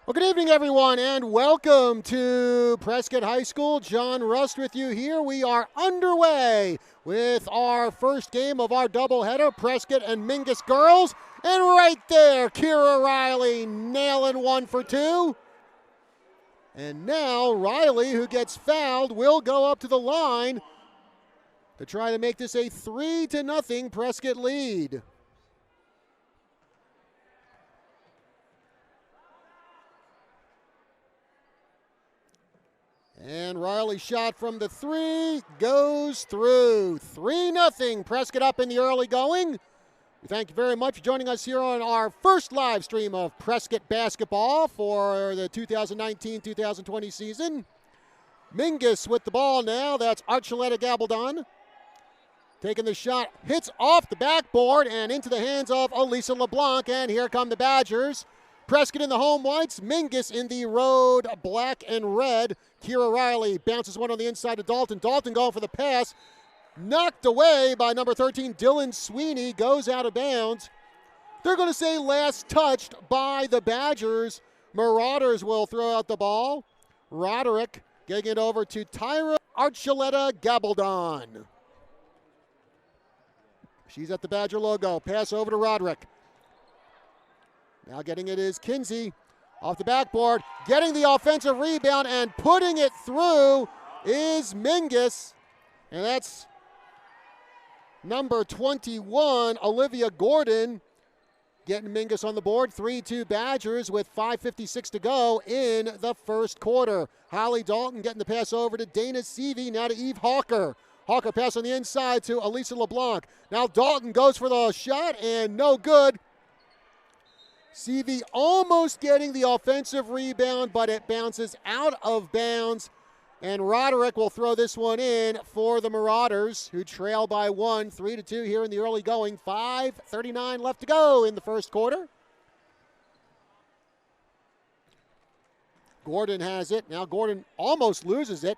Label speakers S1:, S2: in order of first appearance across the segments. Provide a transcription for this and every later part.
S1: Well, good evening, everyone, and welcome to Prescott High School. John Rust with you here. We are underway with our first game of our doubleheader, Prescott and Mingus girls. And right there, Kira Riley nailing one for two. And now Riley, who gets fouled, will go up to the line to try to make this a 3-0 Prescott lead. And Riley's shot from the three goes through. 3-0, Prescott up in the early going. We thank you very much for joining us here on our first live stream of Prescott basketball for the 2019-2020 season. Mingus with the ball now. That's Archuleta Gabaldon. Taking the shot, hits off the backboard and into the hands of Elisa LeBlanc. And here come the Badgers. Prescott in the home whites, Mingus in the road black and red. Kira Riley bounces one on the inside to Dalton. Dalton going for the pass. Knocked away by number 13, Dylan Sweeney. Goes out of bounds. They're going to say last touched by the Badgers. Marauders will throw out the ball. Roderick getting it over to Tyra Archuleta Gabaldon. She's at the Badger logo. Pass over to Roderick. Now getting it is Kinsey off the backboard. Getting the offensive rebound and putting it through is Mingus. And that's number 21, Olivia Gordon, getting Mingus on the board. 3-2 Badgers with 5:56 to go in the first quarter. Holly Dalton getting the pass over to Dana Seavey. Now to Eve Hawker. Hawker pass on the inside to Elisa LeBlanc. Now Dalton goes for the shot and no good. Seavey almost getting the offensive rebound, but it bounces out of bounds. And Roderick will throw this one in for the Marauders, who trail by one, 3-2 here in the early going. 5:39 left to go in the first quarter. Gordon has it. Now Gordon almost loses it.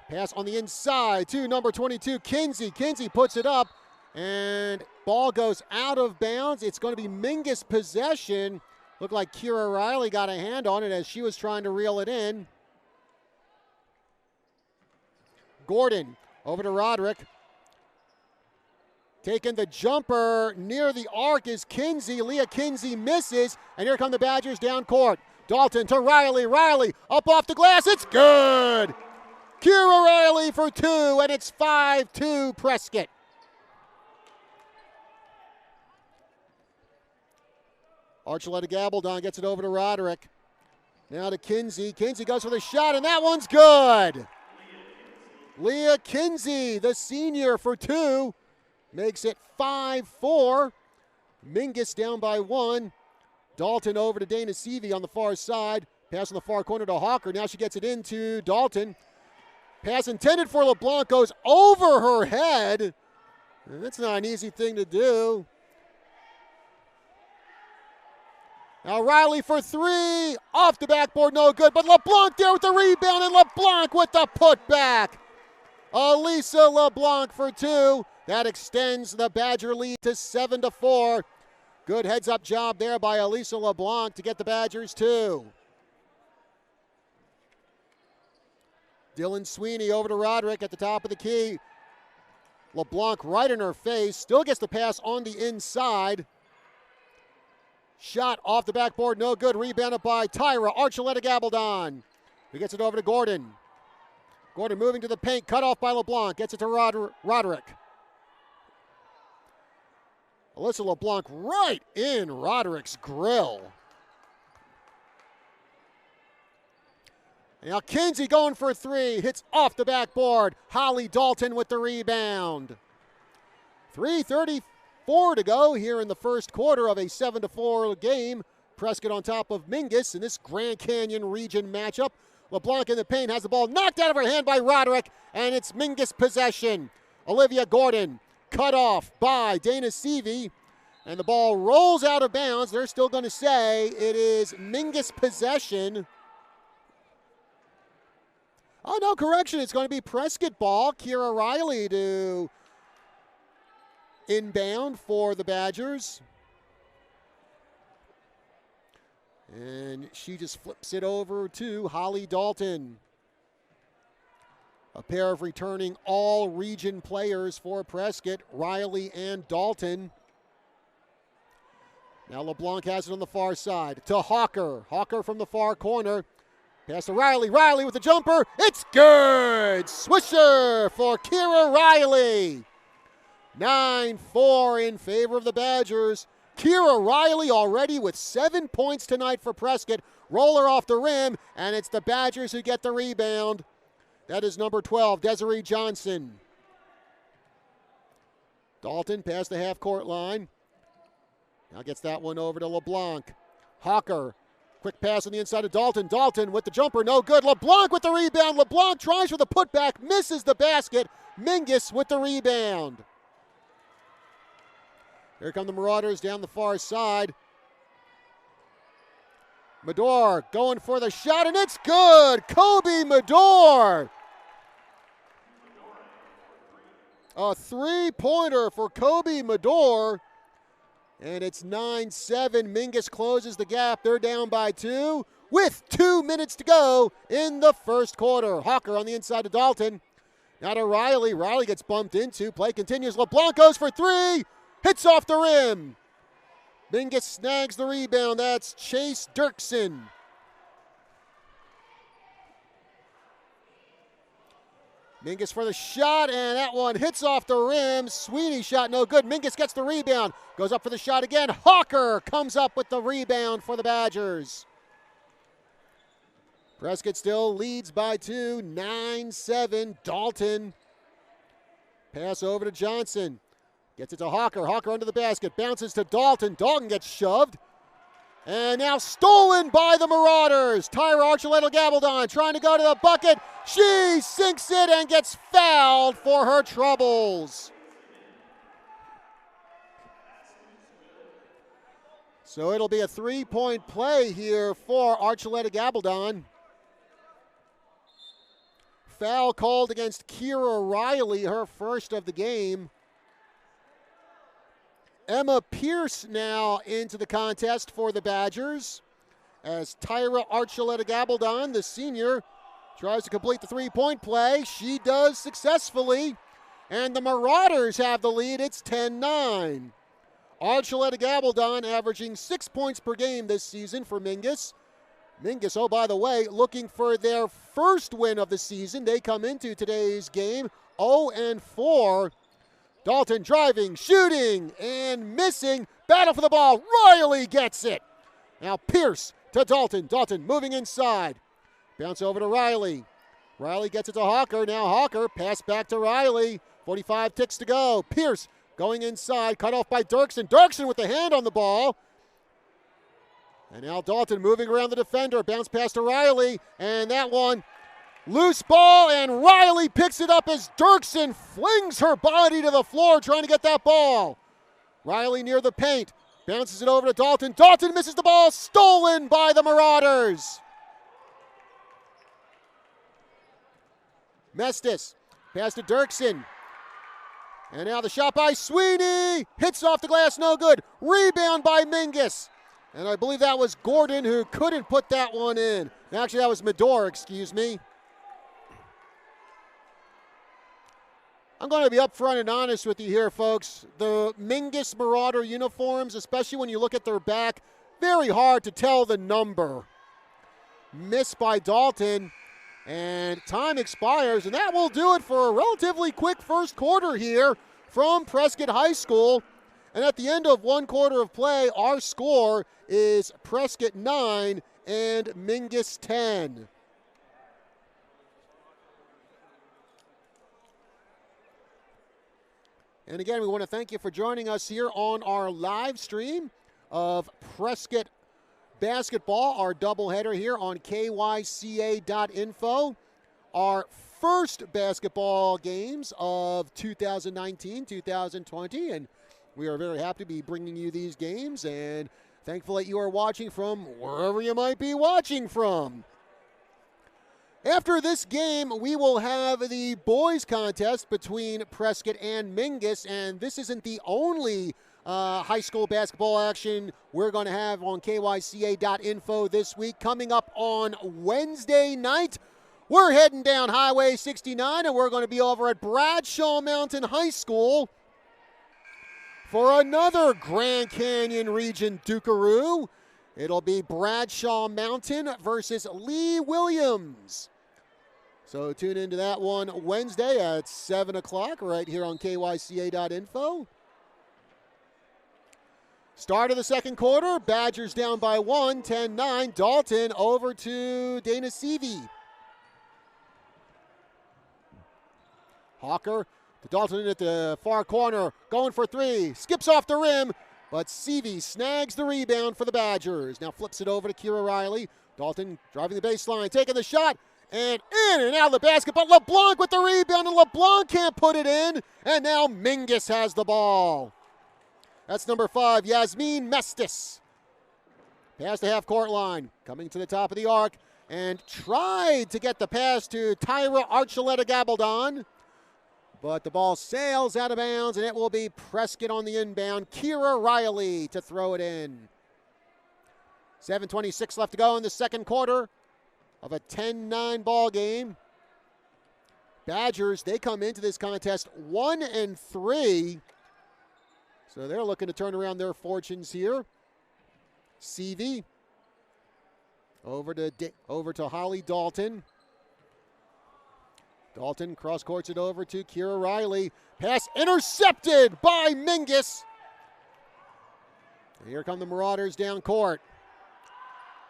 S1: Pass on the inside to number 22, Kinsey. Kinsey puts it up, and ball goes out of bounds. It's going to be Mingus possession. Looked like Kira Riley got a hand on it as she was trying to reel it in. Gordon over to Roderick. Taking the jumper near the arc is Kinsey. Leah Kinsey misses, and here come the Badgers down court. Dalton to Riley. Riley up off the glass. It's good. Kira Riley for two, and it's 5-2 Prescott. Archuleta Gabaldon gets it over to Roderick. Now to Kinsey. Kinsey goes for the shot, and that one's good. Leah Kinsey, the senior, for two. Makes it 5-4. Mingus down by one. Dalton over to Dana Seavey on the far side. Pass on the far corner to Hawker. Now she gets it into Dalton. Pass intended for LeBlanc goes over her head. And that's not an easy thing to do. Now Riley for three. Off the backboard, no good. But LeBlanc there with the rebound, and LeBlanc with the putback. Elisa LeBlanc for two. That extends the Badger lead to 7-4. Good heads-up job there by Elisa LeBlanc to get the Badgers two. Dylan Sweeney over to Roderick at the top of the key. LeBlanc right in her face. Still gets the pass on the inside. Shot off the backboard, no good. Rebounded by Tyra Archuleta Gabaldon. He gets it over to Gordon. Gordon moving to the paint, cut off by LeBlanc. Gets it to Roderick. Alyssa LeBlanc right in Roderick's grill. Now Kinsey going for three. Hits off the backboard. Holly Dalton with the rebound. 3:34 to go here in the first quarter of a 7-4 game. Prescott on top of Mingus in this Grand Canyon region matchup. LeBlanc in the paint has the ball knocked out of her hand by Roderick, and it's Mingus possession. Olivia Gordon cut off by Dana Seavey, and the ball rolls out of bounds. They're still going to say it is Mingus possession. Oh, no, correction. It's going to be Prescott ball. Kira Riley to inbound for the Badgers. And she just flips it over to Holly Dalton. A pair of returning all-region players for Prescott, Riley and Dalton. Now LeBlanc has it on the far side to Hawker. Hawker from the far corner. Pass to Riley. Riley with the jumper. It's good! Swisher for Kira Riley. 9-4 in favor of the Badgers. Kira Riley already with 7 points tonight for Prescott. Roller off the rim, and it's the Badgers who get the rebound. That is number 12, Desiree Johnson. Dalton past the half-court line. Now gets that one over to LeBlanc. Hawker, quick pass on the inside of Dalton. Dalton with the jumper, no good. LeBlanc with the rebound. LeBlanc tries for the putback, misses the basket. Mingus with the rebound. Here come the Marauders down the far side. Medor going for the shot, and it's good. Kobe Medor. A three-pointer for Kobe Medor. And it's 9-7. Mingus closes the gap. They're down by 2 with 2 minutes to go in the first quarter. Hawker on the inside of Dalton. Now to Riley. Riley gets bumped into. Play continues. LeBlanc goes for 3. Hits off the rim. Mingus snags the rebound. That's Chase Dirksen. Mingus for the shot, and that one hits off the rim. Sweeney shot no good. Mingus gets the rebound. Goes up for the shot again. Hawker comes up with the rebound for the Badgers. Prescott still leads by 2, 9-7. Dalton. Pass over to Johnson. Gets it to Hawker. Hawker under the basket. Bounces to Dalton. Dalton gets shoved. And now stolen by the Marauders. Tyra Archuleta-Gabaldon trying to go to the bucket. She sinks it and gets fouled for her troubles. So it'll be a 3-point play here for Archuleta-Gabaldon. Foul called against Kira Riley, her first of the game. Emma Pierce now into the contest for the Badgers as Tyra Archuleta-Gabaldon, the senior, tries to complete the three-point play. She does successfully, and the Marauders have the lead. It's 10-9. Archuleta-Gabaldon averaging 6 points per game this season for Mingus. Mingus, oh, by the way, looking for their first win of the season. They come into today's game 0-4. Dalton driving, shooting, and missing. Battle for the ball. Riley gets it. Now Pierce to Dalton. Dalton moving inside. Bounce over to Riley. Riley gets it to Hawker. Now Hawker, pass back to Riley. 45 ticks to go. Pierce going inside, cut off by Dirksen. Dirksen with the hand on the ball. And now Dalton moving around the defender. Bounce pass to Riley. And that one, loose ball, and Riley picks it up as Dirksen flings her body to the floor trying to get that ball. Riley near the paint. Bounces it over to Dalton. Dalton misses the ball. Stolen by the Marauders. Mestis. Pass to Dirksen. And now the shot by Sweeney. Hits off the glass, no good. Rebound by Mingus. And I believe that was Gordon who couldn't put that one in. Actually, that was Medor, excuse me. I'm going to be upfront and honest with you here, folks. The Mingus Marauder uniforms, especially when you look at their back, very hard to tell the number. Missed by Dalton, and time expires, and that will do it for a relatively quick first quarter here from Prescott High School. And at the end of one quarter of play, our score is Prescott 9 and Mingus 10. And again, we want to thank you for joining us here on our live stream of Prescott basketball, our doubleheader here on kyca.info. Our first basketball games of 2019-2020, and we are very happy to be bringing you these games, and thankful that you are watching from wherever you might be watching from. After this game, we will have the boys contest between Prescott and Mingus, and this isn't the only high school basketball action we're going to have on kyca.info this week. Coming up on Wednesday night, we're heading down Highway 69, and we're going to be over at Bradshaw Mountain High School for another Grand Canyon Region Dukaroo. It'll be Bradshaw Mountain versus Lee Williams. So tune into that one Wednesday at 7 o'clock right here on kyca.info. Start of the second quarter, Badgers down by 1, 10-9. Dalton over to Dana Seavey. Hawker to Dalton at the far corner, going for three, skips off the rim, but Seavey snags the rebound for the Badgers. Now flips it over to Kira Riley. Dalton driving the baseline, taking the shot, and in and out of the basket, but LeBlanc with the rebound, and LeBlanc can't put it in, and now Mingus has the ball. That's number 5, Yasmin Mestis. Past the half-court line, coming to the top of the arc, and tried to get the pass to Tyra Archuleta Gabaldon, but the ball sails out of bounds, and it will be Prescott on the inbound. Kira Riley to throw it in. 7:26 left to go in the second quarter of a 10-9 ball game. Badgers, they come into this contest 1-3. So they're looking to turn around their fortunes here. Seavey over to Holly Dalton. Dalton cross-courts it over to Kira Riley. Pass intercepted by Mingus. And here come the Marauders down court.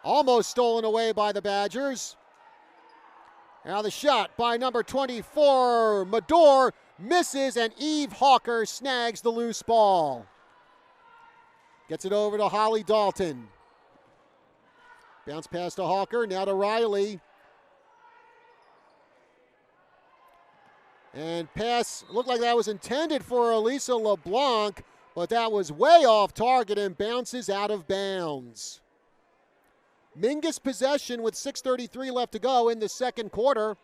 S1: Almost stolen away by the Badgers. Now the shot by number 24, Mador, misses, and Eve Hawker snags the loose ball. Gets it over to Holly Dalton. Bounce pass to Hawker, now to Riley. And pass looked like that was intended for Elisa LeBlanc, but that was way off target and bounces out of bounds. Mingus possession with 6:33 left to go in the second quarter.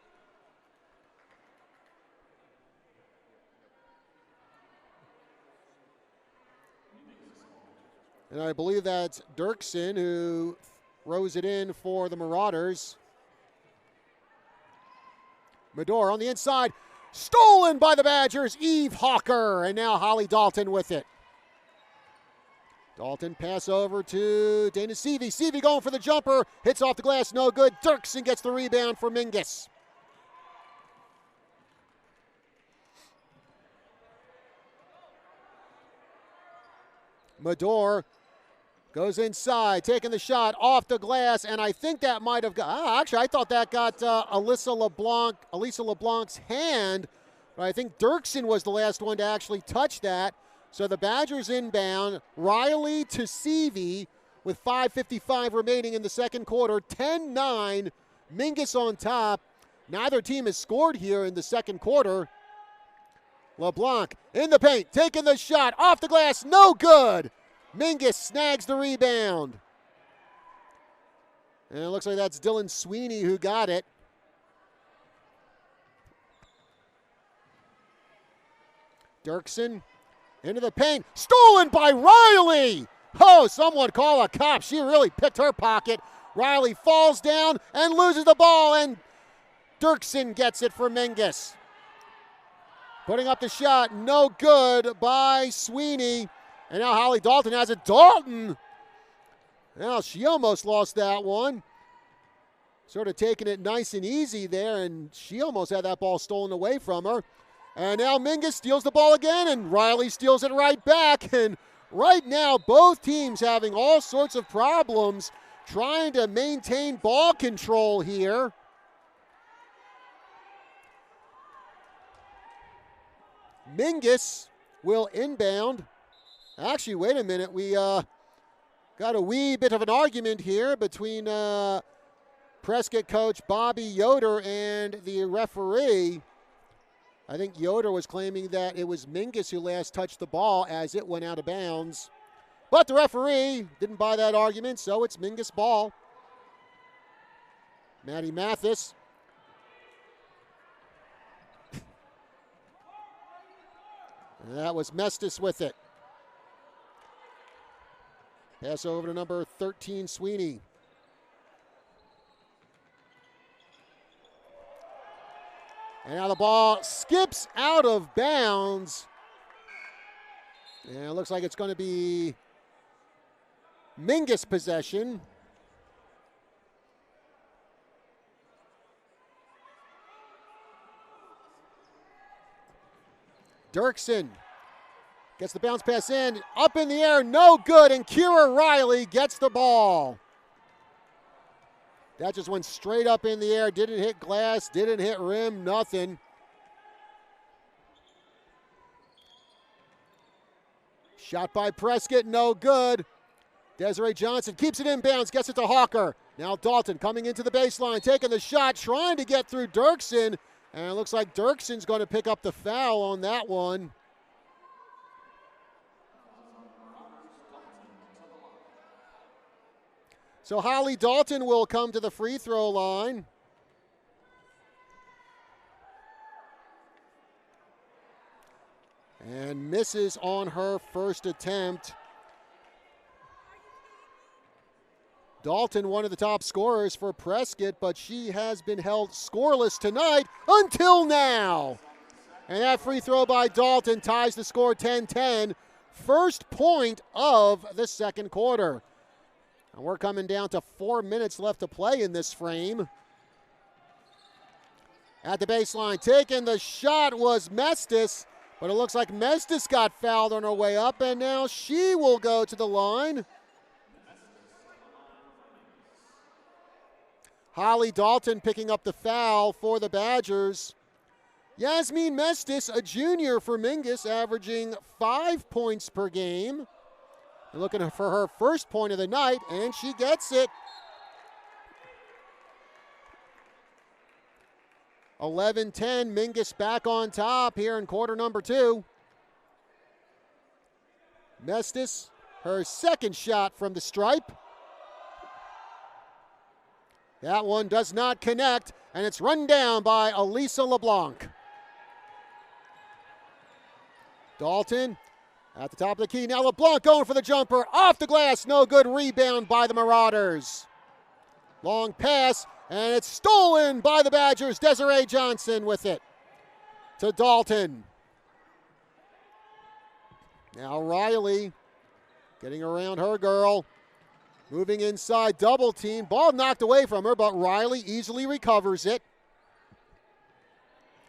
S1: And I believe that's Dirksen who throws it in for the Marauders. Mador on the inside. Stolen by the Badgers. Eve Hawker. And now Holly Dalton with it. Dalton pass over to Dana Seavey. Seavey going for the jumper. Hits off the glass. No good. Dirksen gets the rebound for Mingus. Mador goes inside, taking the shot off the glass, and I think that might have got, actually I thought that got Elisa LeBlanc's hand, but I think Dirksen was the last one to actually touch that. So the Badgers inbound, Riley to Seavey with 5:55 remaining in the second quarter, 10-9, Mingus on top. Neither team has scored here in the second quarter. LeBlanc in the paint, taking the shot, off the glass, no good. Mingus snags the rebound. And it looks like that's Dylan Sweeney who got it. Dirksen into the paint, stolen by Riley. Oh, someone call a cop. She really picked her pocket. Riley falls down and loses the ball, and Dirksen gets it for Mingus. Putting up the shot, no good by Sweeney. And now Holly Dalton has it. Dalton! Now she almost lost that one. Sort of taking it nice and easy there, and she almost had that ball stolen away from her. And now Mingus steals the ball again, and Riley steals it right back. And right now, both teams having all sorts of problems trying to maintain ball control here. Mingus will inbound. Actually, wait a minute. We got a wee bit of an argument here between Prescott coach Bobby Yoder and the referee. I think Yoder was claiming that it was Mingus who last touched the ball as it went out of bounds. But the referee didn't buy that argument, so it's Mingus ball. Maddie Mathis And that was Mestis with it. Pass over to number 13, Sweeney. And now the ball skips out of bounds. And it looks like it's going to be Mingus possession. Dirksen gets the bounce pass in, up in the air, no good, and Kira Riley gets the ball. That just went straight up in the air, didn't hit glass, didn't hit rim, nothing. Shot by Prescott, no good. Desiree Johnson keeps it in bounds, gets it to Hawker. Now Dalton coming into the baseline, taking the shot, trying to get through Dirksen. And it looks like Dirksen's going to pick up the foul on that one. So Holly Dalton will come to the free throw line. And misses on her first attempt. Dalton, one of the top scorers for Prescott, but she has been held scoreless tonight until now. And that free throw by Dalton ties the score 10-10. First point of the second quarter. And we're coming down to 4 minutes left to play in this frame. At the baseline, taking the shot was Mestis, but it looks like Mestis got fouled on her way up, and now she will go to the line. Holly Dalton picking up the foul for the Badgers. Yasmin Mestis, a junior for Mingus, averaging 5 points per game. And looking for her first point of the night, and she gets it. 11-10, Mingus back on top here in quarter number 2. Mestis, her second shot from the stripe. That one does not connect, and it's run down by Elisa LeBlanc. Dalton at the top of the key. Now LeBlanc going for the jumper. Off the glass, no good. Rebound by the Marauders. Long pass, and it's stolen by the Badgers. Desiree Johnson with it to Dalton. Now Riley getting around her girl. Moving inside, double team. Ball knocked away from her, but Riley easily recovers it.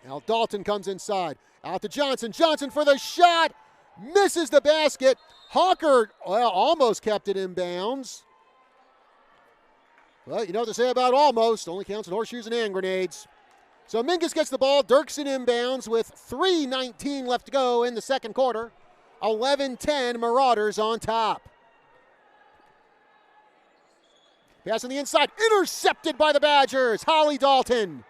S1: Now Dalton comes inside. Out to Johnson. Johnson for the shot. Misses the basket. Hawker, well, almost kept it in bounds. Well, you know what to say about almost. Only counts in horseshoes and hand grenades. So Mingus gets the ball. Dirksen inbounds with 3:19 left to go in the second quarter. 11-10, Marauders on top. Pass on the inside, intercepted by the Badgers. Holly Dalton.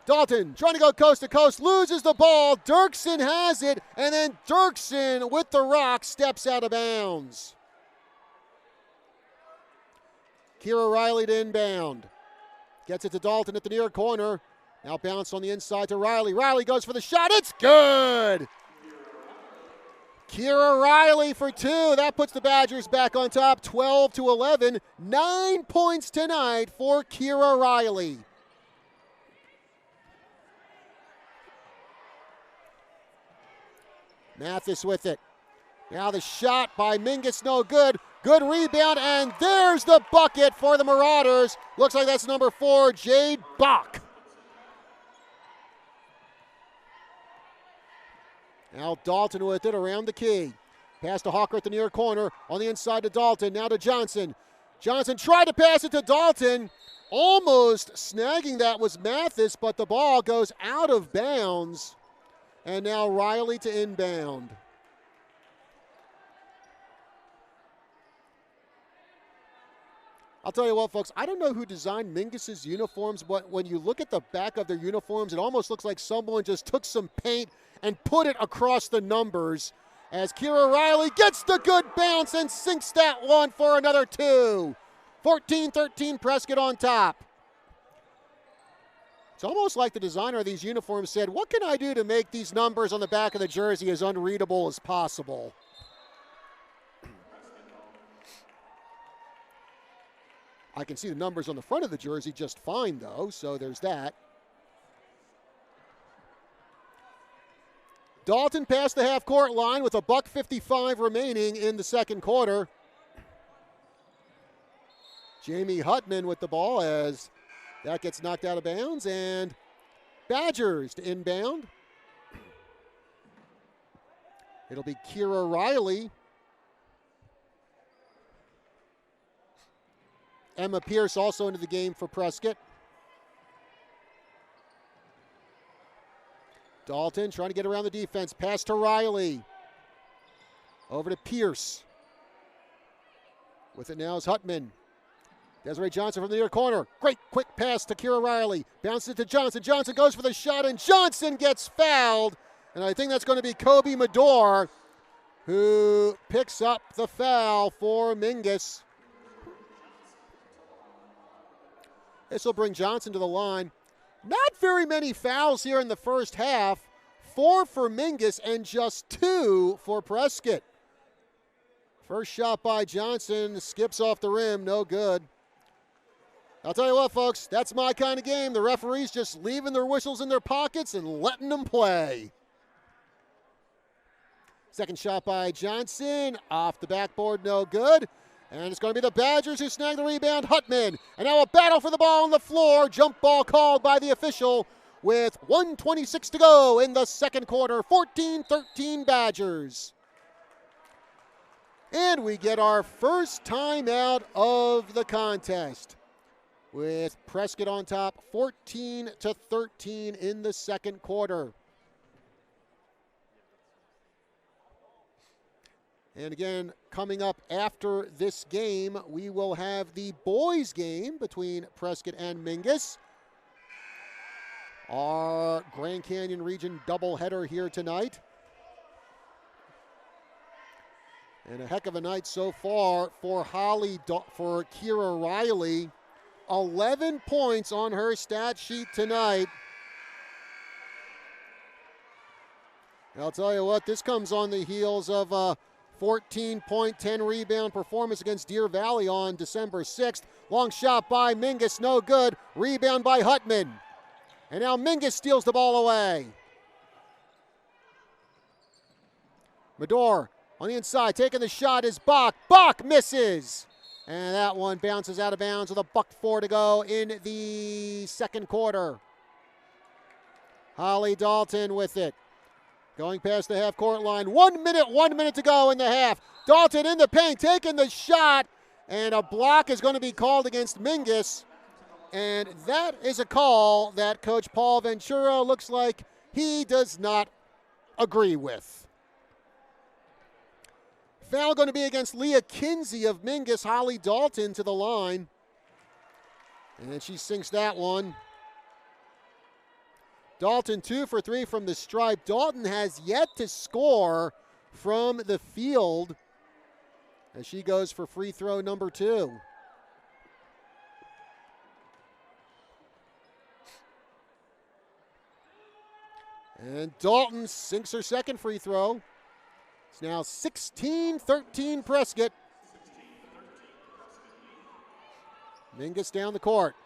S1: Dalton trying to go coast to coast, loses the ball. Dirksen has it, and then Dirksen with the rock steps out of bounds. Kira Riley to inbound. Gets it to Dalton at the near corner. Now bounce on the inside to Riley. Riley goes for the shot. It's good. Kira Riley for 2. That puts the Badgers back on top, 12-11. 9 points tonight for Kira Riley. Mathis with it. Now the shot by Mingus, no good. Good rebound, and there's the bucket for the Marauders. Looks like that's number 4, Jade Bach. Now Dalton with it around the key. Pass to Hawker at the near corner. On the inside to Dalton. Now to Johnson. Johnson tried to pass it to Dalton. Almost snagging that was Mathis, but the ball goes out of bounds. And now Riley to inbound. I'll tell you what, folks, I don't know who designed Mingus's uniforms, but when you look at the back of their uniforms, it almost looks like someone just took some paint and put it across the numbers as Kira Riley gets the good bounce and sinks that one for another 2. 14-13, Prescott on top. It's almost like the designer of these uniforms said, what can I do to make these numbers on the back of the jersey as unreadable as possible? I can see the numbers on the front of the jersey just fine, though, so there's that. Dalton passed the half-court line with $1:55 remaining in the second quarter. Jamie Huttman with the ball as that gets knocked out of bounds, and Badgers to inbound. It'll be Kira Riley. Emma Pierce also into the game for Prescott. Dalton trying to get around the defense. Pass to Riley. Over to Pierce. With it now is Huttman. Desiree Johnson from the near corner. Great quick pass to Kira Riley. Bounces it to Johnson. Johnson goes for the shot, and Johnson gets fouled. And I think that's going to be Kobe Medor, who picks up the foul for Mingus. This will bring Johnson to the line. Not very many fouls here in the first half. 4 for Mingus and just 2 for Prescott. First shot by Johnson, skips off the rim, no good. I'll tell you what, folks, that's my kind of game. The referees just leaving their whistles in their pockets and letting them play. Second shot by Johnson, off the backboard, no good. And it's going to be the Badgers who snag the rebound. Huttman. And now a battle for the ball on the floor. Jump ball called by the official with 1:26 to go in the second quarter. 14-13 Badgers. And we get our first timeout of the contest, with Prescott on top 14-13 in the second quarter. And again, coming up after this game, we will have the boys' game between Prescott and Mingus. Our Grand Canyon region doubleheader here tonight. And a heck of a night so far for for Kira Riley. 11 points on her stat sheet tonight. And I'll tell you what, this comes on the heels of a 14-point, 10-rebound performance against Deer Valley on December 6th. Long shot by Mingus, no good. Rebound by Huttman. And now Mingus steals the ball away. Medor on the inside, taking the shot is Bach. Bach misses. And that one bounces out of bounds with $1:04 to go in the second quarter. Holly Dalton with it. Going past the half-court line. 1 minute to go in the half. Dalton in the paint, taking the shot. And a block is going to be called against Mingus. And that is a call that Coach Paul Ventura looks like he does not agree with. Foul going to be against Leah Kinsey of Mingus. Holly Dalton to the line. And she sinks that one. Dalton 2 for 3 from the stripe. Dalton has yet to score from the field as she goes for free throw number 2. And Dalton sinks her second free throw. It's now 16-13 Prescott. Mingus down the court.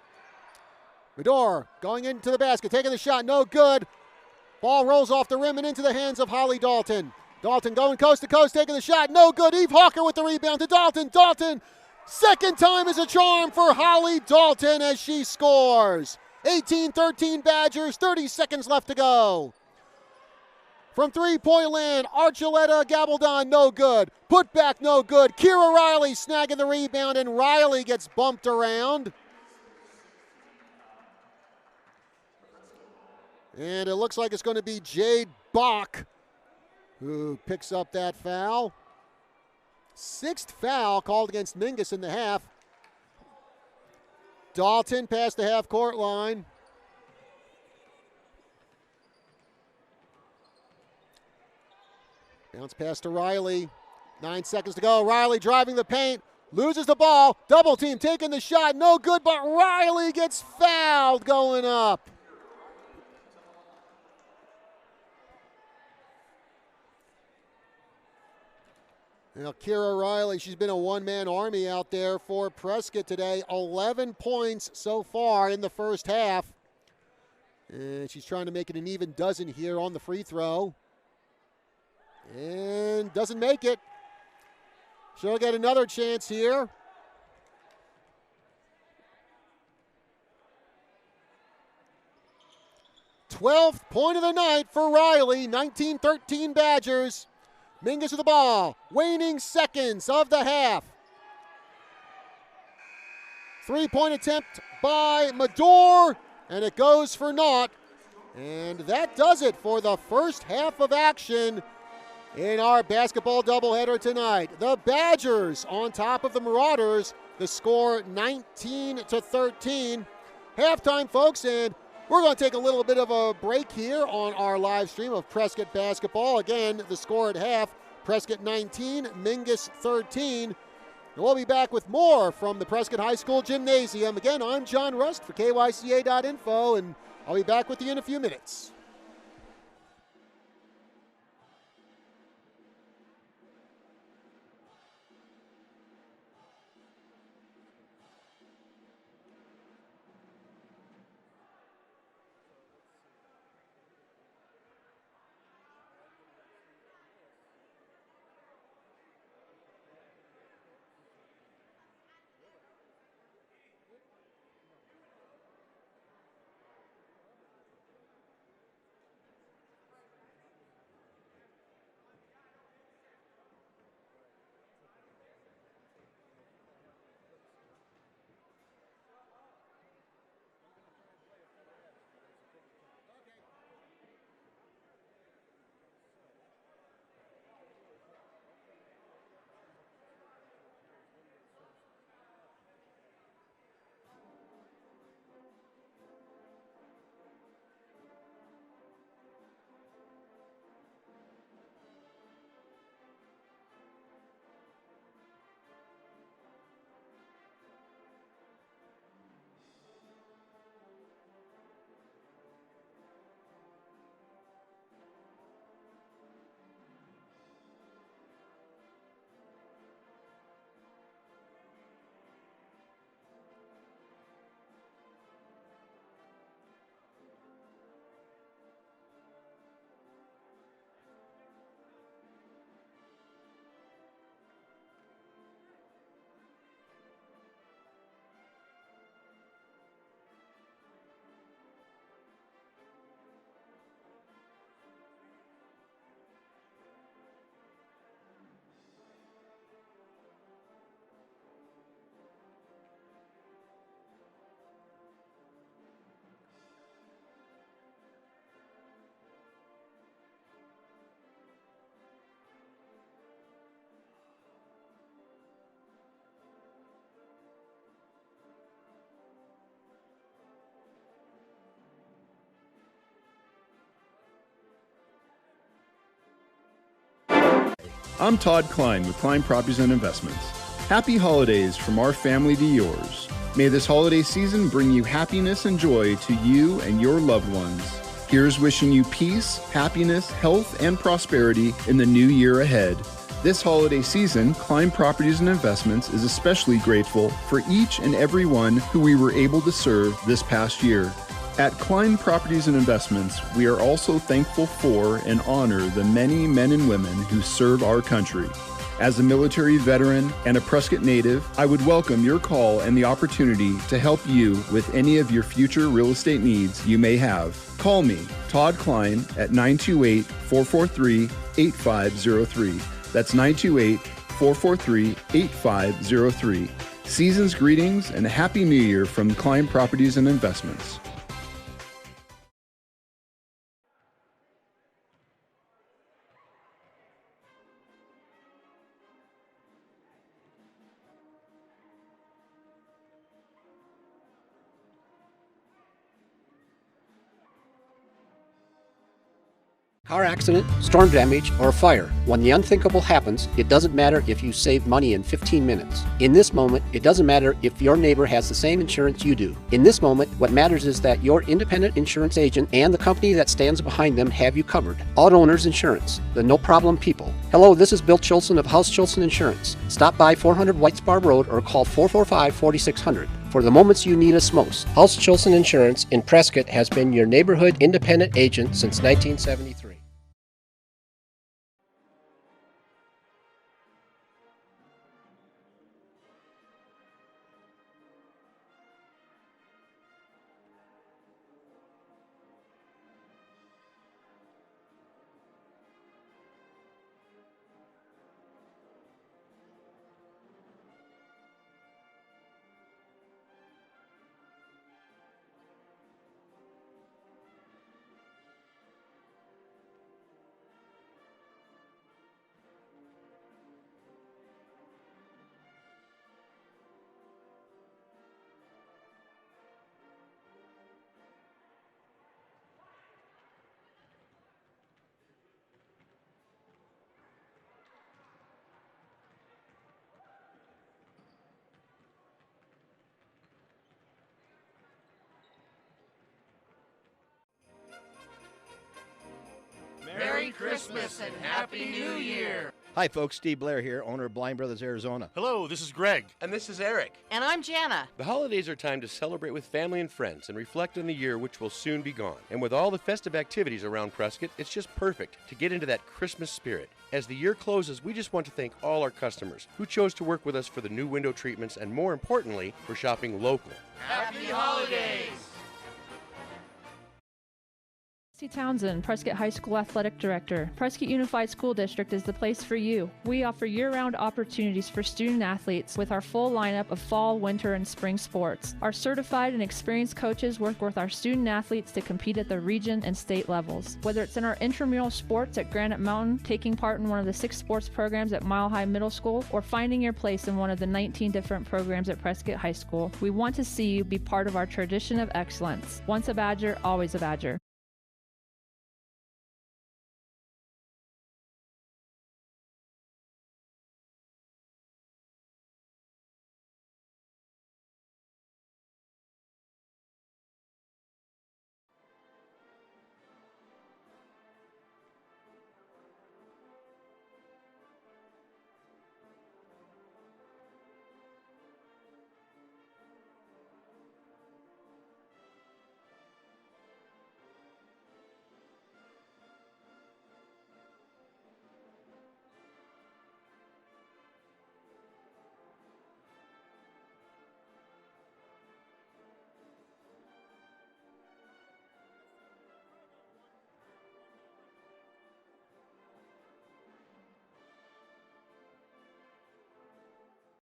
S1: Medor going into the basket, taking the shot, no good. Ball rolls off the rim and into the hands of Holly Dalton. Dalton going coast to coast, taking the shot, no good. Eve Hawker with the rebound to Dalton. Dalton, second time is a charm for Holly Dalton as she scores. 18-13 Badgers, 30 seconds left to go. From three-point land, Archuleta Gabaldon, no good. Put back, no good. Kira Riley snagging the rebound, and Riley gets bumped around. And it looks like it's going to be Jade Bach who picks up that foul. 6th foul called against Mingus in the half. Dalton past the half-court line. Bounce pass to Riley. 9 seconds to go. Riley driving the paint. Loses the ball. Double team taking the shot. No good, but Riley gets fouled going up. Now, Kira Riley, she's been a one-man army out there for Prescott today. 11 points so far in the first half. And she's trying to make it an even dozen here on the free throw. And doesn't make it. She'll get another chance here. Twelfth point of the night for Riley. 19-13 Badgers. Mingus with the ball. Waning seconds of the half. Three-point attempt by Mador, and it goes for naught. And that does it for the first half of action in our basketball doubleheader tonight. The Badgers on top of the Marauders. The score 19-13. Halftime, folks, and we're going to take a little bit of a break here on our live stream of Prescott basketball. Again, the score at half, Prescott 19, Mingus 13. And we'll be back with more from the Prescott High School Gymnasium. Again, I'm John Rust for KYCA.info, and I'll be back with you in a few minutes.
S2: I'm Todd Klein with Klein Properties and Investments. Happy holidays from our family to yours. May this holiday season bring you happiness and joy to you and your loved ones. Here's wishing you peace, happiness, health, and prosperity in the new year ahead. This holiday season, Klein Properties and Investments is especially grateful for each and every one who we were able to serve this past year. At Klein Properties and Investments, we are also thankful for and honor the many men and women who serve our country. As a military veteran and a Prescott native, I would welcome your call and the opportunity to help you with any of your future real estate needs you may have. Call me, Todd Klein, at 928-443-8503. That's 928-443-8503. Season's greetings and a Happy New Year from Klein Properties and Investments.
S3: Car accident, storm damage, or fire. When the unthinkable happens, it doesn't matter if you save money in 15 minutes. In this moment, it doesn't matter if your neighbor has the same insurance you do. In this moment, what matters is that your independent insurance agent and the company that stands behind them have you covered. Auto Owners Insurance, the no-problem people. Hello, this is Bill Chilson of House Chilson Insurance. Stop by 400 White Spar Road or call 445-4600. For the moments you need us most. House Chilson Insurance in Prescott has been your neighborhood independent agent since 1973.
S4: Merry Christmas and Happy New Year!
S5: Hi folks, Steve Blair here, owner of Blind Brothers Arizona.
S6: Hello, this is Greg.
S7: And this is Eric.
S8: And I'm Jana.
S7: The holidays are time to celebrate with family and friends and reflect on the year which will soon be gone. And with all the festive activities around Prescott, it's just perfect to get into that Christmas spirit. As the year closes, we just want to thank all our customers who chose to work with us for the new window treatments and more importantly, for shopping local.
S4: Happy Holidays!
S9: Nancy Townsend, Prescott High School Athletic Director. Prescott Unified School District is the place for you. We offer year-round opportunities for student athletes with our full lineup of fall, winter, and spring sports. Our certified and experienced coaches work with our student athletes to compete at the region and state levels. Whether it's in our intramural sports at Granite Mountain, taking part in one of the 6 sports programs at Mile High Middle School, or finding your place in one of the 19 different programs at Prescott High School, we want to see you be part of our tradition of excellence. Once a Badger, always a Badger.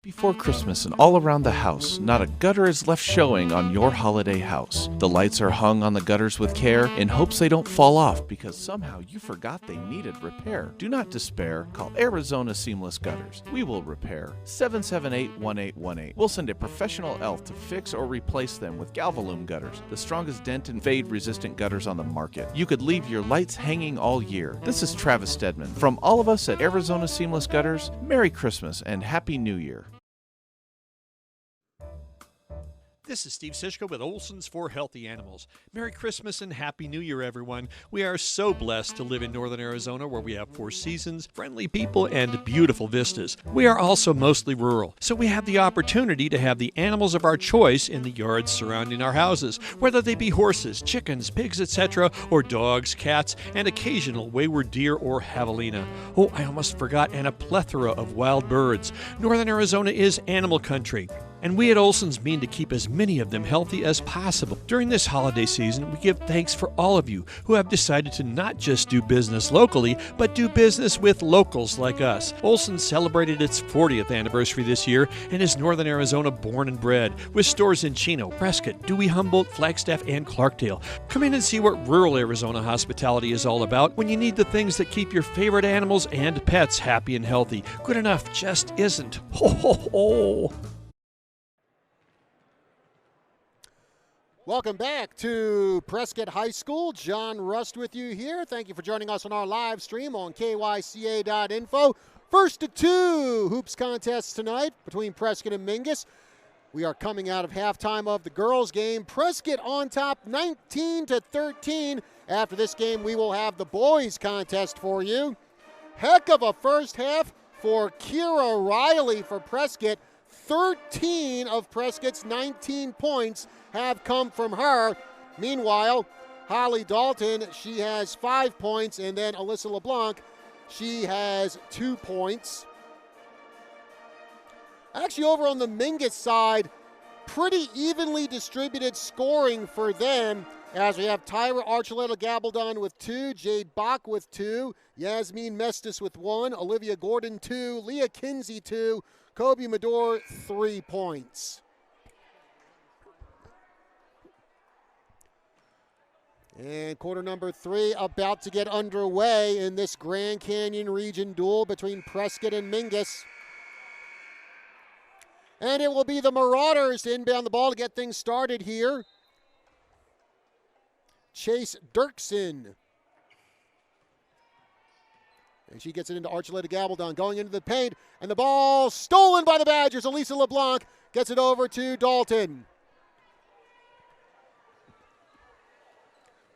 S10: Before Christmas and all around the house, not a gutter is left showing on your holiday house. The lights are hung on the gutters with care in hopes they don't fall off because somehow you forgot they needed repair. Do not despair. Call Arizona Seamless Gutters. We will repair. 778-1818. We'll send a professional elf to fix or replace them with Galvalume gutters, the strongest dent and fade resistant gutters on the market. You could leave your lights hanging all year. This is Travis Stedman. From all of us at Arizona Seamless Gutters, Merry Christmas and Happy New Year.
S6: This is Steve Sischko with Olson's for Healthy Animals. Merry Christmas and Happy New Year, everyone. We are so blessed to live in northern Arizona where we have 4 seasons, friendly people, and beautiful vistas. We are also mostly rural, so we have the opportunity to have the animals of our choice in the yards surrounding our houses, whether they be horses, chickens, pigs, etc., or dogs, cats, and occasional wayward deer or javelina. Oh, I almost forgot, and a plethora of wild birds. Northern Arizona is animal country. And we at Olson's mean to keep as many of them healthy as possible. During this holiday season, we give thanks for all of you who have decided to not just do business locally, but do business with locals like us. Olson celebrated its 40th anniversary this year and is Northern Arizona born and bred, with stores in Chino, Prescott, Dewey, Humboldt, Flagstaff, and Clarkdale. Come in and see what rural Arizona hospitality is all about when you need the things that keep your favorite animals and pets happy and healthy. Good enough just isn't. Ho, ho, ho.
S1: Welcome back to Prescott High School. John Rust with you here. Thank you for joining us on our live stream on kyca.info. First to two hoops contests tonight between Prescott and Mingus. We are coming out of halftime of the girls' game. Prescott on top 19-13. After this game, we will have the boys' contest for you. Heck of a first half for Kira Riley for Prescott. 13 of Prescott's 19 points have come from her. Meanwhile, Holly Dalton, she has 5 points, and then Alyssa LeBlanc, she has 2 points. Actually, over on the Mingus side, pretty evenly distributed scoring for them, as we have Tyra Archuleta-Gabaldon with 2, Jade Bach with 2, Yasmin Mestis with 1, Olivia Gordon 2, Leah Kinsey 2, Kobe Mador 3 points. And quarter number 3 about to get underway in this Grand Canyon region duel between Prescott and Mingus. And it will be the Marauders to inbound the ball to get things started here. Chase Dirksen. And she gets it into Archuleta-Gabaldon, going into the paint, and the ball stolen by the Badgers. Elisa LeBlanc gets it over to Dalton.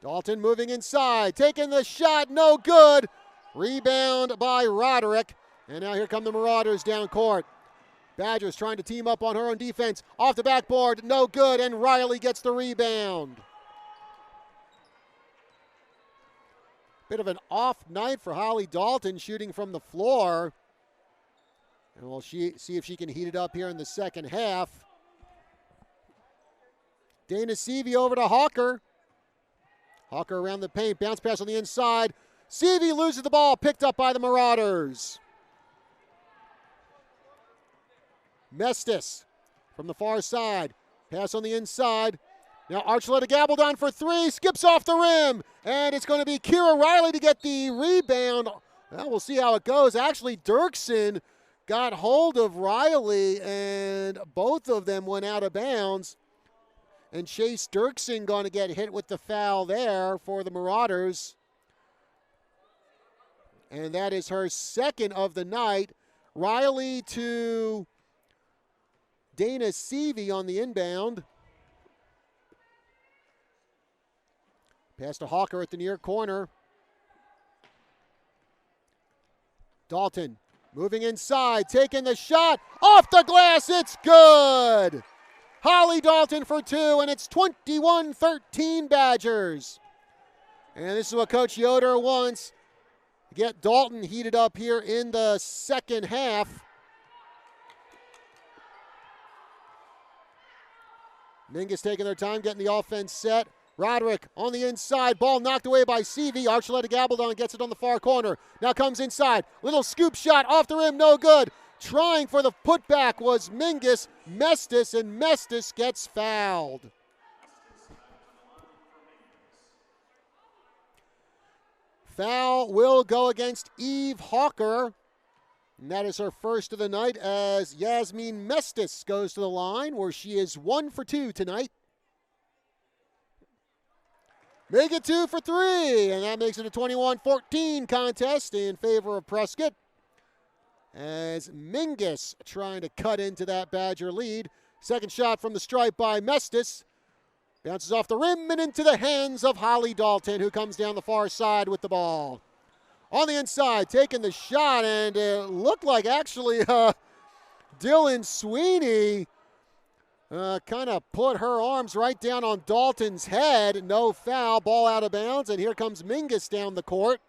S1: Dalton moving inside, taking the shot, no good. Rebound by Roderick. And now here come the Marauders down court. Badgers trying to team up on her own defense. Off the backboard, no good, and Riley gets the rebound. Bit of an off night for Holly Dalton shooting from the floor. And we'll see if she can heat it up here in the second half. Dana Seavey over to Hawker. Hawker around the paint, bounce pass on the inside. Seavey loses the ball, picked up by the Marauders. Mestis from the far side, pass on the inside. Now Archuleta-Gabaldon for 3, skips off the rim, and it's going to be Kira Riley to get the rebound. Well, we'll see how it goes. Actually, Dirksen got hold of Riley, and both of them went out of bounds. And Chase Dirksen going to get hit with the foul there for the Marauders. And that is her second of the night. Riley to Dana Seavey on the inbound. Pass to Hawker at the near corner. Dalton moving inside, taking the shot. Off the glass, it's good. Holly Dalton for 2, and it's 21-13 Badgers. And this is what Coach Yoder wants. Get Dalton heated up here in the second half. Mingus taking their time, getting the offense set. Roderick on the inside, ball knocked away by Seavey. Archuleta-Gabaldon gets it on the far corner. Now comes inside, little scoop shot off the rim, no good. Trying for the putback was Mingus, Mestis, and Mestis gets fouled. Foul will go against Eve Hawker. And that is her first of the night as Yasmin Mestis goes to the line where she is 1 for 2 tonight. Make it 2 for 3, and that makes it a 21-14 contest in favor of Prescott. As Mingus trying to cut into that Badger lead. Second shot from the stripe by Mestis. Bounces off the rim and into the hands of Holly Dalton, who comes down the far side with the ball. On the inside, taking the shot, and it looked like actually Dylan Sweeney kind of put her arms right down on Dalton's head. No foul, ball out of bounds, and here comes Mingus down the court.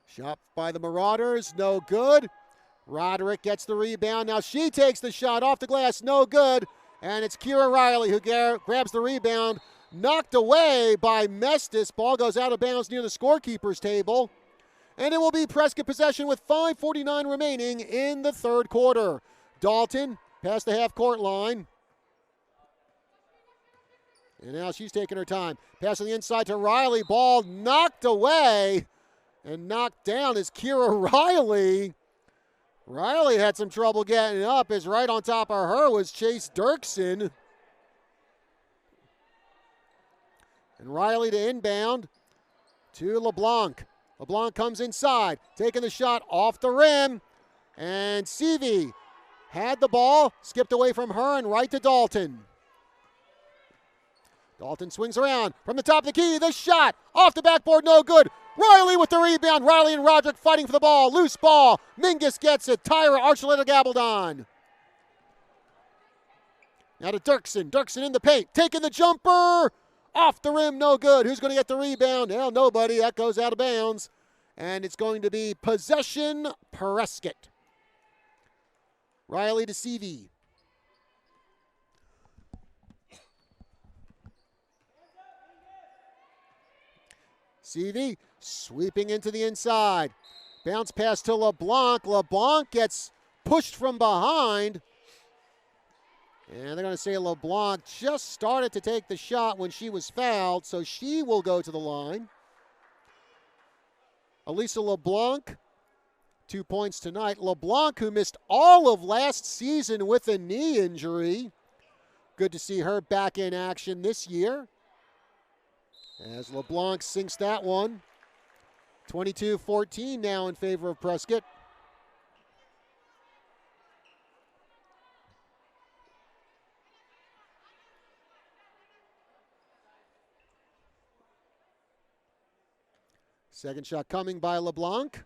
S1: Shot by the Marauders, no good. Roderick gets the rebound. Now she takes the shot off the glass, no good. And it's Kira Riley who grabs the rebound. Knocked away by Mestis. Ball goes out of bounds near the scorekeeper's table. And it will be Prescott possession with 5:49 remaining in the third quarter. Dalton past the half-court line. And now she's taking her time. Pass on the inside to Riley. Ball knocked away. And knocked down is Kira Riley. Riley had some trouble getting up, as right on top of her was Chase Dirksen. And Riley to inbound to LeBlanc. LeBlanc comes inside, taking the shot off the rim. And Seavey had the ball, skipped away from her and right to Dalton. Dalton swings around from the top of the key. The shot off the backboard, no good. Riley with the rebound. Riley and Roderick fighting for the ball. Loose ball. Mingus gets it. Tyra Archuleta Gabaldon. Now to Dirksen. Dirksen in the paint. Taking the jumper. Off the rim, no good. Who's going to get the rebound? Well, nobody. That goes out of bounds. And it's going to be possession Prescott. Riley to CV. CV sweeping into the inside. Bounce pass to LeBlanc. LeBlanc gets pushed from behind. And they're going to say LeBlanc just started to take the shot when she was fouled, so she will go to the line. Elisa LeBlanc, 2 points tonight. LeBlanc, who missed all of last season with a knee injury. Good to see her back in action this year. As LeBlanc sinks that one. 22-14 now in favor of Prescott. Second shot coming by LeBlanc.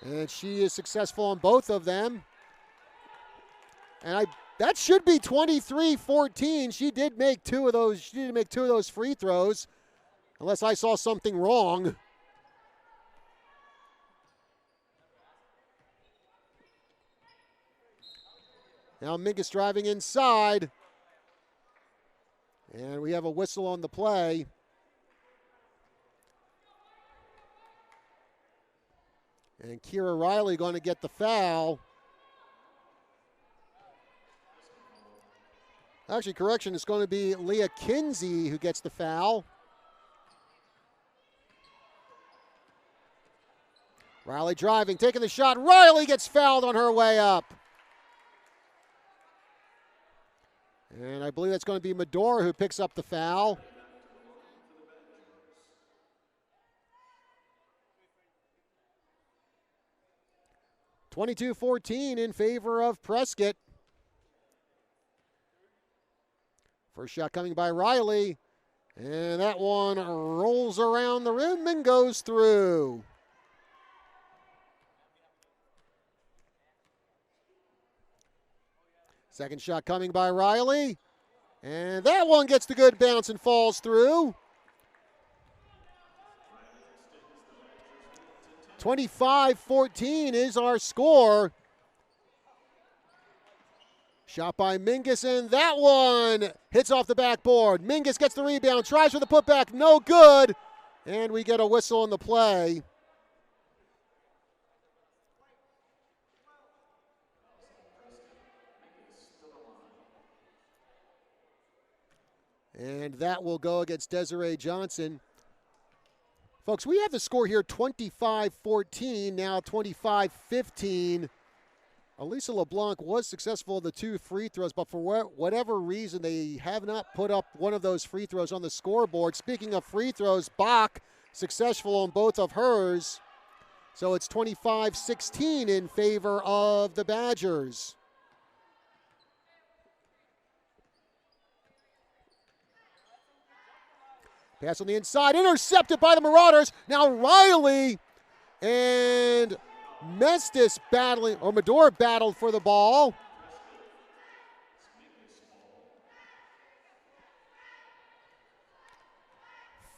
S1: And she is successful on both of them. And that should be 23-14. She did make two of those free throws, unless I saw something wrong. Now Mingus driving inside. And we have a whistle on the play. And Kira Riley going to get the foul. Actually, correction, it's going to be Leah Kinsey who gets the foul. Riley driving, taking the shot. Riley gets fouled on her way up. And I believe that's going to be Medora who picks up the foul. (22-14) in favor of Prescott. First shot coming by Riley. And that one rolls around the rim and goes through. Second shot coming by Riley. And that one gets the good bounce and falls through. 25-14 is our score. Shot by Mingus, and that one hits off the backboard. Mingus gets the rebound, tries for the putback, no good. And we get a whistle on the play. And that will go against Desiree Johnson. Folks, we have the score here 25-14, now 25-15. Elisa LeBlanc was successful in the two free throws, but for whatever reason, they have not put up one of those free throws on the scoreboard. Speaking of free throws, Bach successful on both of hers. So it's 25-16 in favor of the Badgers. Pass on the inside, intercepted by the Marauders. Now Riley and Mestis battling, or Medora battled for the ball.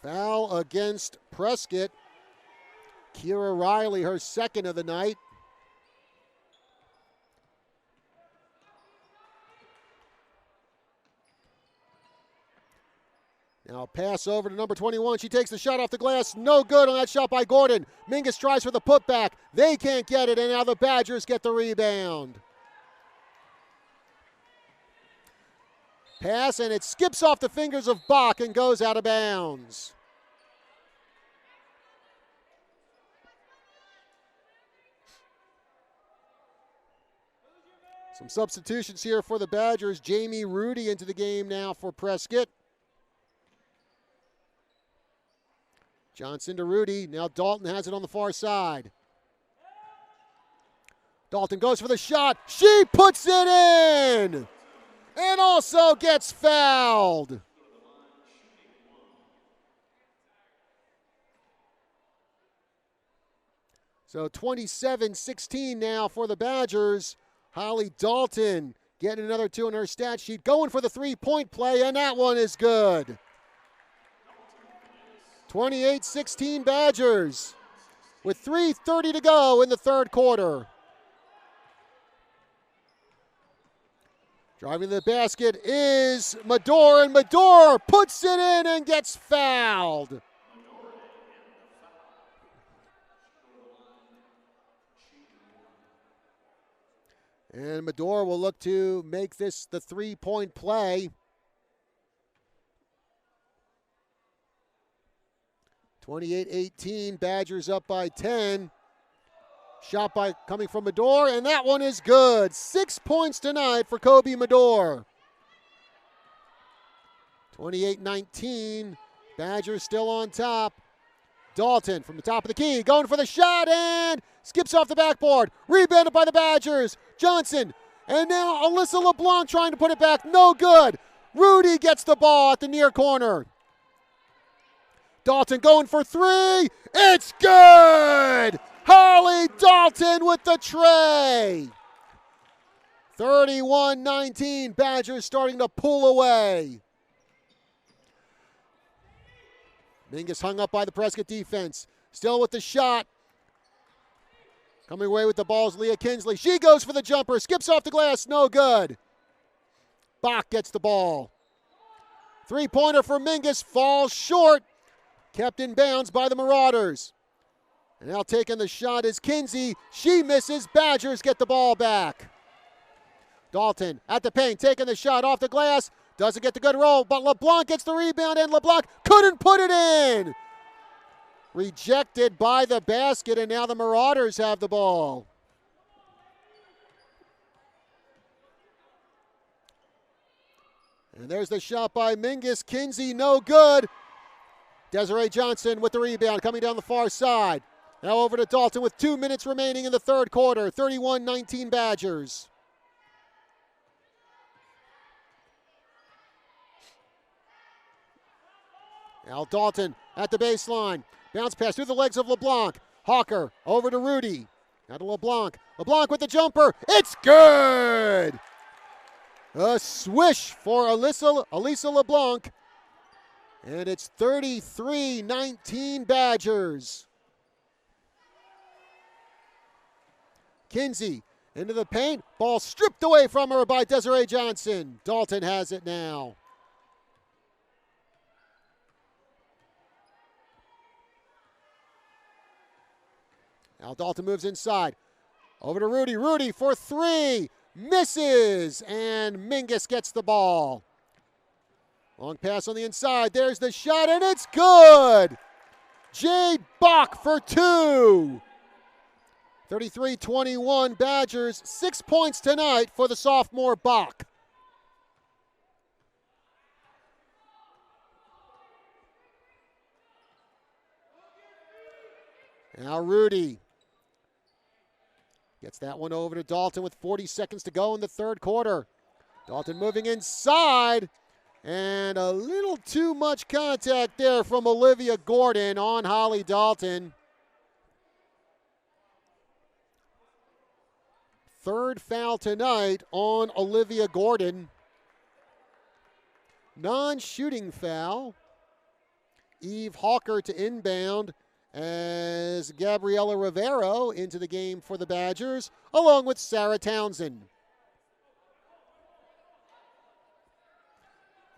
S1: Foul against Prescott. Kira Riley, her second of the night. Now pass over to number 21. She takes the shot off the glass. No good on that shot by Gordon. Mingus tries for the putback. They can't get it, and now the Badgers get the rebound. Pass, and it skips off the fingers of Bach and goes out of bounds. Some substitutions here for the Badgers. Jamie Rudy into the game now for Prescott. Johnson to Rudy. Now Dalton has it on the far side. Dalton goes for the shot. She puts it in! And also gets fouled. So 27-16 now for the Badgers. Holly Dalton getting another 2 on her stat sheet. Going for the three-point play, and that one is good. 28-16 Badgers with 3:30 to go in the third quarter. Driving to the basket is Mador, and Mador puts it in and gets fouled. And Mador will look to make this the three-point play. 28-18, Badgers up by 10. Shot coming from Mador, and that one is good. 6 points tonight for Kobe Mador. 28-19, Badgers still on top. Dalton from the top of the key, going for the shot, and skips off the backboard. Rebounded by the Badgers. Johnson, and now Alyssa LeBlanc trying to put it back. No good. Rudy gets the ball at the near corner. Dalton going for three. It's good! Holly Dalton with the tray. 31-19, Badgers starting to pull away. Mingus hung up by the Prescott defense. Still with the shot. Coming away with the ball is Leah Kinsley. She goes for the jumper. Skips off the glass. No good. Bach gets the ball. Three-pointer for Mingus. Falls short. Kept in bounds by the Marauders. And now taking the shot is Kinsey. She misses. Badgers get the ball back. Dalton at the paint. Taking the shot off the glass. Doesn't get the good roll, but LeBlanc gets the rebound, and LeBlanc couldn't put it in. Rejected by the basket, and now the Marauders have the ball. And there's the shot by Mingus. Kinsey, no good. Desiree Johnson with the rebound coming down the far side. Now over to Dalton with 2 minutes remaining in the third quarter. 31-19 Badgers. Now Dalton at the baseline. Bounce pass through the legs of LeBlanc. Hawker over to Rudy. Now to LeBlanc. LeBlanc with the jumper. It's good! A swish for Elisa LeBlanc. And it's 33-19 Badgers. Kinsey into the paint. Ball stripped away from her by Desiree Johnson. Dalton has it now. Now Dalton moves inside. Over to Rudy. Rudy for three. Misses. And Mingus gets the ball. Long pass on the inside. There's the shot, and it's good. Jade Bach for two. 33-21 Badgers. 6 points tonight for the sophomore Bach. Now Rudy gets that one over to Dalton with 40 seconds to go in the third quarter. Dalton moving inside, and a little too much contact there from Olivia Gordon on Holly Dalton. Third foul tonight on Olivia Gordon. Non-shooting foul. Eve Hawker to inbound as Gabriela Rivero into the game for the Badgers, along with Sarah Townsend.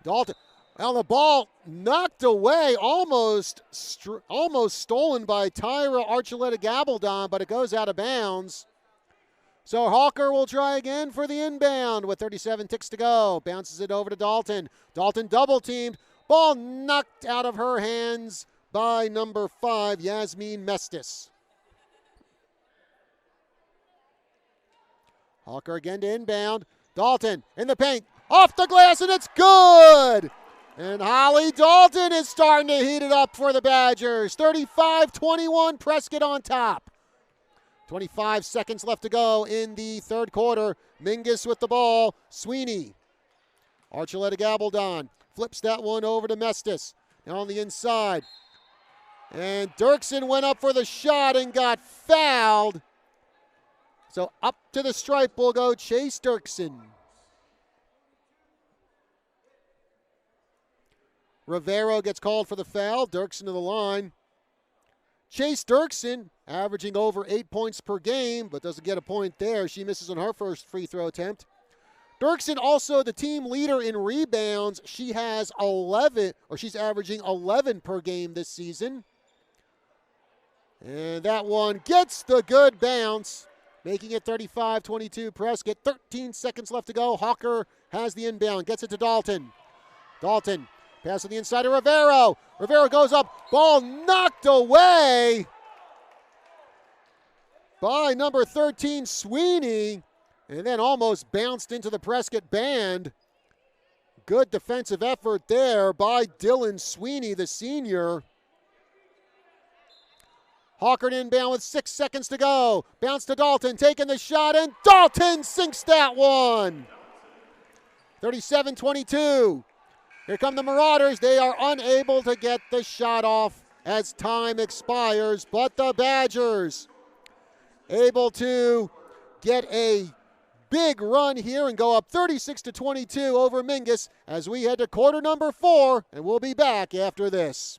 S1: Dalton, well, the ball knocked away, almost stolen by Tyra Archuleta Gabaldon, but it goes out of bounds. So Hawker will try again for the inbound with 37 ticks to go. Bounces it over to Dalton. Dalton double-teamed. Ball knocked out of her hands by number 5, Yasmin Mestis. Hawker again to inbound. Dalton in the paint. Off the glass, and it's good! And Holly Dalton is starting to heat it up for the Badgers. 35-21, Prescott on top. 25 seconds left to go in the third quarter. Mingus with the ball. Sweeney. Archuleta Gabaldon flips that one over to Mestis. Now on the inside. And Dirksen went up for the shot and got fouled. So up to the stripe will go Chase Dirksen. Rivero gets called for the foul. Dirksen to the line. Chase Dirksen averaging over 8 points per game, but doesn't get a point there. She misses on her first free throw attempt. Dirksen also the team leader in rebounds. She has 11, or she's averaging 11 per game this season. And that one gets the good bounce, making it 35-22 Prescott. 13 seconds left to go. Hawker has the inbound, gets it to Dalton. Dalton, pass on the inside to Rivero. Rivero goes up, ball knocked away by number 13, Sweeney, and then almost bounced into the Prescott band. Good defensive effort there by Dylan Sweeney, the senior. Hawker inbound with 6 seconds to go. Bounce to Dalton, taking the shot, and Dalton sinks that one. 37-22. Here come the Marauders. They are unable to get the shot off as time expires, but the Badgers able to get a big run here and go up 36-22 over Mingus as we head to quarter number 4, and we'll be back after this.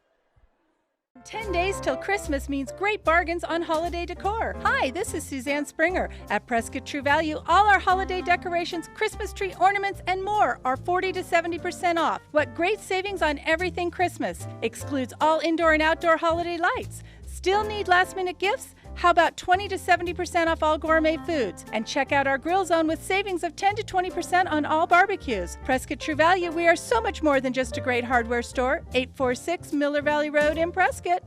S8: 10 days till Christmas means great bargains on holiday decor. Hi, this is Suzanne Springer. At Prescott True Value, all our holiday decorations, Christmas tree ornaments, and more are 40 to 70% off. What great savings on everything Christmas. Excludes all indoor and outdoor holiday lights. Still need last-minute gifts? How about 20 to 70% off all gourmet foods? And check out our grill zone with savings of 10 to 20% on all barbecues. Prescott True Value, we are so much more than just a great hardware store. 846 Miller Valley Road in Prescott.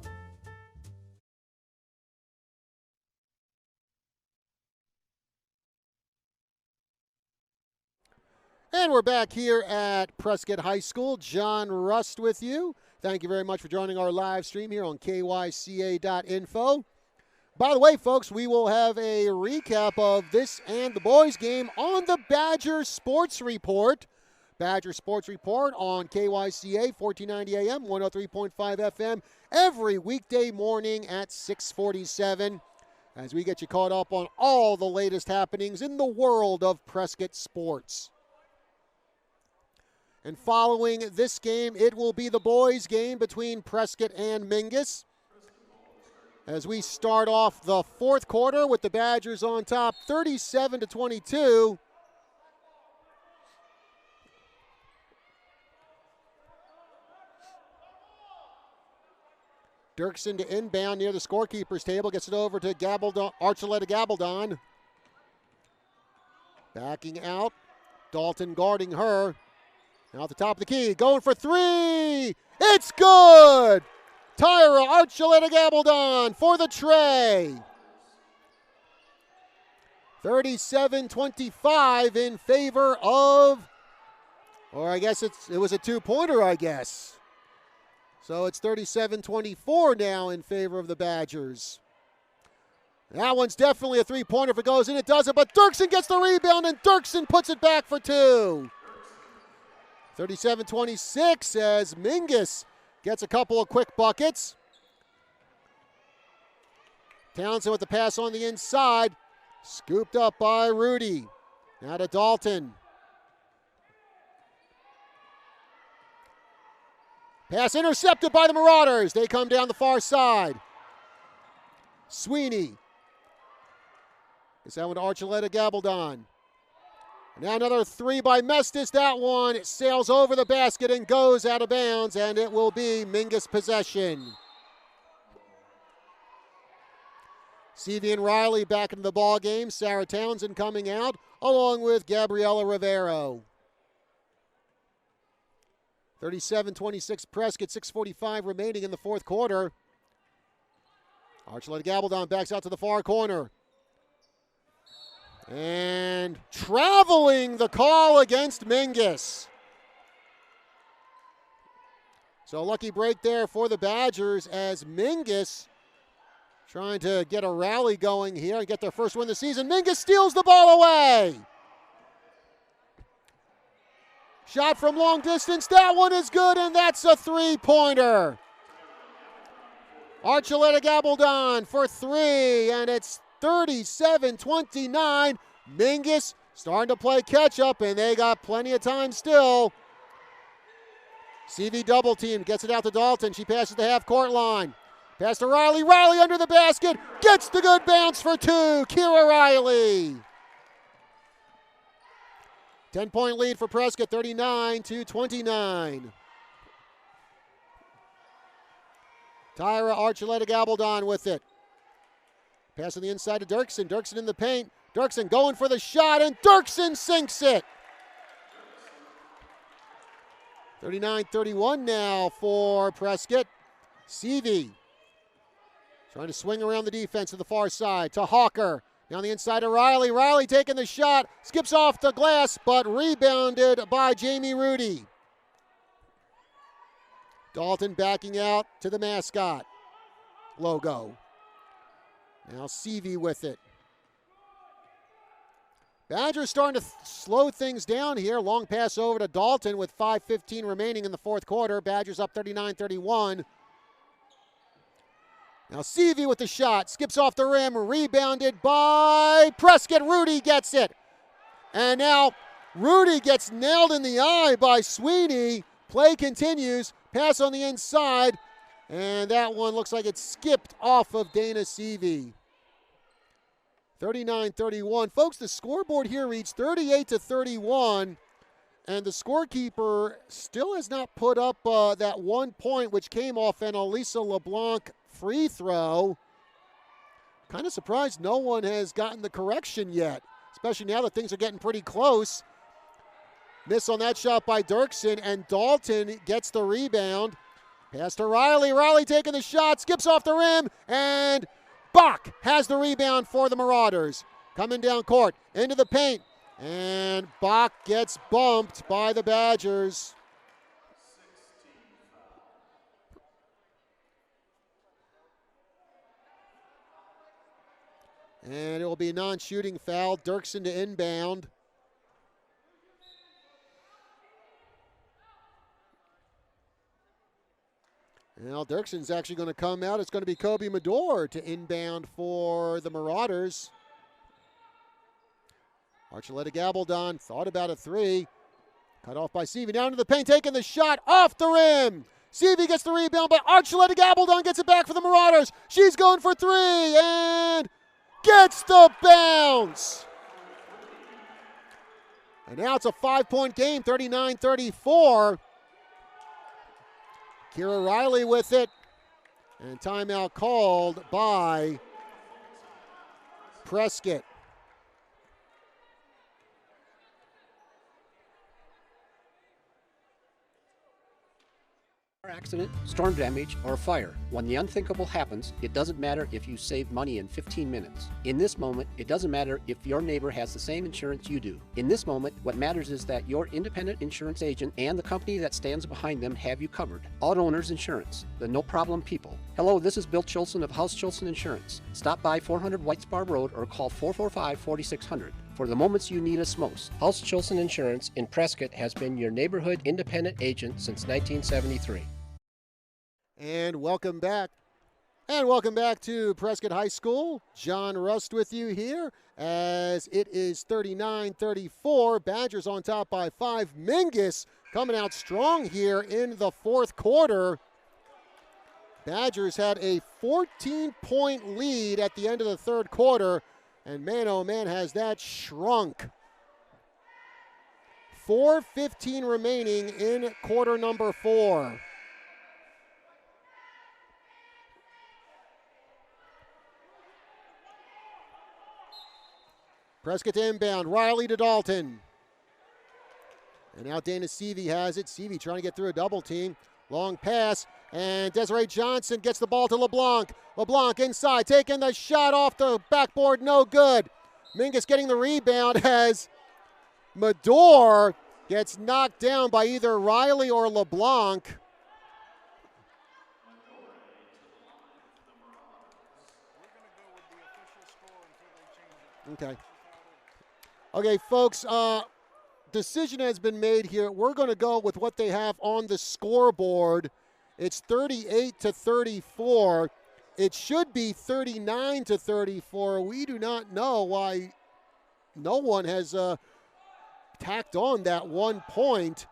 S1: And we're back here at Prescott High School. John Rust with you. Thank you very much for joining our live stream here on kyca.info. By the way, folks, we will have a recap of this and the boys' game on the Badger Sports Report. Badger Sports Report on KYCA, 1490 AM, 103.5 FM, every weekday morning at 6:47 as we get you caught up on all the latest happenings in the world of Prescott sports. And following this game, it will be the boys' game between Prescott and Mingus, as we start off the fourth quarter with the Badgers on top 37-22. Dirksen to inbound near the scorekeeper's table, gets it over to Archuleta Gabaldon. Backing out, Dalton guarding her. Now at the top of the key, going for three. It's good! Tyra Archuleta Gabaldon for the tray. 37-25 in favor of, or I guess it was a two-pointer, I guess. So it's 37-24 now in favor of the Badgers. That one's definitely a three-pointer. If it goes in, it doesn't, but Dirksen gets the rebound, and Dirksen puts it back for two. 37-26 as Mingus gets a couple of quick buckets. Townsend with the pass on the inside. Scooped up by Rudy. Now to Dalton. Pass intercepted by the Marauders. They come down the far side. Sweeney. Gets that one to Archuleta Gabaldon. Now another three by Mestis. That one sails over the basket and goes out of bounds, and it will be Mingus possession. Sevian Riley back into the ball game. Sarah Townsend coming out, along with Gabriela Rivero. 37-26 Prescott, 6:45 remaining in the fourth quarter. Archuleta Gabaldon backs out to the far corner. And traveling the call against Mingus. So lucky break there for the Badgers as Mingus trying to get a rally going here and get their first win of the season. Mingus steals the ball away. Shot from long distance. That one is good, and that's a three-pointer. Archuleta Gabaldon for three, and it's 37-29. Mingus starting to play catch-up, and they got plenty of time still. CV double team, gets it out to Dalton. She passes the half-court line. Pass to Riley. Riley under the basket. Gets the good bounce for two. Kira Riley. 10-point lead for Prescott, 39-29. Tyra Archuleta Gabaldon with it. Pass on the inside to Dirksen. Dirksen in the paint. Dirksen going for the shot, and Dirksen sinks it. 39-31 now for Prescott. Seavey trying to swing around the defense to the far side to Hawker. Down the inside to Riley. Riley taking the shot. Skips off the glass, but rebounded by Jamie Rudy. Dalton backing out to the mascot logo. Now Seavey with it. Badgers starting to slow things down here. Long pass over to Dalton with 5:15 remaining in the fourth quarter. Badgers up 39-31. Now Seavey with the shot. Skips off the rim. Rebounded by Prescott. Rudy gets it. And now Rudy gets nailed in the eye by Sweeney. Play continues. Pass on the inside. And that one looks like it skipped off of Dana Seavey. 39-31. Folks, the scoreboard here reads 38-31. And the scorekeeper still has not put up that 1 point, which came off an Elisa LeBlanc free throw. Kind of surprised no one has gotten the correction yet, especially now that things are getting pretty close. Miss on that shot by Dirksen, and Dalton gets the rebound. Pass to Riley. Riley taking the shot, skips off the rim, and Bach has the rebound for the Marauders. Coming down court, into the paint, and Bach gets bumped by the Badgers. And it will be a non-shooting foul. Dirksen to inbound. Now Dirksen's actually going to come out. It's going to be Kobe Medor to inbound for the Marauders. Archuleta Gabaldon thought about a three. Cut off by Seavey. Down to the paint, taking the shot off the rim. Seavey gets the rebound, but Archuleta Gabaldon gets it back for the Marauders. She's going for three and gets the bounce. And now it's a 5-point game, 39-34. Kira Riley with it. And timeout called by Prescott.
S3: Accident, storm damage, or fire. When the unthinkable happens, it doesn't matter if you save money in 15 minutes. In this moment, it doesn't matter if your neighbor has the same insurance you do. In this moment, what matters is that your independent insurance agent and the company that stands behind them have you covered. Auto Owners Insurance, the no-problem people. Hello, this is Bill Chilson of House Chilson Insurance. Stop by 400 White Spar Road or call 445-4600. For the moments you need us most, House Chilson Insurance in Prescott has been your neighborhood independent agent since 1973.
S1: And welcome back. And welcome back to Prescott High School. John Rust with you here as it is 39-34. Badgers on top by 5. Mingus coming out strong here in the fourth quarter. Badgers had a 14-point lead at the end of the third quarter. And man, oh man, has that shrunk. 4:15 remaining in quarter number 4. Prescott to inbound. Riley to Dalton. And now Dana Seavey has it. Seavey trying to get through a double team. Long pass. And Desiree Johnson gets the ball to LeBlanc. LeBlanc inside, taking the shot off the backboard, no good. Mingus getting the rebound as Medor gets knocked down by either Riley or LeBlanc. Okay, folks, decision has been made here. We're going to go with what they have on the scoreboard. It's 38-34. It should be 39-34. We do not know why no one has tacked on that 1 point.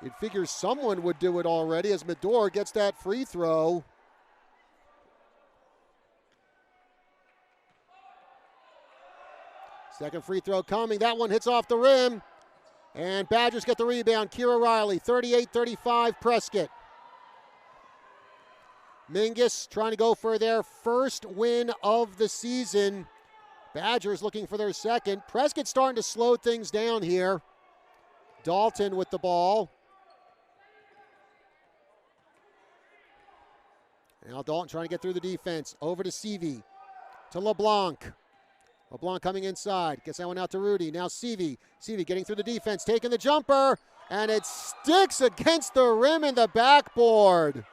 S1: It figures someone would do it already as Medor gets that free throw. Second free throw coming. That one hits off the rim. And Badgers get the rebound. Kira Riley, 38-35 Prescott. Mingus trying to go for their first win of the season. Badgers looking for their second. Prescott starting to slow things down here. Dalton with the ball. Now Dalton trying to get through the defense. Over to Seavey. To LeBlanc. LeBlanc coming inside. Gets that one out to Rudy. Now Seavey. Seavey getting through the defense. Taking the jumper. And it sticks against the rim and the backboard.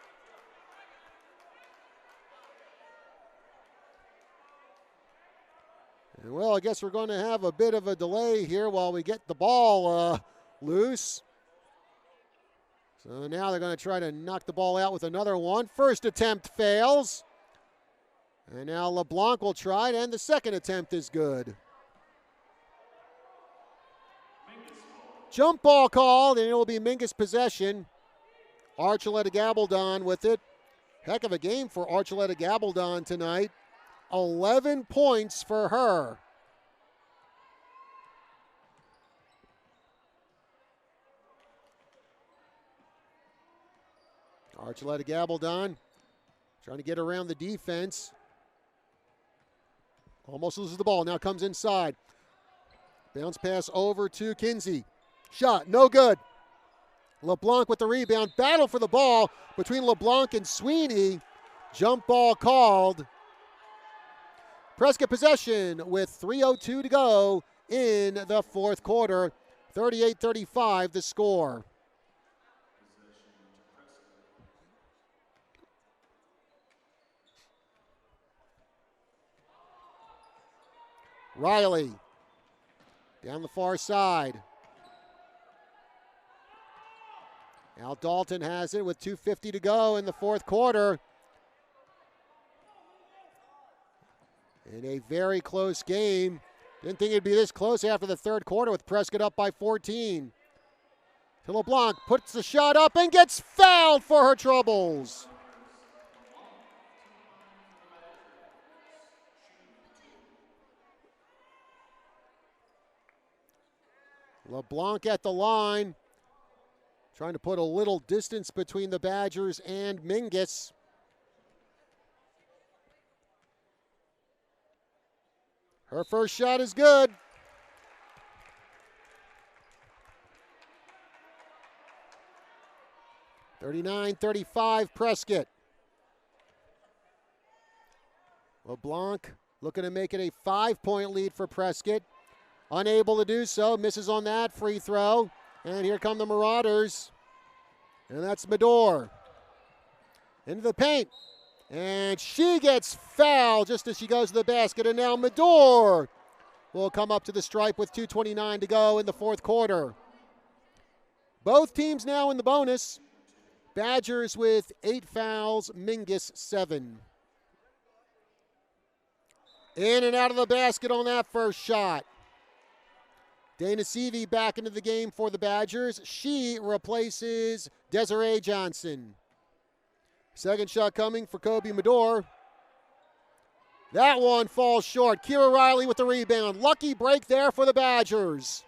S1: And well, I guess we're going to have a bit of a delay here while we get the ball loose. So now they're going to try to knock the ball out with another one. First attempt fails. And now LeBlanc will try it, and the second attempt is good. Jump ball called, and it will be Mingus possession. Archuleta Gabaldon with it. Heck of a game for Archuleta Gabaldon tonight. 11 points for her. Archuleta Gabaldon trying to get around the defense. Almost loses the ball. Now comes inside. Bounce pass over to Kinsey. Shot, no good. LeBlanc with the rebound. Battle for the ball between LeBlanc and Sweeney. Jump ball called. Prescott possession with 3:02 to go in the fourth quarter. 38-35 the score. Riley down the far side. Now Dalton has it with 2:50 to go in the fourth quarter. In a very close game. Didn't think it'd be this close after the third quarter with Prescott up by 14. To LeBlanc, puts the shot up and gets fouled for her troubles. LeBlanc at the line, trying to put a little distance between the Badgers and Mingus. Her first shot is good. (39-35) Prescott. LeBlanc looking to make it a 5-point lead for Prescott. Unable to do so, misses on that free throw. And here come the Marauders. And that's Medor. Into the paint. And she gets fouled just as she goes to the basket. And now Medor will come up to the stripe with 2:29 to go in the fourth quarter. Both teams now in the bonus. Badgers with 8 fouls, Mingus 7. In and out of the basket on that first shot. Dana Seavey back into the game for the Badgers. She replaces Desiree Johnson. Second shot coming for Kobe Medor. That one falls short. Kira Riley with the rebound. Lucky break there for the Badgers.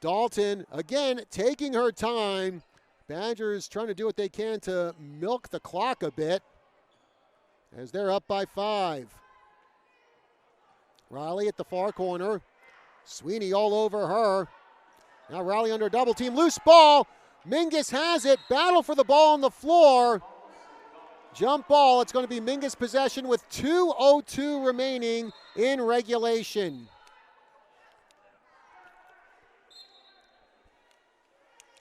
S1: Dalton, again, taking her time. Badgers trying to do what they can to milk the clock a bit as they're up by 5. Riley at the far corner. Sweeney all over her. Now Riley under double team. Loose ball. Mingus has it. Battle for the ball on the floor. Jump ball. It's going to be Mingus possession with 2:02 remaining in regulation.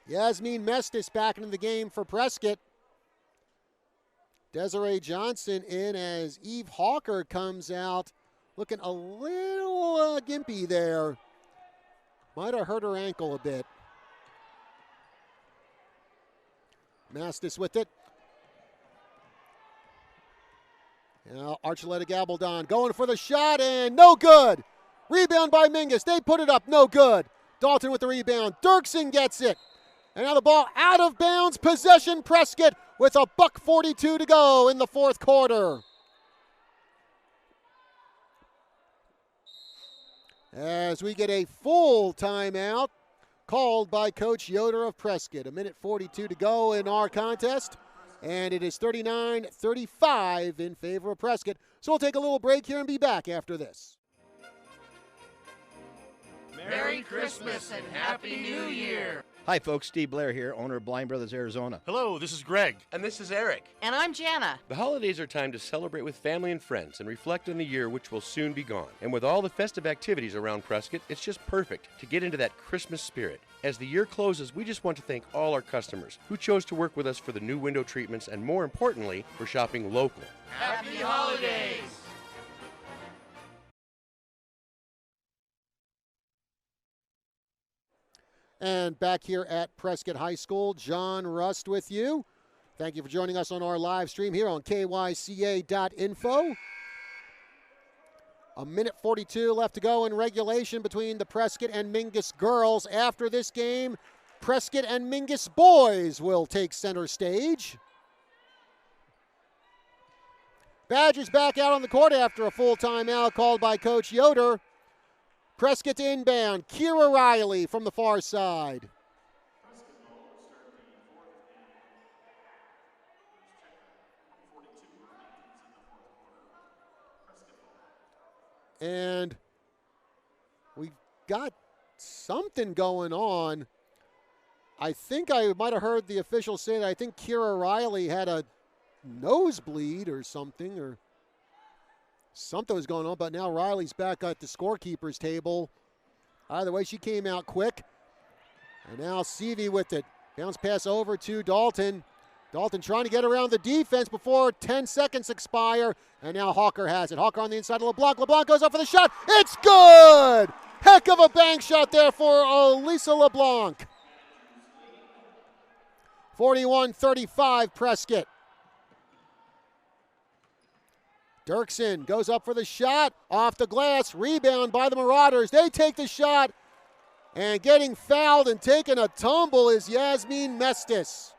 S1: Yasmin Mestis back into the game for Prescott. Desiree Johnson in as Eve Hawker comes out looking a little gimpy there. Might have hurt her ankle a bit. Mestis with it. Now Archuleta Gabaldon going for the shot and no good. Rebound by Mingus. They put it up, no good. Dalton with the rebound. Dirksen gets it. And now the ball out of bounds. Possession Prescott with a $1:42 to go in the fourth quarter. As we get a full timeout called by Coach Yoder of Prescott. 1:42 to go in our contest. And it is 39-35 in favor of Prescott. So we'll take a little break here and be back after this.
S4: Merry Christmas and Happy New Year!
S5: Hi, folks. Steve Blair here, owner of Blind Brothers Arizona.
S11: Hello, this is Greg.
S7: And this is Eric.
S12: And I'm Jana.
S7: The holidays are time to celebrate with family and friends and reflect on the year which will soon be gone. And with all the festive activities around Prescott, it's just perfect to get into that Christmas spirit. As the year closes, we just want to thank all our customers who chose to work with us for the new window treatments and, more importantly, for shopping local.
S4: Happy Holidays!
S1: And back here at Prescott High School, John Rust with you. Thank you for joining us on our live stream here on kyca.info. 1:42 left to go in regulation between the Prescott and Mingus girls. After this game, Prescott and Mingus boys will take center stage. Badgers back out on the court after a full timeout called by Coach Yoder. Prescott to inbound. Kira Riley from the far side. And we got something going on. I think I might have heard the official say that I think Kira Riley had a nosebleed or something, was going on, but now Riley's back at the scorekeeper's table. Either way, she came out quick. And now Seavey with it. Bounce pass over to Dalton. Dalton trying to get around the defense before 10 seconds expire. And now Hawker has it. Hawker on the inside of LeBlanc. LeBlanc goes up for the shot. It's good! Heck of a bank shot there for Elisa LeBlanc. 41-35 Prescott. Dirksen goes up for the shot, off the glass, rebound by the Marauders. They take the shot, and getting fouled and taking a tumble is Yasmin Mestis.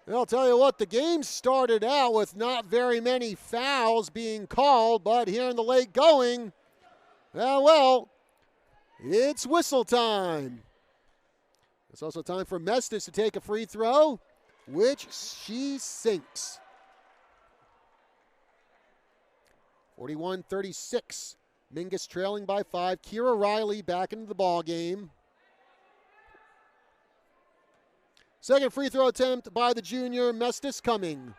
S1: And I'll tell you what, the game started out with not very many fouls being called, but here in the late going, well, it's whistle time. It's also time for Mestis to take a free throw, which she sinks. 41-36. Mingus trailing by 5. Kira Riley back into the ball game. Second free throw attempt by the junior, Mestis coming.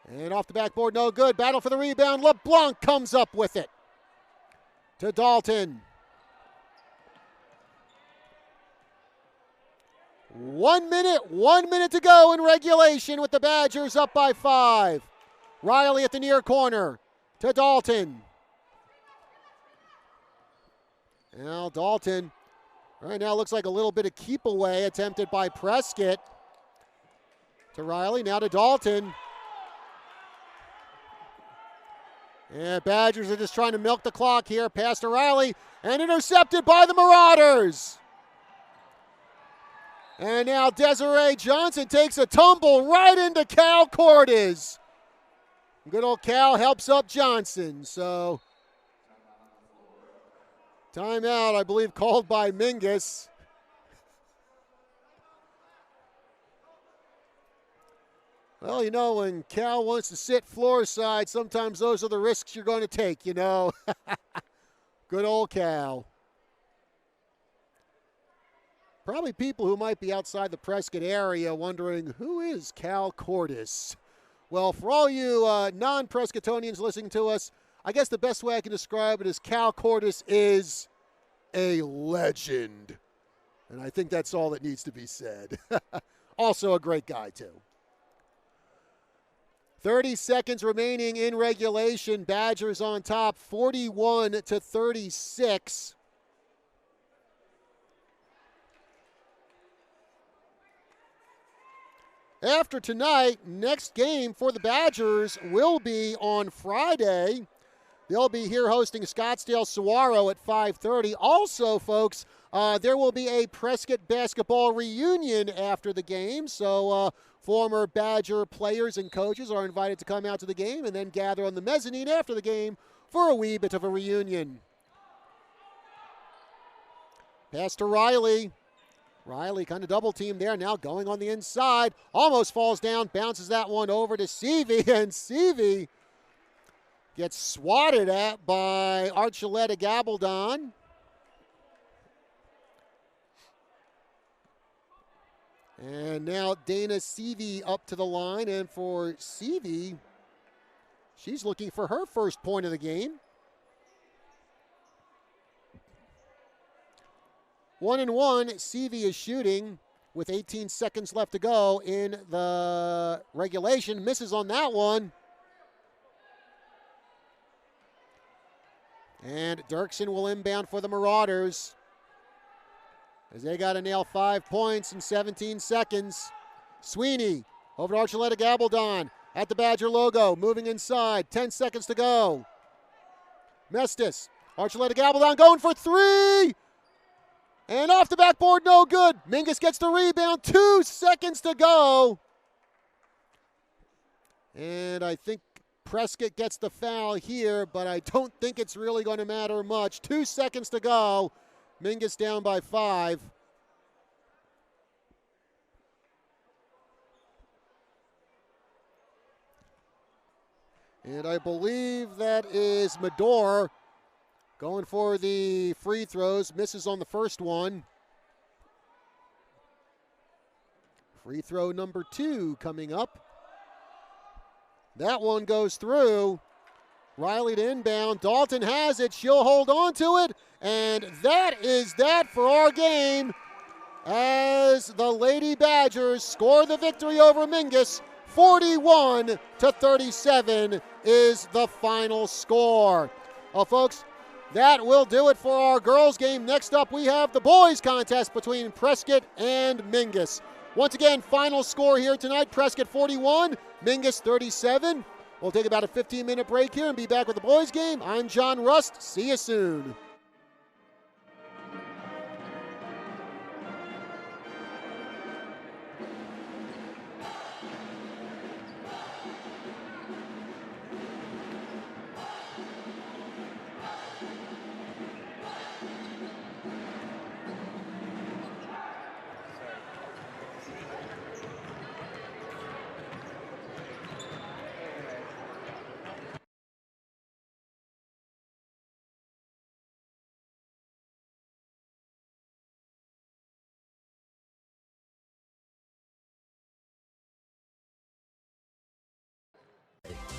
S1: And off the backboard, no good. Battle for the rebound. LeBlanc comes up with it. To Dalton. 1 minute to go in regulation with the Badgers up by 5. Riley at the near corner to Dalton. Now Dalton, right now looks like a little bit of keep away attempted by Prescott. To Riley, now to Dalton. And Badgers are just trying to milk the clock here. Pass to Riley and intercepted by the Marauders. And now Desiree Johnson takes a tumble right into Cal Cordes. Good old Cal helps up Johnson. So timeout, I believe, called by Mingus. Well, you know, when Cal wants to sit floor side, sometimes those are the risks you're going to take, you know. Good Good old Cal. Probably people who might be outside the Prescott area wondering, who is Cal Cordes? Well, for all you non-Prescottonians listening to us, I guess the best way I can describe it is Cal Cordes is a legend. And I think that's all that needs to be said. Also a great guy, too. 30 seconds remaining in regulation. Badgers on top, 41-36. After tonight, next game for the Badgers will be on Friday. They'll be here hosting Scottsdale Saguaro at 5:30. Also, folks, there will be a Prescott basketball reunion after the game. So former Badger players and coaches are invited to come out to the game and then gather on the mezzanine after the game for a wee bit of a reunion. Pass to Riley. Riley kind of double teamed there, now going on the inside. Almost falls down, bounces that one over to Seavey, and Seavey gets swatted at by Archuleta Gabaldon. And now Dana Seavey up to the line, and for Seavey, she's looking for her first point of the game. 1-1, Seavey is shooting with 18 seconds left to go in the regulation. Misses on that one. And Dirksen will inbound for the Marauders, as they got to nail 5 points in 17 seconds. Sweeney over to Archuleta Gabaldon at the Badger logo, moving inside, 10 seconds to go. Mestis, Archuleta Gabaldon going for three! And off the backboard, no good. Mingus gets the rebound, 2 seconds to go. And I think Prescott gets the foul here, but I don't think it's really going to matter much. 2 seconds to go. Mingus down by 5. And I believe that is Medor going for the free throws. Misses on the first one. Free throw number 2 coming up. That one goes through. Riley to inbound. Dalton has it. She'll hold on to it. And that is that for our game, as the Lady Badgers score the victory over Mingus. 41-37 is the final score. Well, folks, that will do it for our girls game. Next up, we have the boys contest between Prescott and Mingus. Once again, final score here tonight, Prescott 41, Mingus 37. We'll take about a 15-minute break here and be back with the boys game. I'm John Rust. See you soon.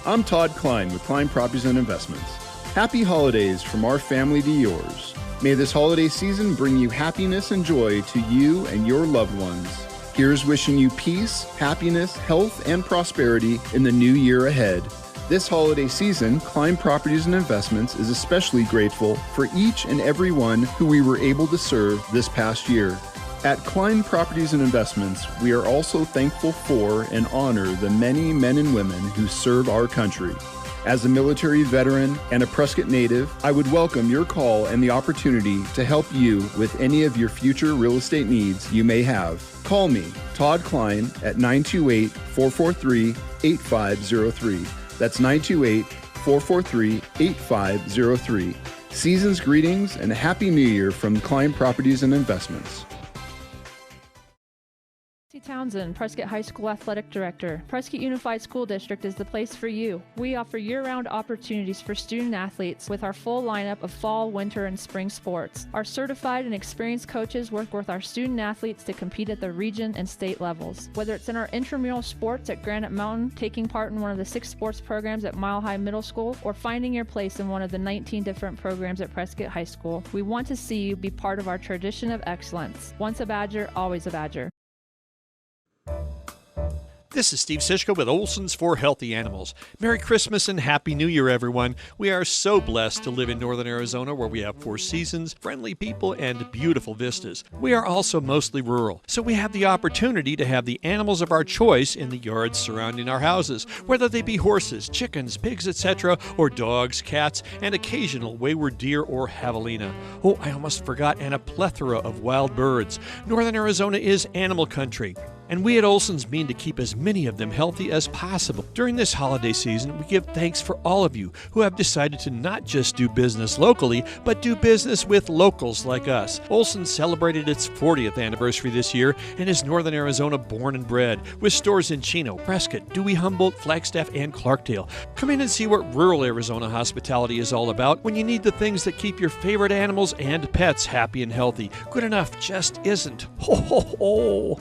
S2: I'm Todd Klein with Klein Properties and Investments. Happy holidays from our family to yours. May this holiday season bring you happiness and joy to you and your loved ones. Here's wishing you peace, happiness, health, and prosperity in the new year ahead. This holiday season, Klein Properties and Investments is especially grateful for each and every one who we were able to serve this past year. At Klein Properties and Investments, we are also thankful for and honor the many men and women who serve our country. As a military veteran and a Prescott native, I would welcome your call and the opportunity to help you with any of your future real estate needs you may have. Call me, Todd Klein, at 928-443-8503. That's 928-443-8503. Season's greetings and a Happy New Year from Klein Properties and Investments.
S9: Townsend, Prescott High School Athletic Director. Prescott Unified School District is the place for you. We offer year-round opportunities for student athletes with our full lineup of fall, winter, and spring sports. Our certified and experienced coaches work with our student athletes to compete at the region and state levels. Whether it's in our intramural sports at Granite Mountain, taking part in one of the 6 sports programs at Mile High Middle School, or finding your place in one of the 19 different programs at Prescott High School, we want to see you be part of our tradition of excellence. Once a Badger, always a Badger.
S6: This is Steve Sischko with Olson's for Healthy Animals. Merry Christmas and Happy New Year, everyone. We are so blessed to live in northern Arizona where we have 4 seasons, friendly people, and beautiful vistas. We are also mostly rural, so we have the opportunity to have the animals of our choice in the yards surrounding our houses, whether they be horses, chickens, pigs, etc., or dogs, cats, and occasional wayward deer or javelina. Oh, I almost forgot, and a plethora of wild birds. Northern Arizona is animal country, and we at Olson's mean to keep as many of them healthy as possible. During this holiday season, we give thanks for all of you who have decided to not just do business locally, but do business with locals like us. Olson's celebrated its 40th anniversary this year and is Northern Arizona born and bred, with stores in Chino, Prescott, Dewey, Humboldt, Flagstaff, and Clarkdale. Come in and see what rural Arizona hospitality is all about when you need the things that keep your favorite animals and pets happy and healthy. Good enough just isn't. Ho, ho, ho.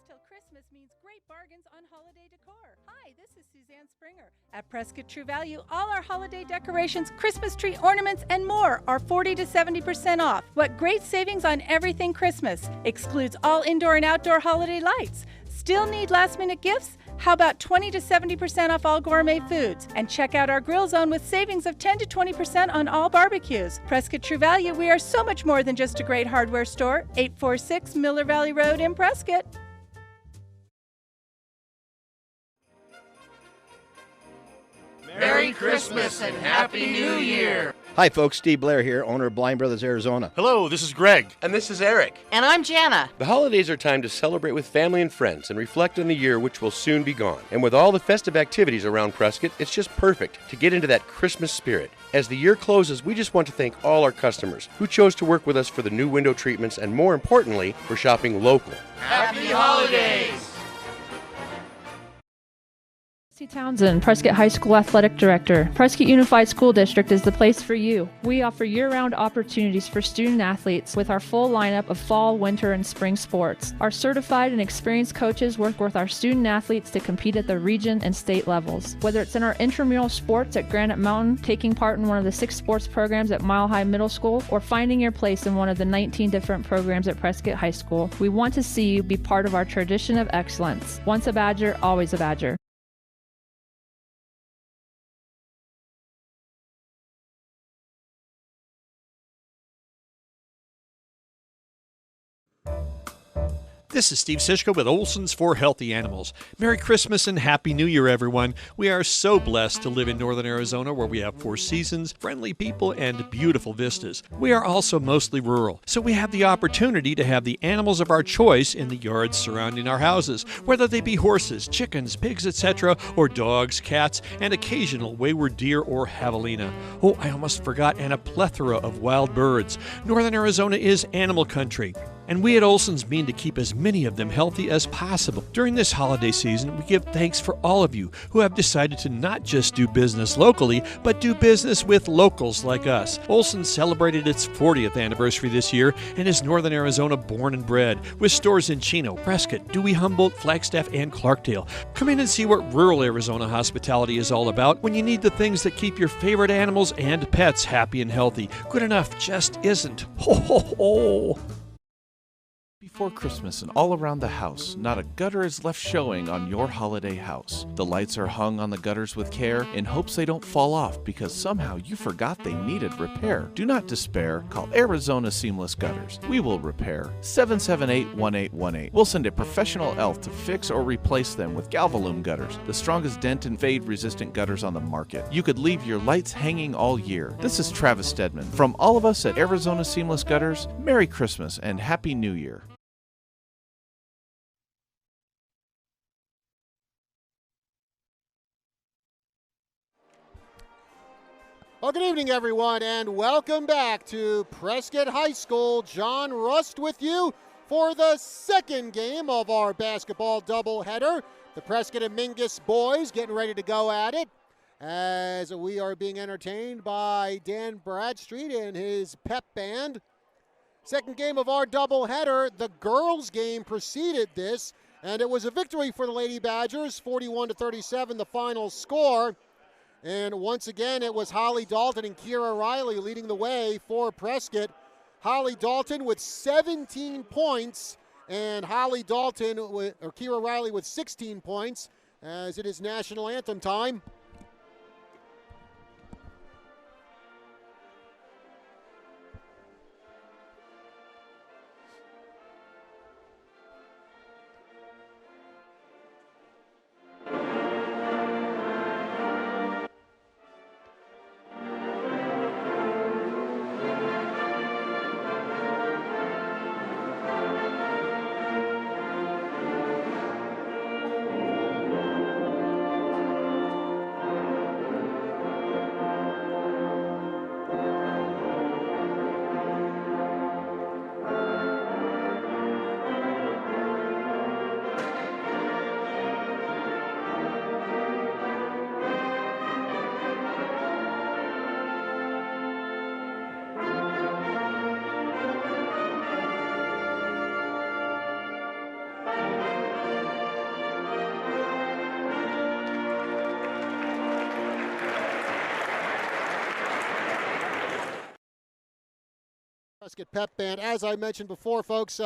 S8: till Christmas means great bargains on holiday decor. Hi, this is Suzanne Springer. At Prescott True Value, all our holiday decorations, Christmas tree ornaments, and more are 40 to 70% off. What great savings on everything Christmas. Excludes all indoor and outdoor holiday lights. Still need last-minute gifts? How about 20 to 70% off all gourmet foods? And check out our grill zone with savings of 10 to 20% on all barbecues. Prescott True Value, we are so much more than just a great hardware store. 846 Miller Valley Road in Prescott.
S4: Merry Christmas and Happy New Year!
S5: Hi, folks. Steve Blair here, owner of Blind Brothers Arizona.
S11: Hello, this is Greg.
S7: And this is Eric.
S12: And I'm Jana.
S7: The holidays are time to celebrate with family and friends and reflect on the year which will soon be gone. And with all the festive activities around Prescott, it's just perfect to get into that Christmas spirit. As the year closes, we just want to thank all our customers who chose to work with us for the new window treatments and, more importantly, for shopping local.
S4: Happy Holidays!
S9: Townsend, Prescott High School Athletic Director. Prescott Unified School District is the place for you. We offer year-round opportunities for student athletes with our full lineup of fall, winter, and spring sports. Our certified and experienced coaches work with our student athletes to compete at the region and state levels. Whether it's in our intramural sports at Granite Mountain, taking part in one of the 6 sports programs at Mile High Middle School, or finding your place in one of the 19 different programs at Prescott High School, we want to see you be part of our tradition of excellence. Once a Badger, always a Badger.
S6: This is Steve Sischko with Olson's for Healthy Animals. Merry Christmas and Happy New Year, everyone. We are so blessed to live in northern Arizona where we have 4 seasons, friendly people, and beautiful vistas. We are also mostly rural, so we have the opportunity to have the animals of our choice in the yards surrounding our houses, whether they be horses, chickens, pigs, etc., or dogs, cats, and occasional wayward deer or javelina. Oh, I almost forgot, and a plethora of wild birds. Northern Arizona is animal country, and we at Olson's mean to keep as many of them healthy as possible. During this holiday season, we give thanks for all of you who have decided to not just do business locally, but do business with locals like us. Olson's celebrated its 40th anniversary this year and is Northern Arizona born and bred, with stores in Chino, Prescott, Dewey, Humboldt, Flagstaff, and Clarkdale. Come in and see what rural Arizona hospitality is all about when you need the things that keep your favorite animals and pets happy and healthy. Good enough just isn't. Ho, ho, ho.
S10: Before Christmas and all around the house, not a gutter is left showing on your holiday house. The lights are hung on the gutters with care in hopes they don't fall off because somehow you forgot they needed repair. Do not despair. Call Arizona Seamless Gutters. We will repair. 778-1818. We'll send a professional elf to fix or replace them with Galvalume gutters, the strongest dent and fade-resistant gutters on the market. You could leave your lights hanging all year. This is Travis Stedman. From all of us at Arizona Seamless Gutters, Merry Christmas and Happy New Year.
S1: Well, good evening, everyone, and welcome back to Prescott High School. John Rust with you for the second game of our basketball doubleheader. The Prescott and Mingus boys getting ready to go at it as we are being entertained by Dan Bradstreet and his pep band. Second game of our doubleheader. The girls' game preceded this, and it was a victory for the Lady Badgers, 41-37, the final score. And once again, it was Holly Dalton and Kira Riley leading the way for Prescott. Holly Dalton with 17 points, and Kira Riley with 16 points, as it is national anthem time. Prescott Pep Band. As I mentioned before, folks,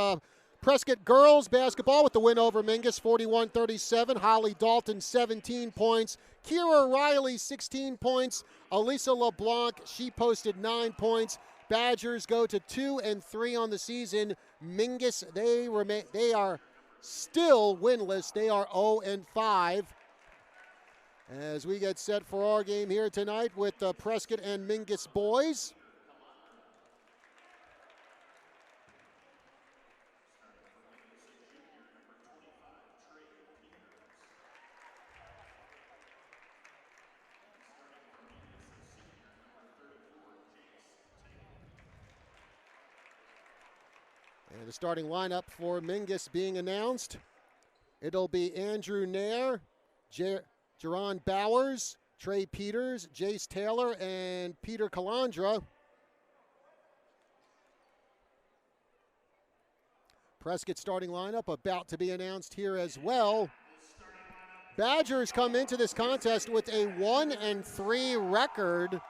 S1: Prescott girls basketball with the win over Mingus, 41-37. Holly Dalton, 17 points. Kira Riley, 16 points. Elisa LeBlanc, she posted 9 points. Badgers go to 2-3 on the season. Mingus, they are still winless. They are 0-5. As we get set for our game here tonight with the Prescott and Mingus boys. And the starting lineup for Mingus being announced. It'll be Andrew Nair, Jerron Bowers, Trey Peters, Jace Taylor, and Peter Calandra. Prescott starting lineup about to be announced here as well. Badgers come into this contest with a 1-3 record.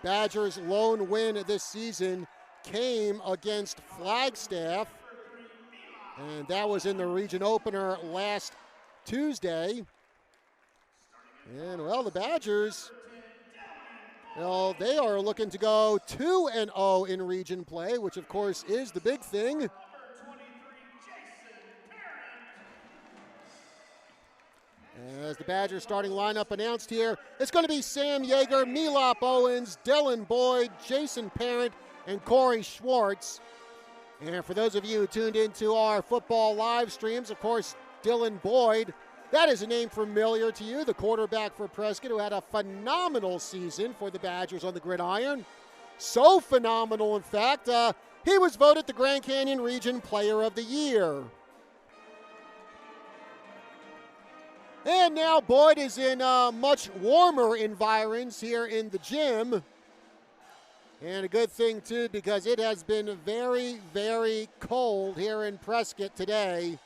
S1: Badgers' lone win this season came against Flagstaff, and that was in the region opener last Tuesday. And, well, the Badgers, well, they are looking to go 2-0 in region play, which, of course, is the big thing. As the Badgers starting lineup announced here, it's going to be Sam Yeager, Melop Owens, Dylan Boyd, Jason Parent, and Corey Schwartz. And for those of you who tuned into our football live streams, of course, Dylan Boyd, that is a name familiar to you, the quarterback for Prescott, who had a phenomenal season for the Badgers on the gridiron. So phenomenal, in fact, he was voted the Grand Canyon Region Player of the Year. And now Boyd is in much warmer environs here in the gym. And a good thing, too, because it has been very, very cold here in Prescott today.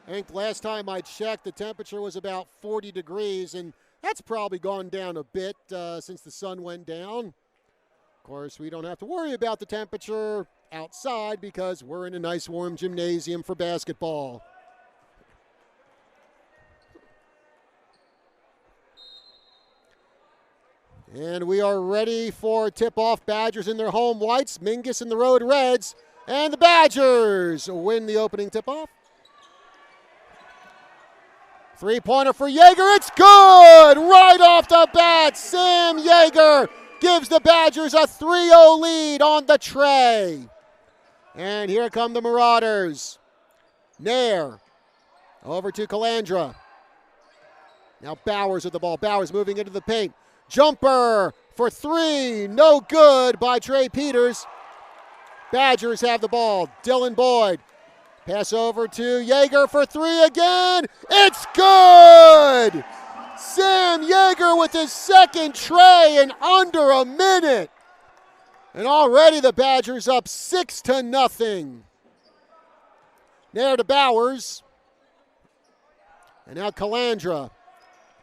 S1: I think last time I checked, the temperature was about 40 degrees, and that's probably gone down a bit since the sun went down. Of course, we don't have to worry about the temperature outside because we're in a nice warm gymnasium for basketball. And we are ready for tip-off. Badgers in their home whites, Mingus in the road reds, and the Badgers win the opening tip-off. Three-pointer for Yeager, it's good! Right off the bat, Sam Yeager gives the Badgers a 3-0 lead on the tray. And here come the Marauders. Nair over to Calandra. Now Bowers with the ball. Bowers moving into the paint. Jumper for three, no good by Trey Peters. Badgers have the ball. Dylan Boyd. Pass over to Yeager for three again. It's good! Sam Yeager with his second tray in under a minute. And already the Badgers up 6-0. Nair to Bowers. And now Calandra.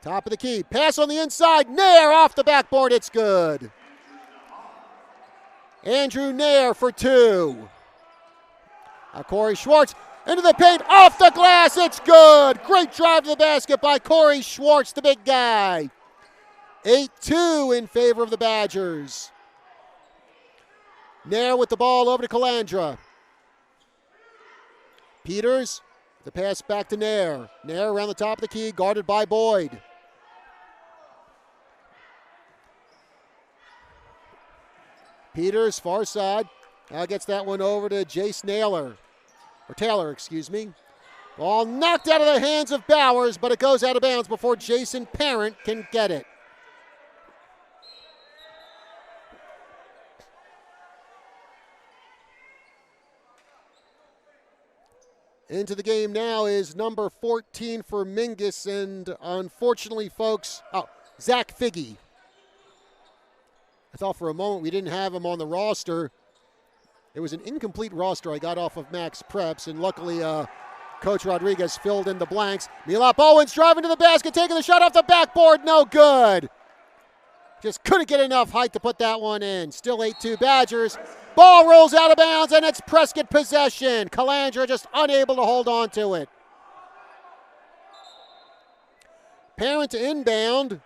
S1: Top of the key. Pass on the inside. Nair off the backboard. It's good. Andrew Nair for two. Now Corey Schwartz into the paint. Off the glass. It's good. Great drive to the basket by Corey Schwartz, the big guy. 8-2 in favor of the Badgers. Nair with the ball over to Calandra. Peters. The pass back to Nair. Nair around the top of the key, guarded by Boyd. Peters, far side. Now gets that one over to Jace Taylor, excuse me. Ball knocked out of the hands of Bowers, but it goes out of bounds before Jason Parent can get it. Into the game now is number 14 for Mingus, and unfortunately, folks, Zach Figge. I thought for a moment we didn't have him on the roster. It was an incomplete roster I got off of Max Preps, and luckily Coach Rodriguez filled in the blanks. Milop Owens driving to the basket, taking the shot off the backboard. No good. Just couldn't get enough height to put that one in. Still 8-2 Badgers. Ball rolls out of bounds, and it's Prescott possession. Calandra just unable to hold on to it. Parent to inbound.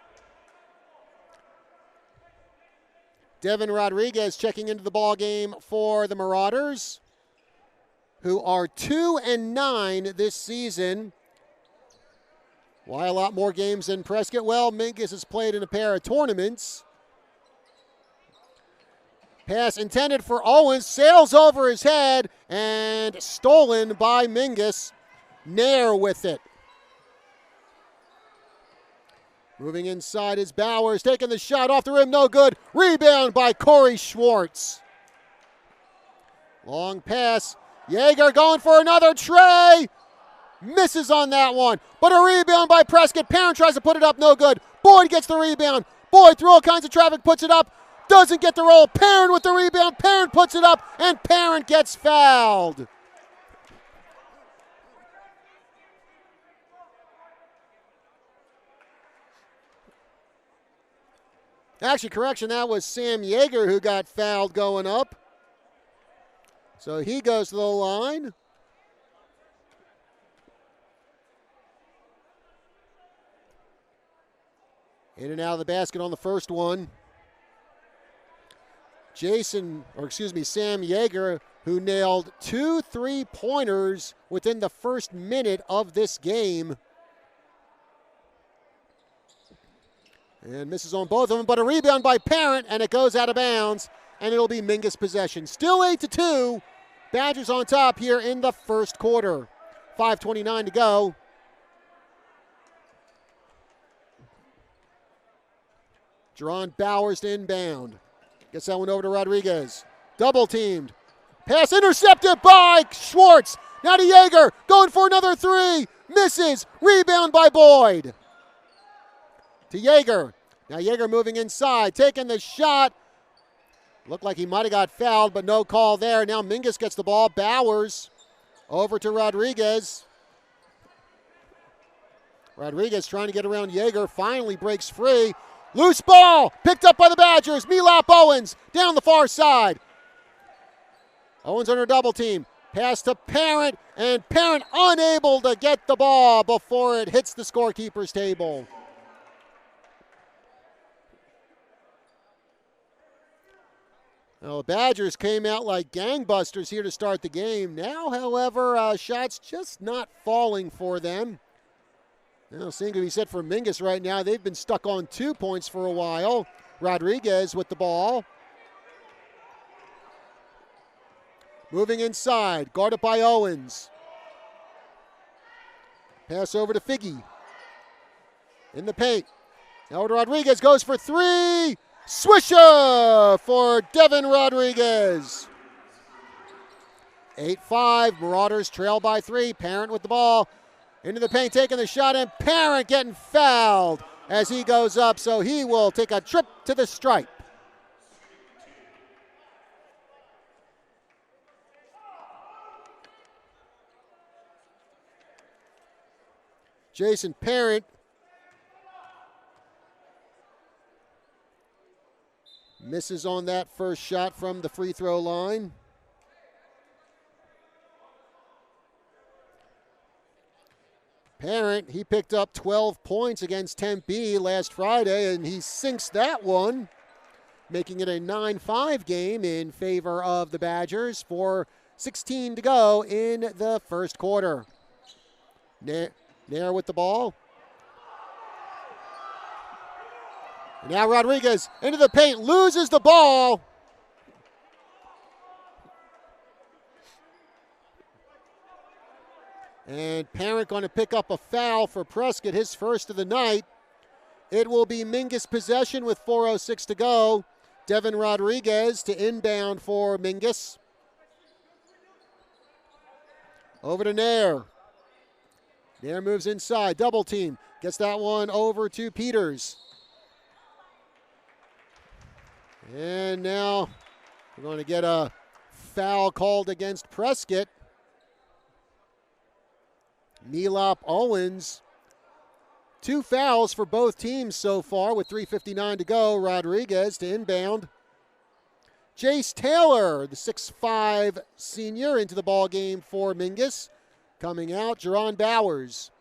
S1: Devin Rodriguez checking into the ball game for the Marauders, who are 2-9 this season. Why a lot more games than Prescott? Well, Mingus has played in a pair of tournaments. Pass intended for Owens, sails over his head, and stolen by Mingus. Nair with it. Moving inside is Bowers, taking the shot off the rim, no good. Rebound by Corey Schwartz. Long pass. Yeager going for another tray. Misses on that one, but a rebound by Prescott. Parent tries to put it up, no good. Boyd gets the rebound. Boyd through all kinds of traffic, puts it up. Doesn't get the roll. Parent with the rebound. Parent puts it up, and Parent gets fouled. Actually, correction, that was Sam Yeager who got fouled going up. So he goes to the line. In and out of the basket on the first one. Sam Yeager, who nailed 2 3-pointers within the first minute of this game. And misses on both of them, but a rebound by Parent, and it goes out of bounds, and it'll be Mingus possession. Still 8-2. Badgers on top here in the first quarter. 5:29 to go. Jerron Bowers to inbound. Gets that one over to Rodriguez. Double teamed. Pass intercepted by Schwartz. Now to Yeager. Going for another three. Misses. Rebound by Boyd. To Yeager. Now Yeager moving inside. Taking the shot. Looked like he might have got fouled, but no call there. Now Mingus gets the ball. Bowers over to Rodriguez. Rodriguez trying to get around Yeager. Finally breaks free. Loose ball, picked up by the Badgers. Milop Owens down the far side. Owens under double team. Pass to Parent, and Parent unable to get the ball before it hits the scorekeeper's table. Well, the Badgers came out like gangbusters here to start the game. Now, however, shots just not falling for them. Well, seeing to be set for Mingus right now. They've been stuck on 2 points for a while. Rodriguez with the ball. Moving inside, guarded by Owens. Pass over to Figgy. In the paint. Now to Rodriguez, goes for three. Swisher for Devin Rodriguez. 8-5, Marauders trail by 3. Parent with the ball. Into the paint, taking the shot, and Parent getting fouled as he goes up, so he will take a trip to the stripe. Jason Parent misses on that first shot from the free throw line. Parent, he picked up 12 points against Tempe last Friday, and he sinks that one, making it a 9-5 game in favor of the Badgers. 4:16 to go in the first quarter. Nair with the ball. And now Rodriguez into the paint, loses the ball. And Parent going to pick up a foul for Prescott, his first of the night. It will be Mingus possession with 4:06 to go. Devin Rodriguez to inbound for Mingus. Over to Nair. Nair moves inside, double team. Gets that one over to Peters. And now we're going to get a foul called against Prescott. Melop Owens. 2 fouls for both teams so far with 3:59 to go. Rodriguez to inbound. Jace Taylor, the 6'5 senior, into the ball game for Mingus. Coming out, Jerron Bowers.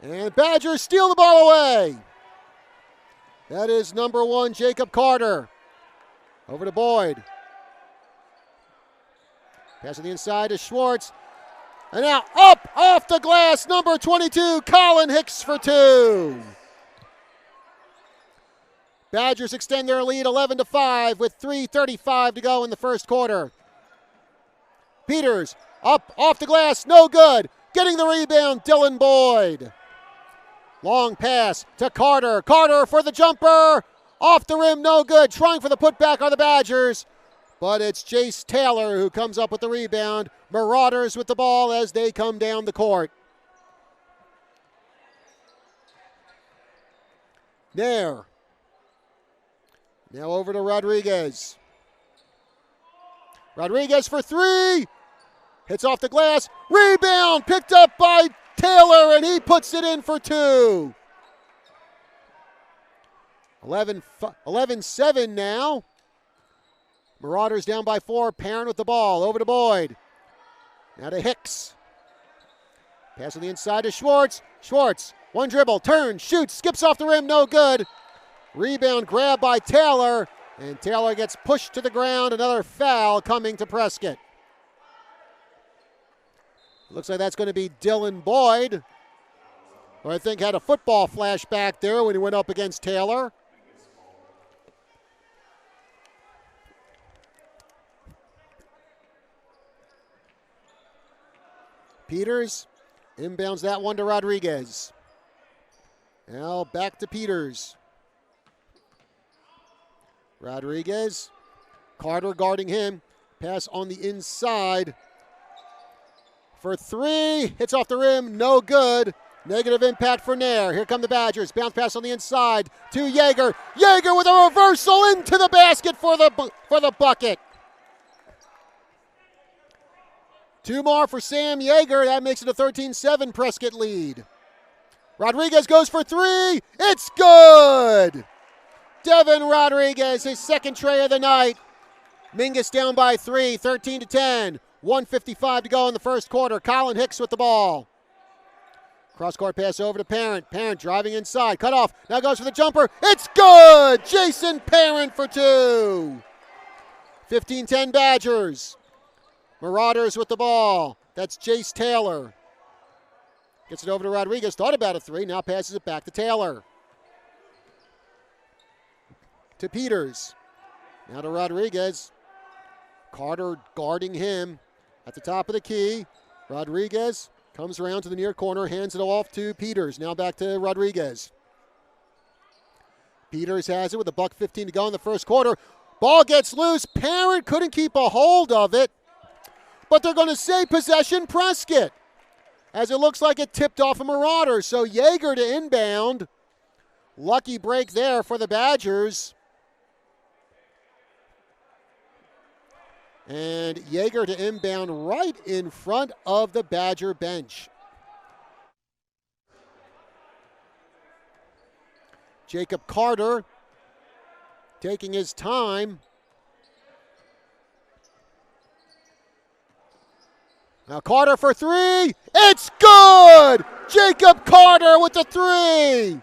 S1: And Badgers steal the ball away. That is number 1, Jacob Carter. Over to Boyd. Pass on the inside to Schwartz. And now up off the glass, number 22, Colin Hicks for 2. Badgers extend their lead 11-5 with 3:35 to go in the first quarter. Peters up off the glass, no good. Getting the rebound, Dylan Boyd. Long pass to Carter. Carter for the jumper. Off the rim, no good. Trying for the putback are the Badgers. But it's Jace Taylor who comes up with the rebound. Marauders with the ball as they come down the court. Nair. Now over to Rodriguez. Rodriguez for 3. Hits off the glass. Rebound picked up by Taylor, and he puts it in for 2. 11-7 now. Marauders down by 4. Parent with the ball. Over to Boyd. Now to Hicks. Pass on the inside to Schwartz. Schwartz, one dribble, turns, shoots, skips off the rim, no good. Rebound grab by Taylor, and Taylor gets pushed to the ground. Another foul coming to Prescott. Looks like that's going to be Dylan Boyd, who I think had a football flashback there when he went up against Taylor. Peters inbounds that one to Rodriguez. Now back to Peters. Rodriguez. Carter guarding him. Pass on the inside. For 3. Hits off the rim. No good. Negative impact for Nair. Here come the Badgers. Bounce pass on the inside to Yeager. Yeager with a reversal into the basket for the bucket. 2 more for Sam Yeager. That makes it a 13-7 Prescott lead. Rodriguez goes for 3. It's good. Devin Rodriguez, his second tray of the night. Mingus down by 3, 13-10. 1:55 to go in the first quarter. Colin Hicks with the ball. Cross-court pass over to Parent. Parent driving inside. Cut off. Now goes for the jumper. It's good. Jason Parent for 2. 15-10 Badgers. Marauders with the ball. That's Jace Taylor. Gets it over to Rodriguez. Thought about a 3. Now passes it back to Taylor. To Peters. Now to Rodriguez. Carter guarding him at the top of the key. Rodriguez comes around to the near corner, hands it off to Peters. Now back to Rodriguez. Peters has it with $1:15 to go in the first quarter. Ball gets loose. Parent couldn't keep a hold of it. But they're going to say possession Prescott, as it looks like it tipped off a Marauder. So Yeager to inbound. Lucky break there for the Badgers. And Yeager to inbound right in front of the Badger bench. Jacob Carter taking his time. Now Carter for 3. It's good! Jacob Carter with the 3.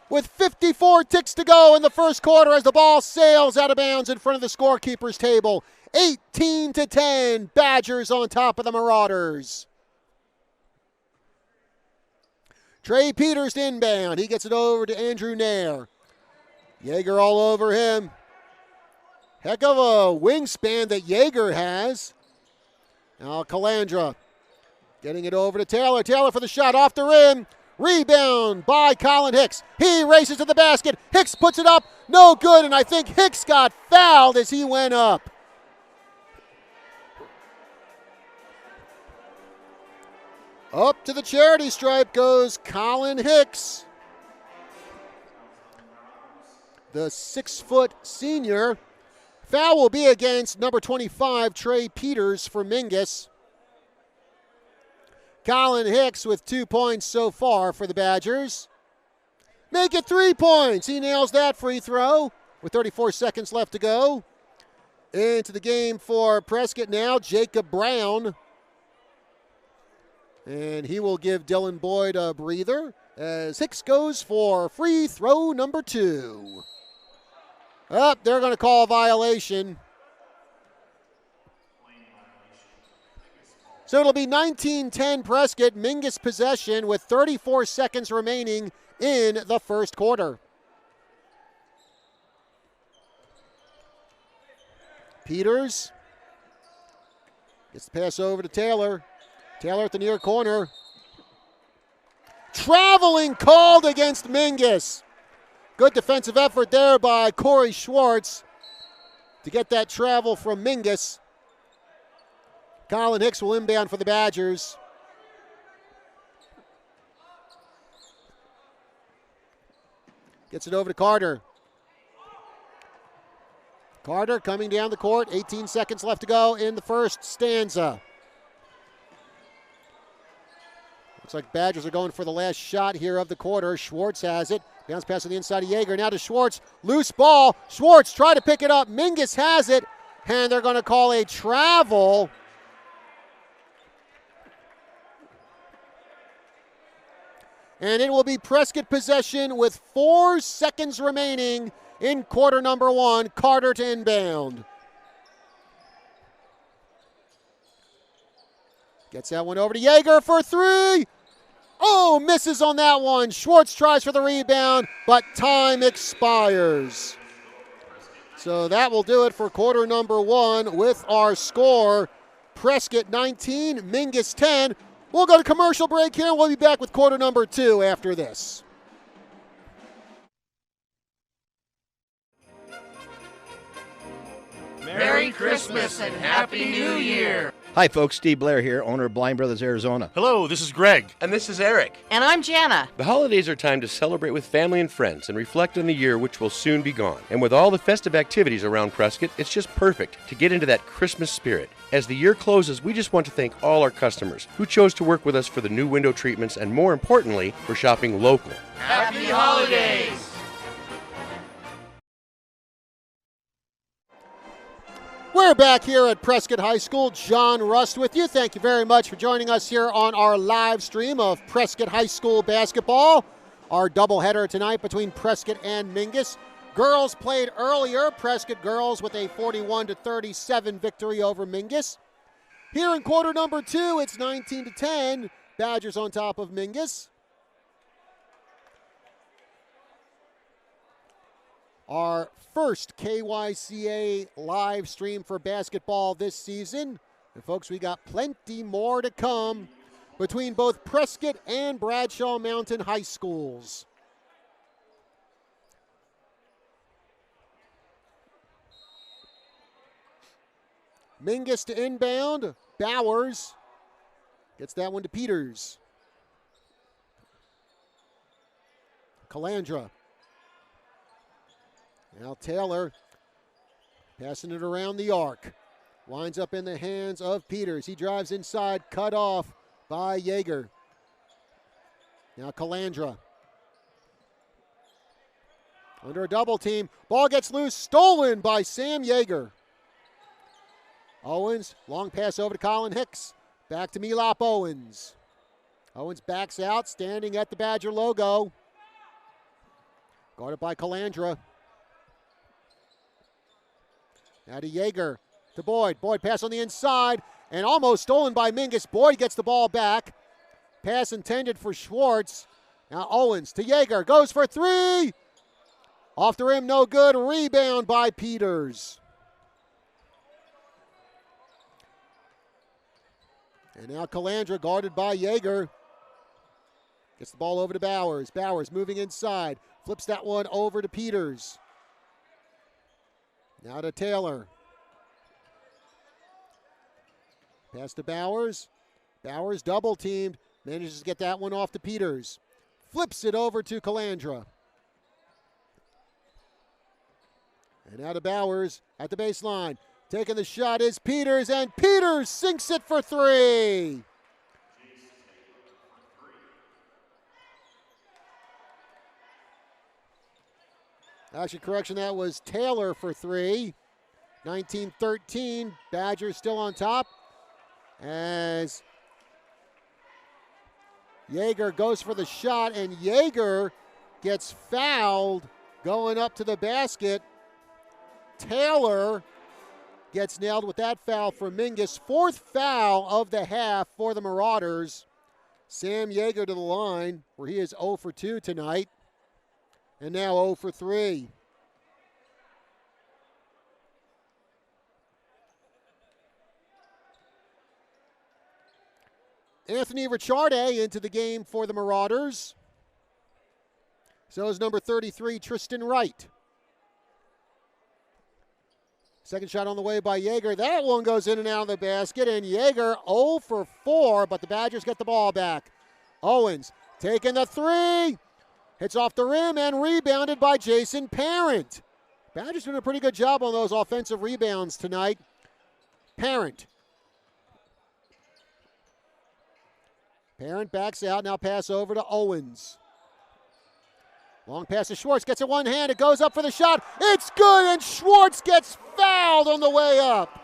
S1: With 54 ticks to go in the first quarter as the ball sails out of bounds in front of the scorekeeper's table. 18-10, Badgers on top of the Marauders. Trey Peters to inbound. He gets it over to Andrew Nair. Yeager all over him. Heck of a wingspan that Yeager has. Now Calandra getting it over to Taylor. Taylor for the shot off the rim. Rebound by Colin Hicks. He races to the basket. Hicks puts it up. No good, and I think Hicks got fouled as he went up. Up to the charity stripe goes Colin Hicks. The 6-foot senior Foul will be against number 25, Trey Peters for Mingus. Colin Hicks with 2 points so far for the Badgers. Make it 3 points. He nails that free throw with 34 seconds left to go. Into the game for Prescott now, Jacob Brown. And he will give Dylan Boyd a breather as Hicks goes for free throw number 2. Up, they're going to call a violation. So it'll be 19-10 Prescott, Mingus possession with 34 seconds remaining in the first quarter. Peters gets the pass over to Taylor. Taylor at the near corner. Traveling called against Mingus. Good defensive effort there by Corey Schwartz to get that travel from Mingus. Colin Hicks will inbound for the Badgers. Gets it over to Carter. Carter coming down the court. 18 seconds left to go in the first stanza. Looks like Badgers are going for the last shot here of the quarter. Schwartz has it. Bounce pass on the inside of Yeager. Now to Schwartz. Loose ball. Schwartz try to pick it up. Mingus has it. And they're going to call a travel. And it will be Prescott possession with 4 seconds remaining in quarter number 1. Carter to inbound. Gets that one over to Yeager for 3. Oh, misses on that one. Schwartz tries for the rebound, but time expires. So that will do it for quarter number 1 with our score. Prescott 19, Mingus 10. We'll go to commercial break here, and we'll be back with quarter number 2 after this.
S4: Merry Christmas and Happy New Year!
S5: Hi, folks. Steve Blair here, owner of Blind Brothers Arizona.
S11: Hello, this is Greg.
S7: And this is Eric.
S12: And I'm Jana.
S7: The holidays are time to celebrate with family and friends and reflect on the year which will soon be gone. And with all the festive activities around Prescott, it's just perfect to get into that Christmas spirit. As the year closes, we just want to thank all our customers who chose to work with us for the new window treatments and, more importantly, for shopping local.
S4: Happy Holidays!
S1: We're back here at Prescott High School. John Rust with you. Thank you very much for joining us here on our live stream of Prescott High School basketball. Our doubleheader tonight between Prescott and Mingus. Girls played earlier. Prescott girls with a 41-37 victory over Mingus. Here in quarter number 2, it's 19-10. Badgers on top of Mingus. Our first KYCA live stream for basketball this season. And folks, we got plenty more to come between both Prescott and Bradshaw Mountain High Schools. Mingus to inbound. Bowers gets that one to Peters. Calandra. Now Taylor passing it around the arc. Winds up in the hands of Peters. He drives inside, cut off by Yeager. Now Calandra. Under a double team. Ball gets loose, stolen by Sam Yeager. Owens, long pass over to Colin Hicks. Back to Melop Owens. Owens backs out, standing at the Badger logo. Guarded by Calandra. Now to Yeager, to Boyd. Boyd pass on the inside, and almost stolen by Mingus. Boyd gets the ball back. Pass intended for Schwartz. Now Owens to Yeager, goes for 3. Off the rim, no good. Rebound by Peters. And now Calandra, guarded by Yeager. Gets the ball over to Bowers. Bowers moving inside. Flips that one over to Peters. Now to Taylor. Pass to Bowers. Bowers double teamed. Manages to get that one off to Peters. Flips it over to Calandra. And out of Bowers at the baseline. Taking the shot is Peters, and Peters sinks it for three. Actually, correction, that was Taylor for three. 19-13, Badgers still on top. As Yeager goes for the shot, and Yeager gets fouled going up to the basket. Taylor gets nailed with that foul for Mingus. Fourth foul of the half for the Marauders. Sam Yeager to the line, where he is 0 for 2 tonight. And now 0 for 3. Anthony Ricciardi into the game for the Marauders. So is number 33, Tristan Wright. Second shot on the way by Yeager. That one goes in and out of the basket, and Yeager 0 for 4, but the Badgers get the ball back. Owens taking the three. Hits off the rim and rebounded by Jason Parent. Badgers doing a pretty good job on those offensive rebounds tonight. Parent backs out, now pass over to Owens. Long pass to Schwartz, gets it one hand, it goes up for the shot. It's good, and Schwartz gets fouled on the way up.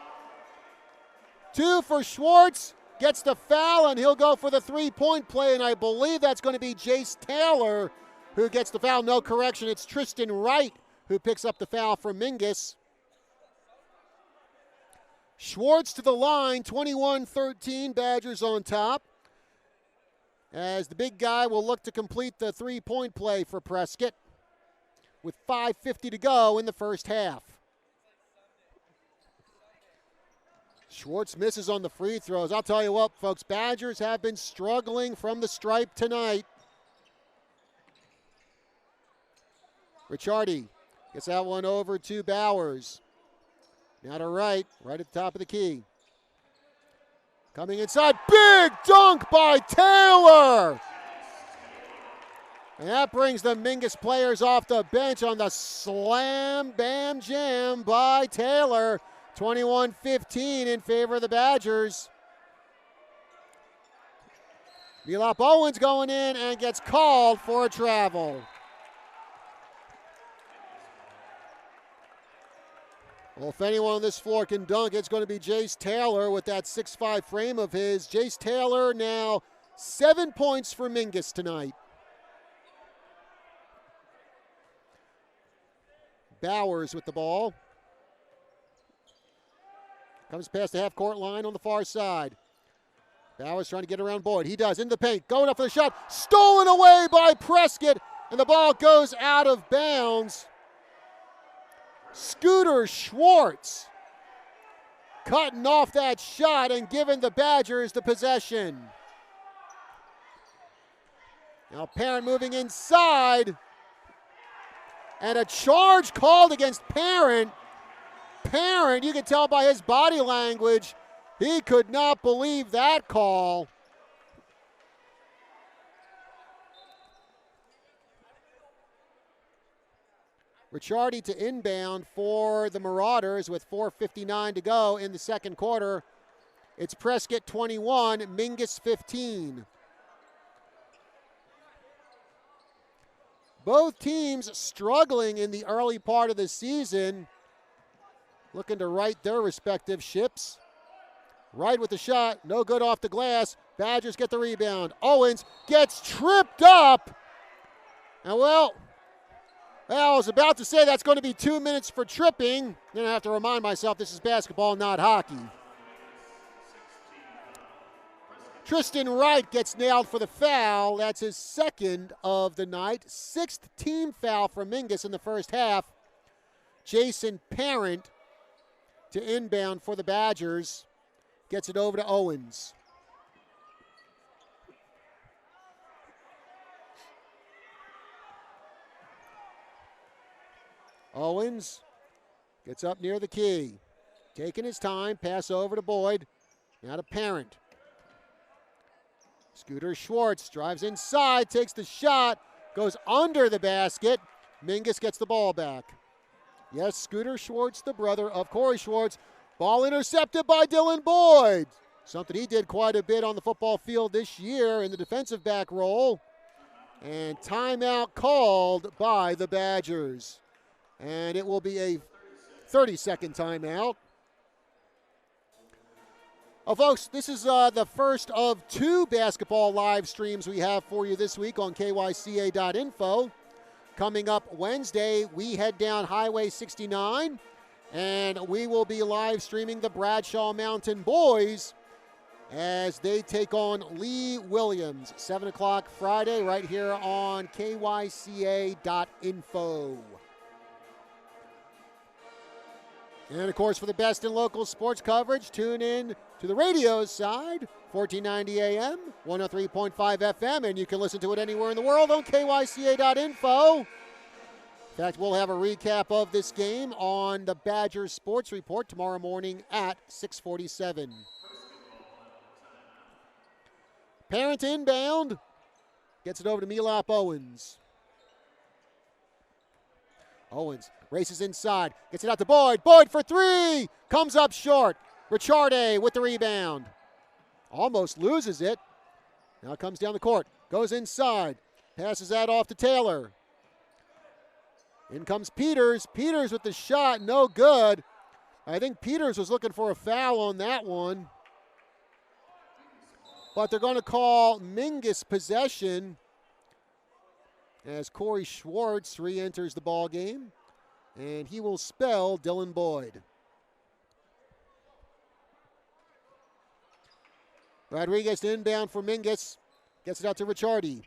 S1: 2 for Schwartz, gets the foul, and he'll go for the three-point play, and I believe that's going to be Jace Taylor who gets the foul. No, correction, it's Tristan Wright who picks up the foul for Mingus. Schwartz to the line, 21-13, Badgers on top. As the big guy will look to complete the three-point play for Prescott with 5:50 to go in the first half. Schwartz misses on the free throws. I'll tell you what, folks, Badgers have been struggling from the stripe tonight. Ricciardi gets that one over to Bowers. Now to Wright, right at the top of the key. Coming inside, big dunk by Taylor! And that brings the Mingus players off the bench on the slam, bam, jam by Taylor. 21-15 in favor of the Badgers. Milop Owens going in and gets called for a travel. Well, if anyone on this floor can dunk, it's going to be Jace Taylor with that 6'5" frame of his. Jace Taylor now 7 points for Mingus tonight. Bowers with the ball. Comes past the half-court line on the far side. Bowers trying to get around Boyd. He does, into the paint, going up for the shot. Stolen away by Prescott, and the ball goes out of bounds. Scooter Schwartz cutting off that shot and giving the Badgers the possession. Now Parent moving inside. And a charge called against Parent. Parent, you can tell by his body language, he could not believe that call. Ricciardi to inbound for the Marauders with 4:59 to go in the second quarter. It's Prescott 21, Mingus 15. Both teams struggling in the early part of the season, looking to right their respective ships. Wright with the shot, no good off the glass. Badgers get the rebound. Owens gets tripped up. And well, I was about to say that's going to be 2 minutes for tripping. Then I have to remind myself this is basketball, not hockey. Tristan Wright gets nailed for the foul. That's his second of the night. Sixth team foul for Mingus in the first half. Jason Parent to inbound for the Badgers. Gets it over to Owens. Owens gets up near the key. Taking his time, pass over to Boyd. Now to Parent. Scooter Schwartz drives inside, takes the shot, goes under the basket. Mingus gets the ball back. Yes, Scooter Schwartz, the brother of Corey Schwartz. Ball intercepted by Dylan Boyd. Something he did quite a bit on the football field this year in the defensive back role. And timeout called by the Badgers. And it will be a 30-second timeout. Oh, folks, this is the first of 2 basketball live streams we have for you this week on kyca.info. Coming up Wednesday, we head down Highway 69, and we will be live streaming the Bradshaw Mountain Boys as they take on Lee Williams. 7 o'clock Friday right here on kyca.info. And, of course, for the best in local sports coverage, tune in to the radio side, 1490 AM, 103.5 FM, and you can listen to it anywhere in the world on kyca.info. In fact, we'll have a recap of this game on the Badgers Sports Report tomorrow morning at 6:47. Parent inbound. Gets it over to Melop Owens. Owens races inside. Gets it out to Boyd. Boyd for 3. Comes up short. Ricciardi with the rebound. Almost loses it. Now comes down the court. Goes inside. Passes that off to Taylor. In comes Peters. Peters with the shot. No good. I think Peters was looking for a foul on that one. But they're going to call Mingus possession as Corey Schwartz re-enters the ball game. And he will spell Dylan Boyd. Rodriguez inbound for Mingus. Gets it out to Ricciardi.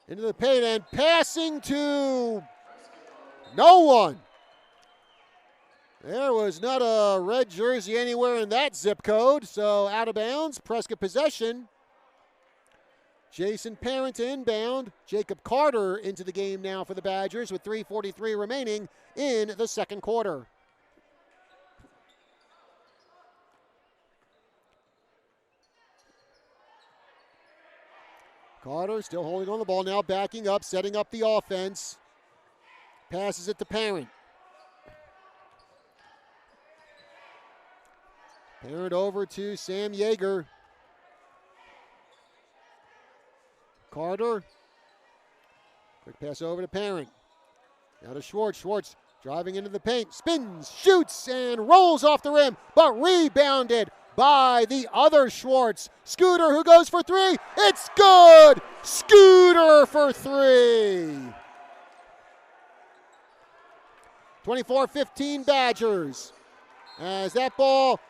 S1: Into the paint and passing to no one. There was not a red jersey anywhere in that zip code, so out of bounds, Prescott possession. Jason Parent inbound. Jacob Carter into the game now for the Badgers with 3:43 remaining in the second quarter. Carter still holding on the ball now, backing up, setting up the offense. Passes it to Parent. Parent over to Sam Yeager. Carter. Quick pass over to Parent. Now to Schwartz. Schwartz driving into the paint. Spins, shoots, and rolls off the rim, but rebounded by the other Schwartz. Scooter who goes for 3. It's good! Scooter for 3. 24-15 Badgers. As that ball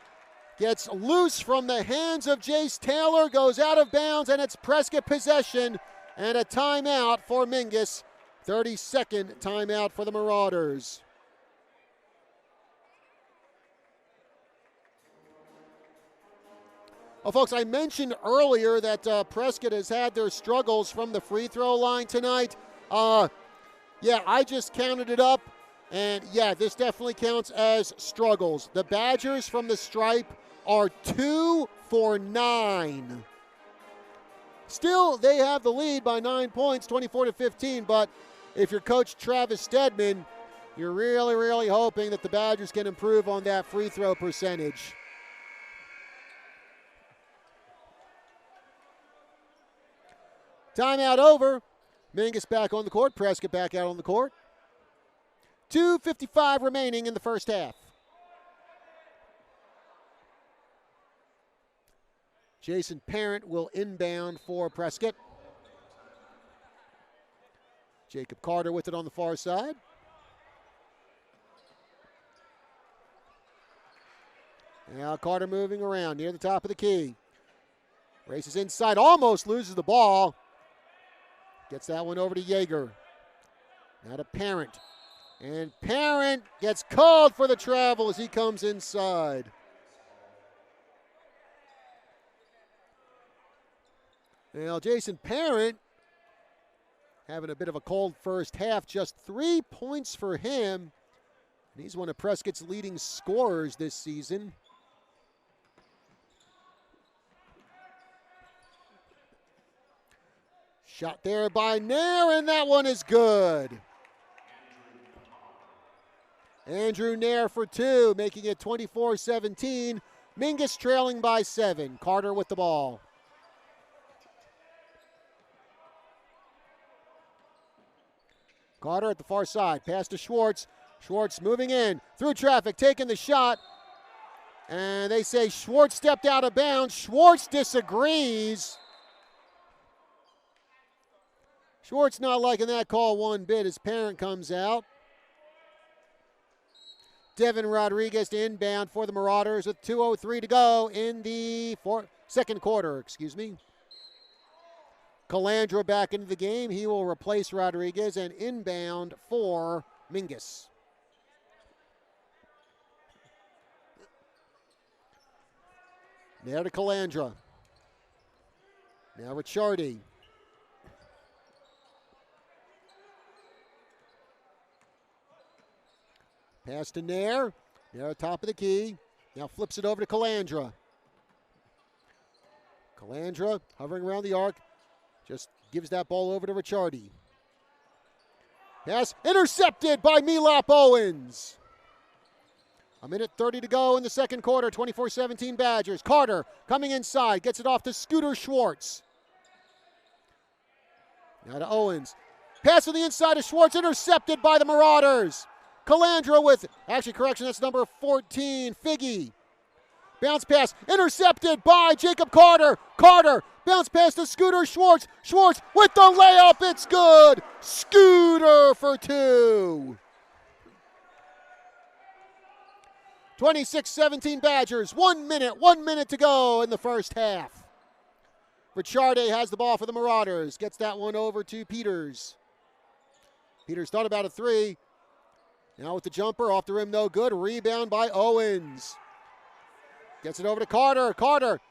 S1: gets loose from the hands of Jace Taylor, goes out of bounds, and it's Prescott possession and a timeout for Mingus. 30-second timeout for the Marauders. Well, folks, I mentioned earlier that Prescott has had their struggles from the free throw line tonight. Yeah, I just counted it up, and yeah, this definitely counts as struggles. The Badgers from the stripe are 2 for 9. Still, they have the lead by 9 points, 24-15, but if you're Coach Travis Stedman, you're really, really hoping that the Badgers can improve on that free throw percentage. Timeout over. Mingus back on the court. Prescott back out on the court. 2:55 remaining in the first half. Jason Parent will inbound for Prescott. Jacob Carter with it on the far side. Now Carter moving around near the top of the key. Races inside, almost loses the ball. Gets that one over to Yeager. Now to Parent. And Parent gets called for the travel as he comes inside. Now Jason Parent having a bit of a cold first half. Just 3 points for him. And he's one of Prescott's leading scorers this season. Shot there by Nair, and that one is good. Andrew Nair for 2, making it 24-17. Mingus trailing by 7. Carter with the ball. Carter at the far side. Pass to Schwartz. Schwartz moving in. Through traffic. Taking the shot. And they say Schwartz stepped out of bounds. Schwartz disagrees. Schwartz not liking that call one bit. His parent comes out. Devin Rodriguez to inbound for the Marauders with 2:03 to go in the second quarter. Calandra back into the game. He will replace Rodriguez and inbound for Mingus. Now to Calandra. Now Ricciardi. Pass to Nair. Nair top of the key. Now flips it over to Calandra. Calandra hovering around the arc. Just gives that ball over to Ricciardi. Pass intercepted by Milop Owens. 1:30 to go in the second quarter. 24-17 Badgers. Carter coming inside. Gets it off to Scooter Schwartz. Now to Owens. Pass to the inside of Schwartz. Intercepted by the Marauders. Calandra with, that's number 14, Figgy. Bounce pass, intercepted by Jacob Carter. Carter, bounce pass to Scooter Schwartz. Schwartz with the layup, it's good. Scooter for 2. 26-17 Badgers, 1 minute to go in the first half. Ricciardi has the ball for the Marauders, gets that one over to Peters. Peters thought about a 3. Now with the jumper, off the rim, no good. Rebound by Owens. Gets it over to Carter. Carter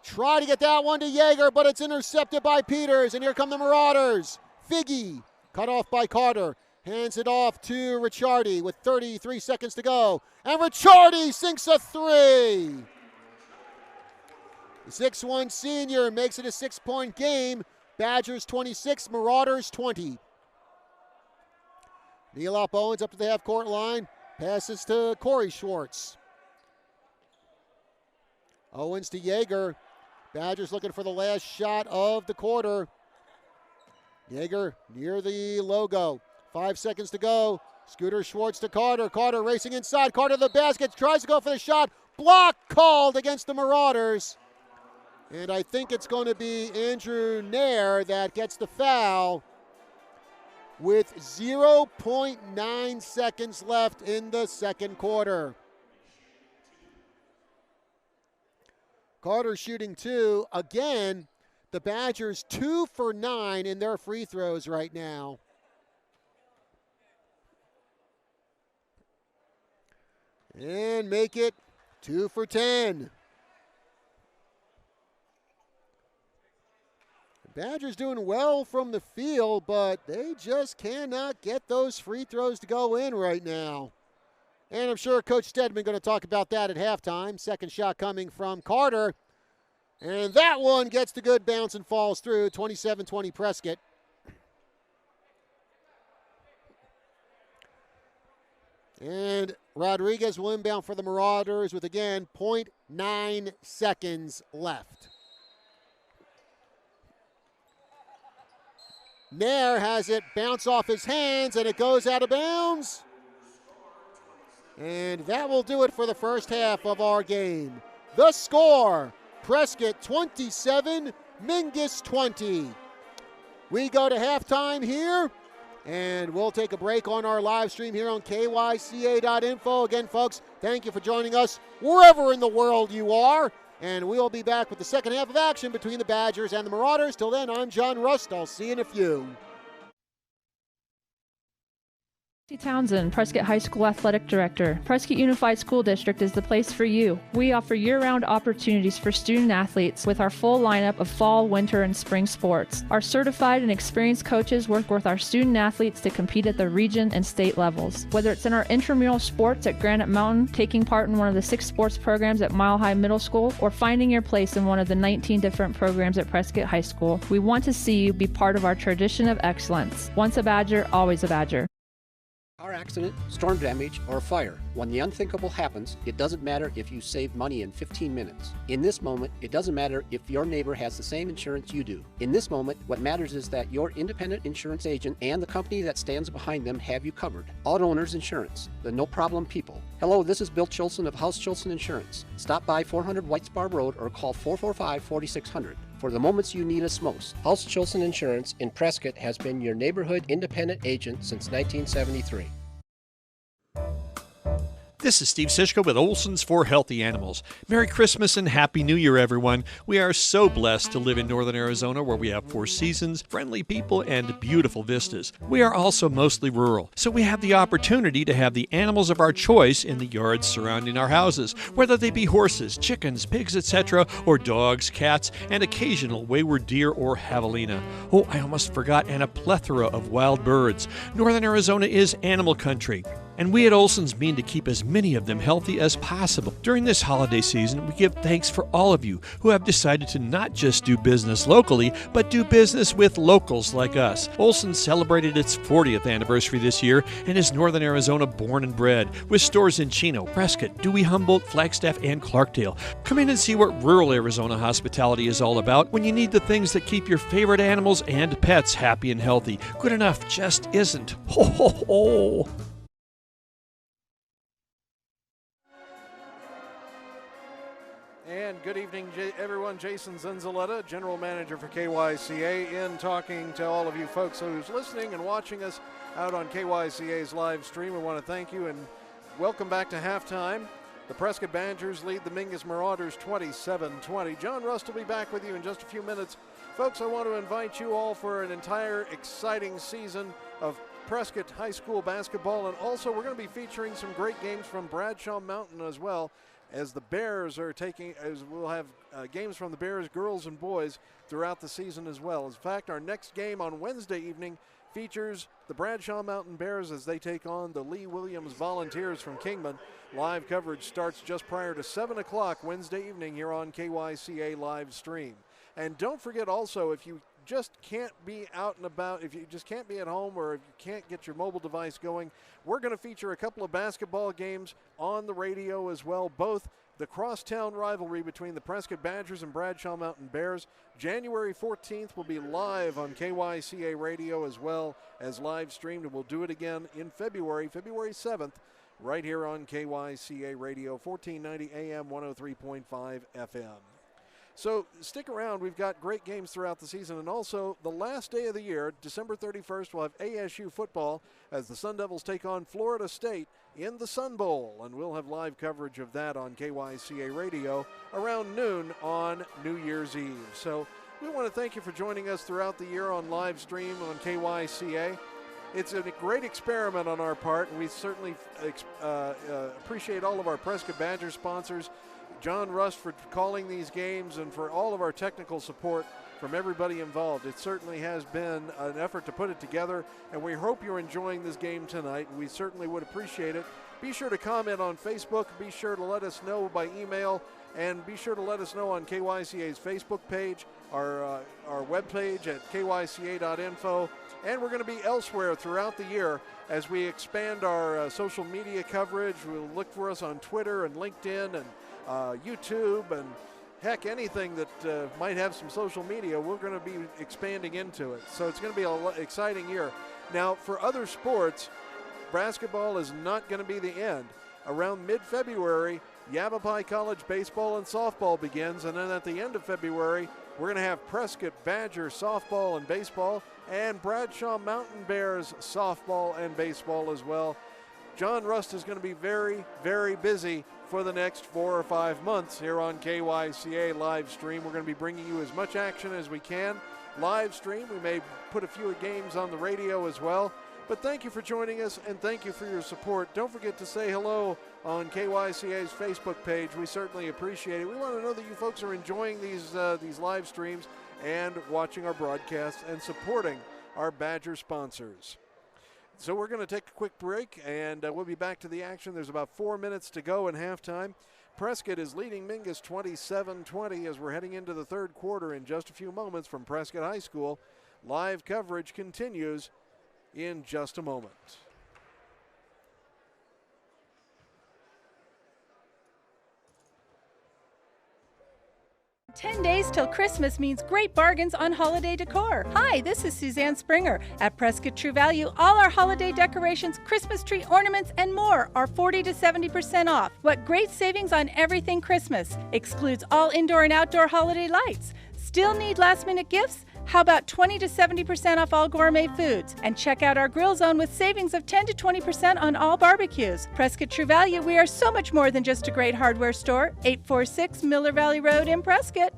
S1: try to get that one to Yeager, but it's intercepted by Peters. And here come the Marauders. Figgy cut off by Carter. Hands it off to Ricciardi with 33 seconds to go. And Ricciardi sinks a 3. The 6'1 senior makes it a 6-point game. Badgers 26, Marauders 20. Milop Owens up to the half-court line. Passes to Corey Schwartz. Owens to Yeager. Badgers looking for the last shot of the quarter. Yeager near the logo. 5 seconds to go. Scooter Schwartz to Carter. Carter racing inside. Carter to the basket. Tries to go for the shot. Block called against the Marauders. And I think it's going to be Andrew Nair that gets the foul with 0.9 seconds left in the second quarter. Carter shooting 2. Again, the Badgers 2 for 9 in their free throws right now. And make it 2 for 10. Badgers doing well from the field, but they just cannot get those free throws to go in right now. And I'm sure Coach Stedman going to talk about that at halftime. Second shot coming from Carter. And that one gets the good bounce and falls through. 27-20 Prescott. And Rodriguez will inbound for the Marauders with, again, 0.9 seconds left. Nair has it bounce off his hands, and it goes out of bounds. And that will do it for the first half of our game. The score, Prescott 27, Mingus 20. We go to halftime here, and we'll take a break on our live stream here on kyca.info. Again, folks, thank you for joining us wherever in the world you are. And we'll be back with the second half of action between the Badgers and the Marauders. Till then, I'm John Rust. I'll see you in a few.
S9: Townsend, Prescott High School Athletic Director. Prescott Unified School District is the place for you. We offer year-round opportunities for student athletes with our full lineup of fall, winter, and spring sports. Our certified and experienced coaches work with our student athletes to compete at the region and state levels. Whether it's in our intramural sports at Granite Mountain, taking part in one of the 6 sports programs at Mile High Middle School, or finding your place in one of the 19 different programs at Prescott High School, we want to see you be part of our tradition of excellence. Once a Badger, always a Badger.
S3: Our car accident, storm damage, or fire. When the unthinkable happens, it doesn't matter if you save money in 15 minutes. In this moment, it doesn't matter if your neighbor has the same insurance you do. In this moment, what matters is that your independent insurance agent and the company that stands behind them have you covered. Auto Owners Insurance, the no-problem people. Hello, this is Bill Chilson of House Chilson Insurance. Stop by 400 White Spar Road or call 445-4600. For the moments you need us most, House Chilson Insurance in Prescott has been your neighborhood independent agent since 1973.
S6: This is Steve Sischko with Olson's for Healthy Animals. Merry Christmas and Happy New Year, everyone. We are so blessed to live in northern Arizona where we have 4 seasons, friendly people, and beautiful vistas. We are also mostly rural, so we have the opportunity to have the animals of our choice in the yards surrounding our houses, whether they be horses, chickens, pigs, etc., or dogs, cats, and occasional wayward deer or javelina. Oh, I almost forgot, and a plethora of wild birds. Northern Arizona is animal country, and we at Olson's mean to keep as many of them healthy as possible. During this holiday season, we give thanks for all of you who have decided to not just do business locally, but do business with locals like us. Olson's celebrated its 40th anniversary this year and is Northern Arizona born and bred, with stores in Chino, Prescott, Dewey, Humboldt, Flagstaff, and Clarkdale. Come in and see what rural Arizona hospitality is all about when you need the things that keep your favorite animals and pets happy and healthy. Good enough just isn't. Ho, ho, ho.
S11: And good evening, everyone. Jason Zunzaletta, General Manager for KYCA, in talking to all of you folks who's listening and watching us out on KYCA's live stream. We want to thank you and welcome back to halftime. The Prescott Badgers lead the Mingus Marauders 27-20. John Rust will be back with you in just a few minutes. Folks, I want to invite you all for an entire exciting season of Prescott High School basketball, and also we're going to be featuring some great games from Bradshaw Mountain as well, as the Bears are taking, as we'll have games from the Bears, girls and boys, throughout the season as well. In fact, our next game on Wednesday evening features the Bradshaw Mountain Bears as they take on the Lee Williams Volunteers from Kingman. Live coverage starts just prior to 7 o'clock Wednesday evening here on KYCA live stream. And don't forget also, if you just can't be out and about, if you just can't be at home, or if you can't get your mobile device going, we're going to feature a couple of basketball games on the radio as well, both the crosstown rivalry between the Prescott Badgers and Bradshaw Mountain Bears. January 14th will be live on KYCA radio as well as live streamed, and we'll do it again in February 7th, right here on KYCA radio, 1490 AM, 103.5 FM. So stick around. We've got great games throughout the season, and also the last day of the year, December 31st, we'll have ASU football as the Sun Devils take on Florida State in the Sun Bowl, and we'll have live coverage of that on KYCA radio around noon on New Year's Eve. So we want to thank you for joining us throughout the year on live stream on KYCA. It's a great experiment on our part, and we certainly appreciate all of our Prescott Badger sponsors, John Rust for calling these games, and for all of our technical support from everybody involved. It certainly has been an effort to put it together, and we hope you're enjoying this game tonight. We certainly would appreciate it. Be sure to comment on Facebook. Be sure to let us know by email, and be sure to let us know on KYCA's Facebook page, our webpage at kyca.info, and we're going to be elsewhere throughout the year as we expand our social media coverage. We'll look for us on Twitter and LinkedIn and YouTube, and heck, anything that might have some social media, we're going to be expanding into it. So it's going to be an exciting year. Now, for other sports, basketball is not going to be the end. Around mid-February, Yavapai College baseball and softball begins, and then at the end of February, we're going to have Prescott Badger softball and baseball, and Bradshaw Mountain Bears softball and baseball as well. John Rust is going to be very, very busy for the next 4 or 5 months here on KYCA live stream. We're going to be bringing you as much action as we can live stream. We may put a few games on the radio as well. But thank you for joining us, and thank you for your support. Don't forget to say hello on KYCA's Facebook page. We certainly appreciate it. We want to know that you folks are enjoying these live streams and watching our broadcasts and supporting our Badger sponsors. So we're going to take a quick break, and we'll be back to the action. There's about 4 minutes to go in halftime. Prescott is leading Mingus 27-20 as we're heading into the third quarter in just a few moments from Prescott High School. Live coverage continues in just a moment.
S8: 10 days till Christmas means great bargains on holiday decor. Hi, this is Suzanne Springer. At Prescott True Value, all our holiday decorations, Christmas tree ornaments, and more are 40 to 70% off. What great savings on everything Christmas. Excludes all indoor and outdoor holiday lights. Still need last-minute gifts? How about 20 to 70% off all gourmet foods? And check out our grill zone with savings of 10 to 20% on all barbecues. Prescott True Value, we are so much more than just a great hardware store. 846 Miller Valley Road in Prescott.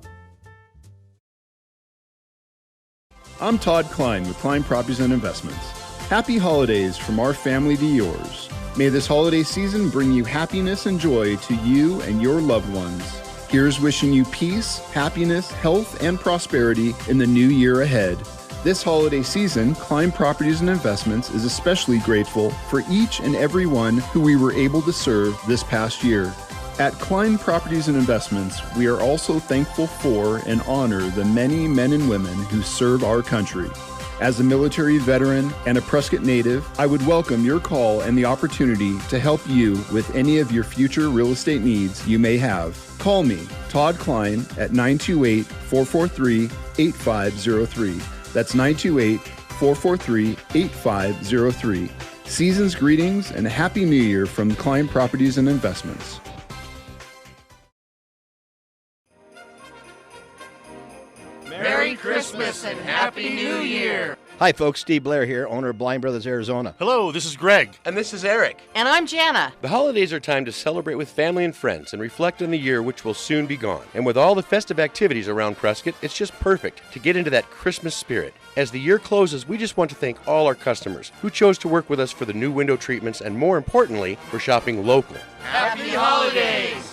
S2: I'm Todd Klein with Klein Properties and Investments. Happy holidays from our family to yours. May this holiday season bring you happiness and joy to you and your loved ones. Here's wishing you peace, happiness, health, and prosperity in the new year ahead. This holiday season, Klein Properties and Investments is especially grateful for each and every one who we were able to serve this past year. At Klein Properties and Investments, we are also thankful for and honor the many men and women who serve our country. As a military veteran and a Prescott native, I would welcome your call and the opportunity to help you with any of your future real estate needs you may have. Call me, Todd Klein, at 928-443-8503. That's 928-443-8503. Season's greetings and a Happy New Year from Klein Properties and Investments.
S4: Merry Christmas and Happy New Year!
S5: Hi, folks. Steve Blair here, owner of Blind Brothers Arizona.
S12: Hello, this is Greg.
S7: And this is Eric.
S13: And I'm Jana.
S7: The holidays are time to celebrate with family and friends and reflect on the year which will soon be gone. And with all the festive activities around Prescott, it's just perfect to get into that Christmas spirit. As the year closes, we just want to thank all our customers who chose to work with us for the new window treatments and, more importantly, for shopping local.
S4: Happy Holidays!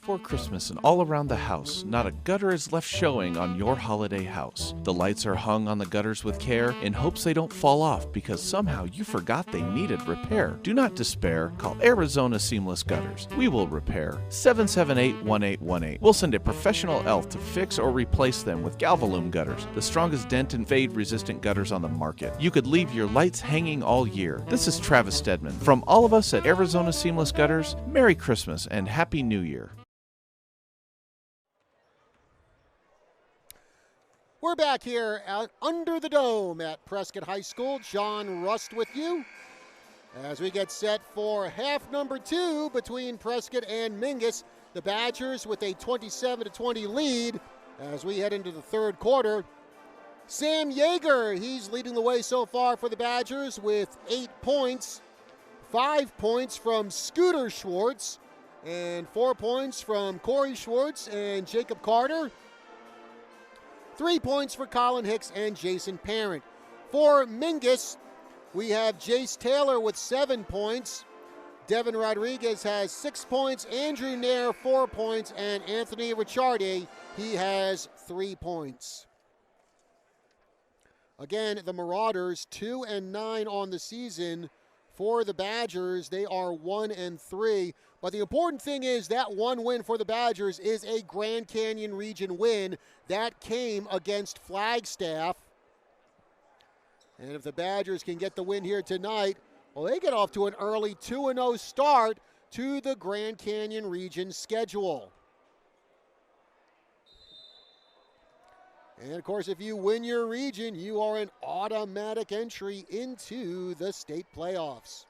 S10: Before Christmas and all around the house, not a gutter is left showing on your holiday house. The lights are hung on the gutters with care in hopes they don't fall off because somehow you forgot they needed repair. Do not despair. Call Arizona Seamless Gutters. We will repair. 778-1818. We'll send a professional elf to fix or replace them with Galvalume gutters, the strongest dent and fade-resistant gutters on the market. You could leave your lights hanging all year. This is Travis Stedman. From all of us at Arizona Seamless Gutters, Merry Christmas and Happy New Year.
S1: We're back here out under the dome at Prescott High School. John Rust with you as we get set for half number 2 between Prescott and Mingus. The Badgers with a 27-20 lead as we head into the third quarter. Sam Yeager, he's leading the way so far for the Badgers with 8 points. 5 points from Scooter Schwartz and 4 points from Corey Schwartz and Jacob Carter. 3 points for Colin Hicks and Jason Parent. For Mingus, we have Jace Taylor with 7 points. Devin Rodriguez has 6 points. Andrew Nair, 4 points. And Anthony Ricciardi, he has 3 points. Again, the Marauders, 2-9 on the season. For the Badgers, they are 1-3. But the important thing is that one win for the Badgers is a Grand Canyon region win. That came against Flagstaff. And if the Badgers can get the win here tonight, well, they get off to an early 2-0 start to the Grand Canyon region schedule. And, of course, if you win your region, you are an automatic entry into the state playoffs.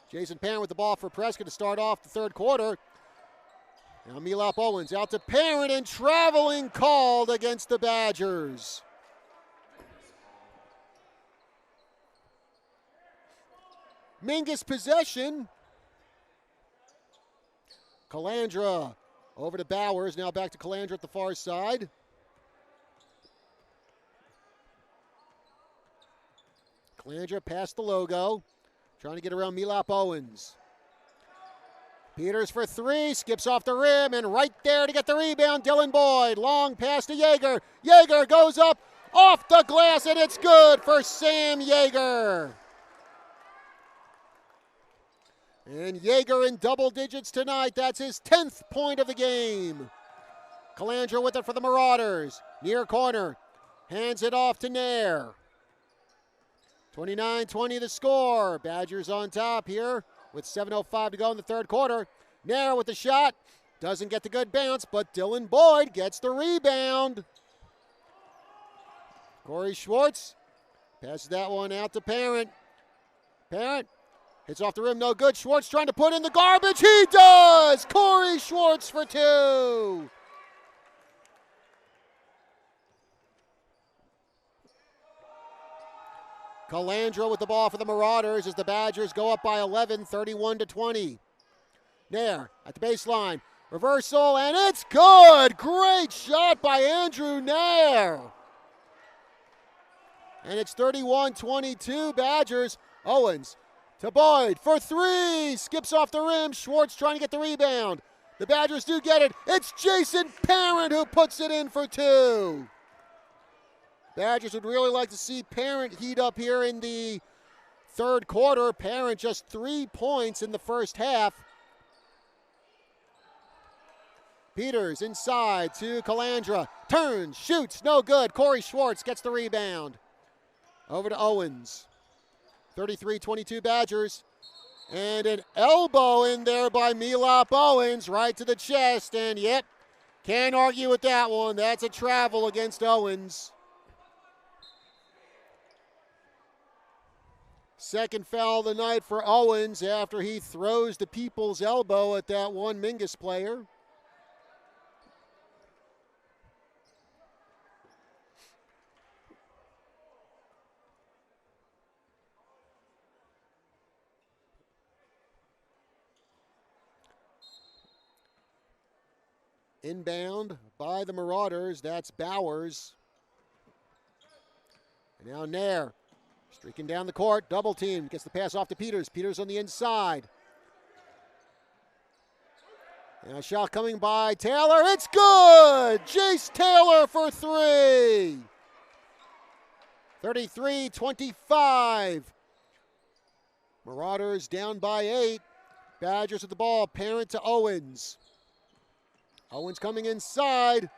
S1: Jason Parent with the ball for Prescott to start off the third quarter. Now Milop Owens out to Parent, and traveling called against the Badgers. Mingus possession. Calandra over to Bowers. Now back to Calandra at the far side. Calandra past the logo. Trying to get around Milop Owens. Peters for 3, skips off the rim, and right there to get the rebound, Dylan Boyd. Long pass to Yeager. Yeager goes up off the glass, and it's good for Sam Yeager. And Yeager in double digits tonight. That's his 10th point of the game. Calandra with it for the Marauders. Near corner. Hands it off to Nair. 29-20 the score. Badgers on top here with 7:05 to go in the third quarter. Nair with the shot. Doesn't get the good bounce, but Dylan Boyd gets the rebound. Corey Schwartz passes that one out to Parent. Parent hits off the rim, no good. Schwartz trying to put in the garbage. He does! Corey Schwartz for 2. Calandra with the ball for the Marauders as the Badgers go up by 11, 31-20. Nair at the baseline. Reversal, and it's good! Great shot by Andrew Nair. And it's 31-22 Badgers. Owens to Boyd for 3. Skips off the rim. Schwartz trying to get the rebound. The Badgers do get it. It's Jason Parent who puts it in for 2. Badgers would really like to see Parent heat up here in the third quarter. Parent just 3 points in the first half. Peters inside to Calandra. Turns, shoots, no good. Corey Schwartz gets the rebound. Over to Owens. 33-22 Badgers. And an elbow in there by Milop Owens right to the chest. And yep, can't argue with that one. That's a travel against Owens. Second foul of the night for Owens after he throws the people's elbow at that one Mingus player. Inbound by the Marauders. That's Bowers. And now Nair streaking down the court. Double team. Gets the pass off to Peters. Peters on the inside. Now shot coming by Taylor. It's good! Jace Taylor for 3. 33-25. Marauders down by 8. Badgers with the ball. Parent to Owens. Owens coming inside.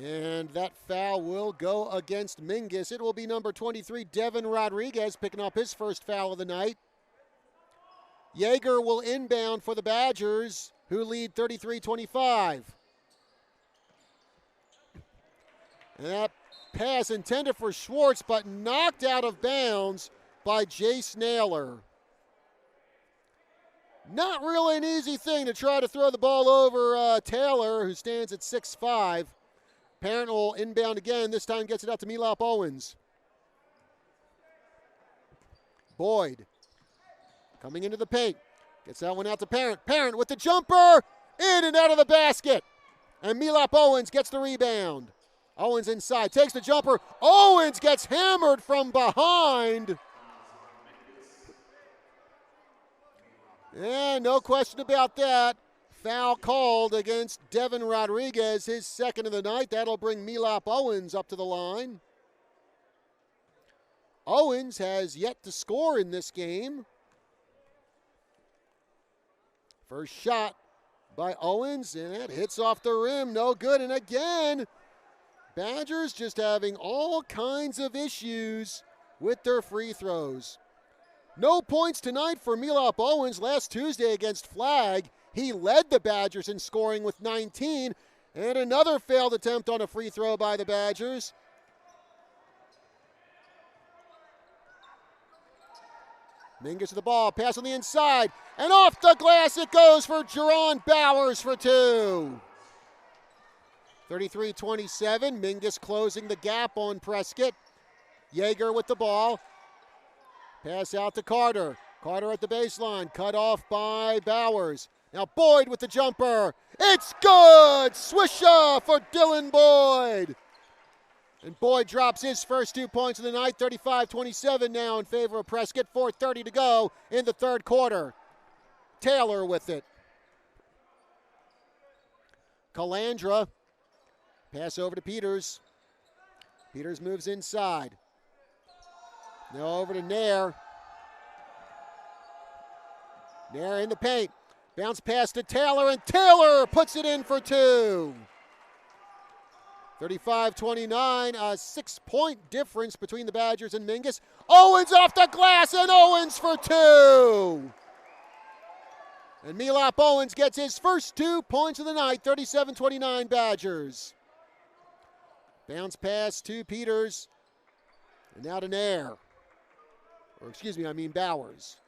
S1: And that foul will go against Mingus. It will be number 23, Devin Rodriguez, picking up his first foul of the night. Yeager will inbound for the Badgers, who lead 33-25. And that pass intended for Schwartz, but knocked out of bounds by Jace Naylor. Not really an easy thing to try to throw the ball over Taylor, who stands at 6'5". Parent will inbound again. This time gets it out to Milop Owens. Boyd coming into the paint. Gets that one out to Parent. Parent with the jumper. In and out of the basket. And Milop Owens gets the rebound. Owens inside. Takes the jumper. Owens gets hammered from behind. Yeah, no question about that. Foul called against Devin Rodriguez, his second of the night. That'll bring Milop Owens up to the line. Owens has yet to score in this game. First shot by Owens, and it hits off the rim. No good. And again, Badgers just having all kinds of issues with their free throws. No points tonight for Milop Owens. Last Tuesday against Flag, he led the Badgers in scoring with 19, and another failed attempt on a free throw by the Badgers. Mingus to the ball, pass on the inside, and off the glass it goes for Jerron Bowers for 2. 33-27, Mingus closing the gap on Prescott. Yeager with the ball. Pass out to Carter. Carter at the baseline, cut off by Bowers. Now Boyd with the jumper. It's good! Swisher for Dylan Boyd. And Boyd drops his first 2 points of the night, 35-27 now in favor of Prescott. 4:30 to go in the third quarter. Taylor with it. Calandra. Pass over to Peters. Peters moves inside. Now over to Nair. Nair in the paint. Bounce pass to Taylor, and Taylor puts it in for 2. 35-29, a 6-point difference between the Badgers and Mingus. Owens off the glass, and Owens for 2. And Milop Owens gets his first 2 points of the night, 37-29 Badgers. Bounce pass to Peters, and now to Nair. Or excuse me, I mean Bowers.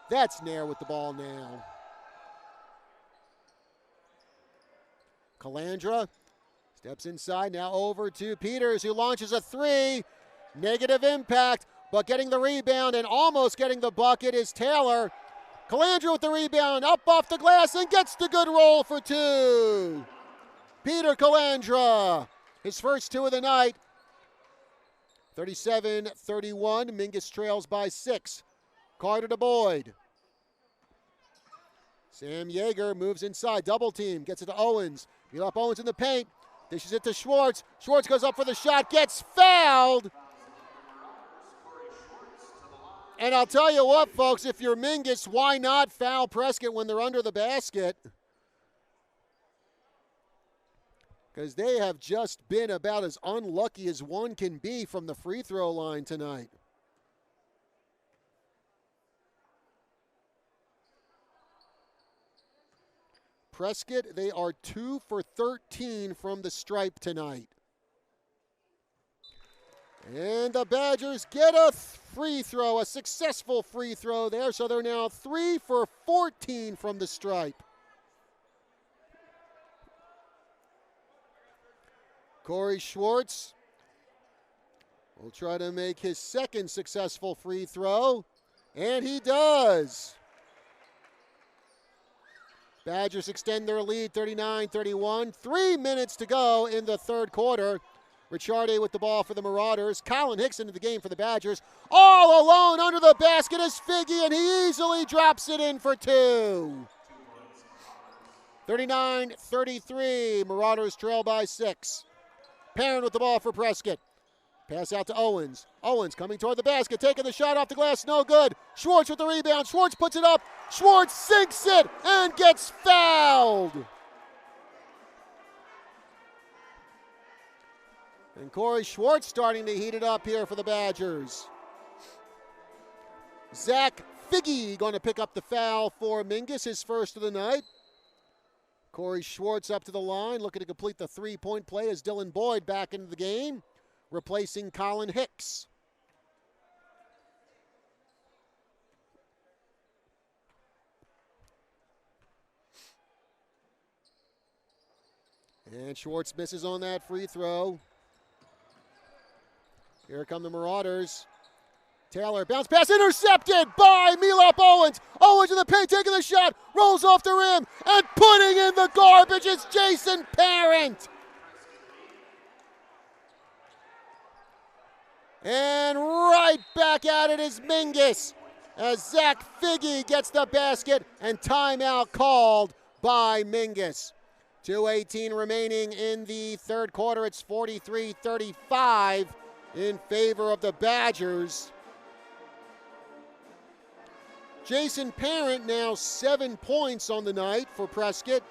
S1: That's Nair with the ball now. Calandra steps inside, now over to Peters, who launches a 3. Negative impact, but getting the rebound and almost getting the bucket is Taylor. Calandra with the rebound, up off the glass, and gets the good roll for 2. Peter Calandra, his first 2 of the night. 37-31, Mingus trails by 6. Carter to Boyd. Sam Yeager moves inside, double team, gets it to Owens. Milop Owens in the paint, dishes it to Schwartz. Schwartz goes up for the shot, gets fouled. And I'll tell you what, folks, if you're Mingus, why not foul Prescott when they're under the basket? Because they have just been about as unlucky as one can be from the free throw line tonight. Prescott, they are 2 for 13 from the stripe tonight. And the Badgers get a free throw, a successful free throw there, so they're now 3 for 14 from the stripe. Corey Schwartz will try to make his second successful free throw, and he does. Badgers extend their lead 39-31. 3 minutes to go in the third quarter. Ricciardi with the ball for the Marauders. Colin Hicks into the game for the Badgers. All alone under the basket is Figgy, and he easily drops it in for 2. 39-33. Marauders trail by 6. Parent with the ball for Prescott. Pass out to Owens. Owens coming toward the basket, taking the shot off the glass, no good. Schwartz with the rebound. Schwartz puts it up. Schwartz sinks it and gets fouled. And Corey Schwartz starting to heat it up here for the Badgers. Zach Figgy going to pick up the foul for Mingus, his first of the night. Corey Schwartz up to the line, looking to complete the three-point play as Dylan Boyd back into the game, replacing Colin Hicks. And Schwartz misses on that free throw. Here come the Marauders. Taylor, bounce pass intercepted by Milop Owens. Owens in the paint, taking the shot, rolls off the rim, and putting in the garbage is Jason Parent. And right back at it is Mingus as Zach Figgy gets the basket and timeout called by Mingus. 2:18 remaining in the third quarter. It's 43-35 in favor of the Badgers. Jason Parent now 7 points on the night for Prescott.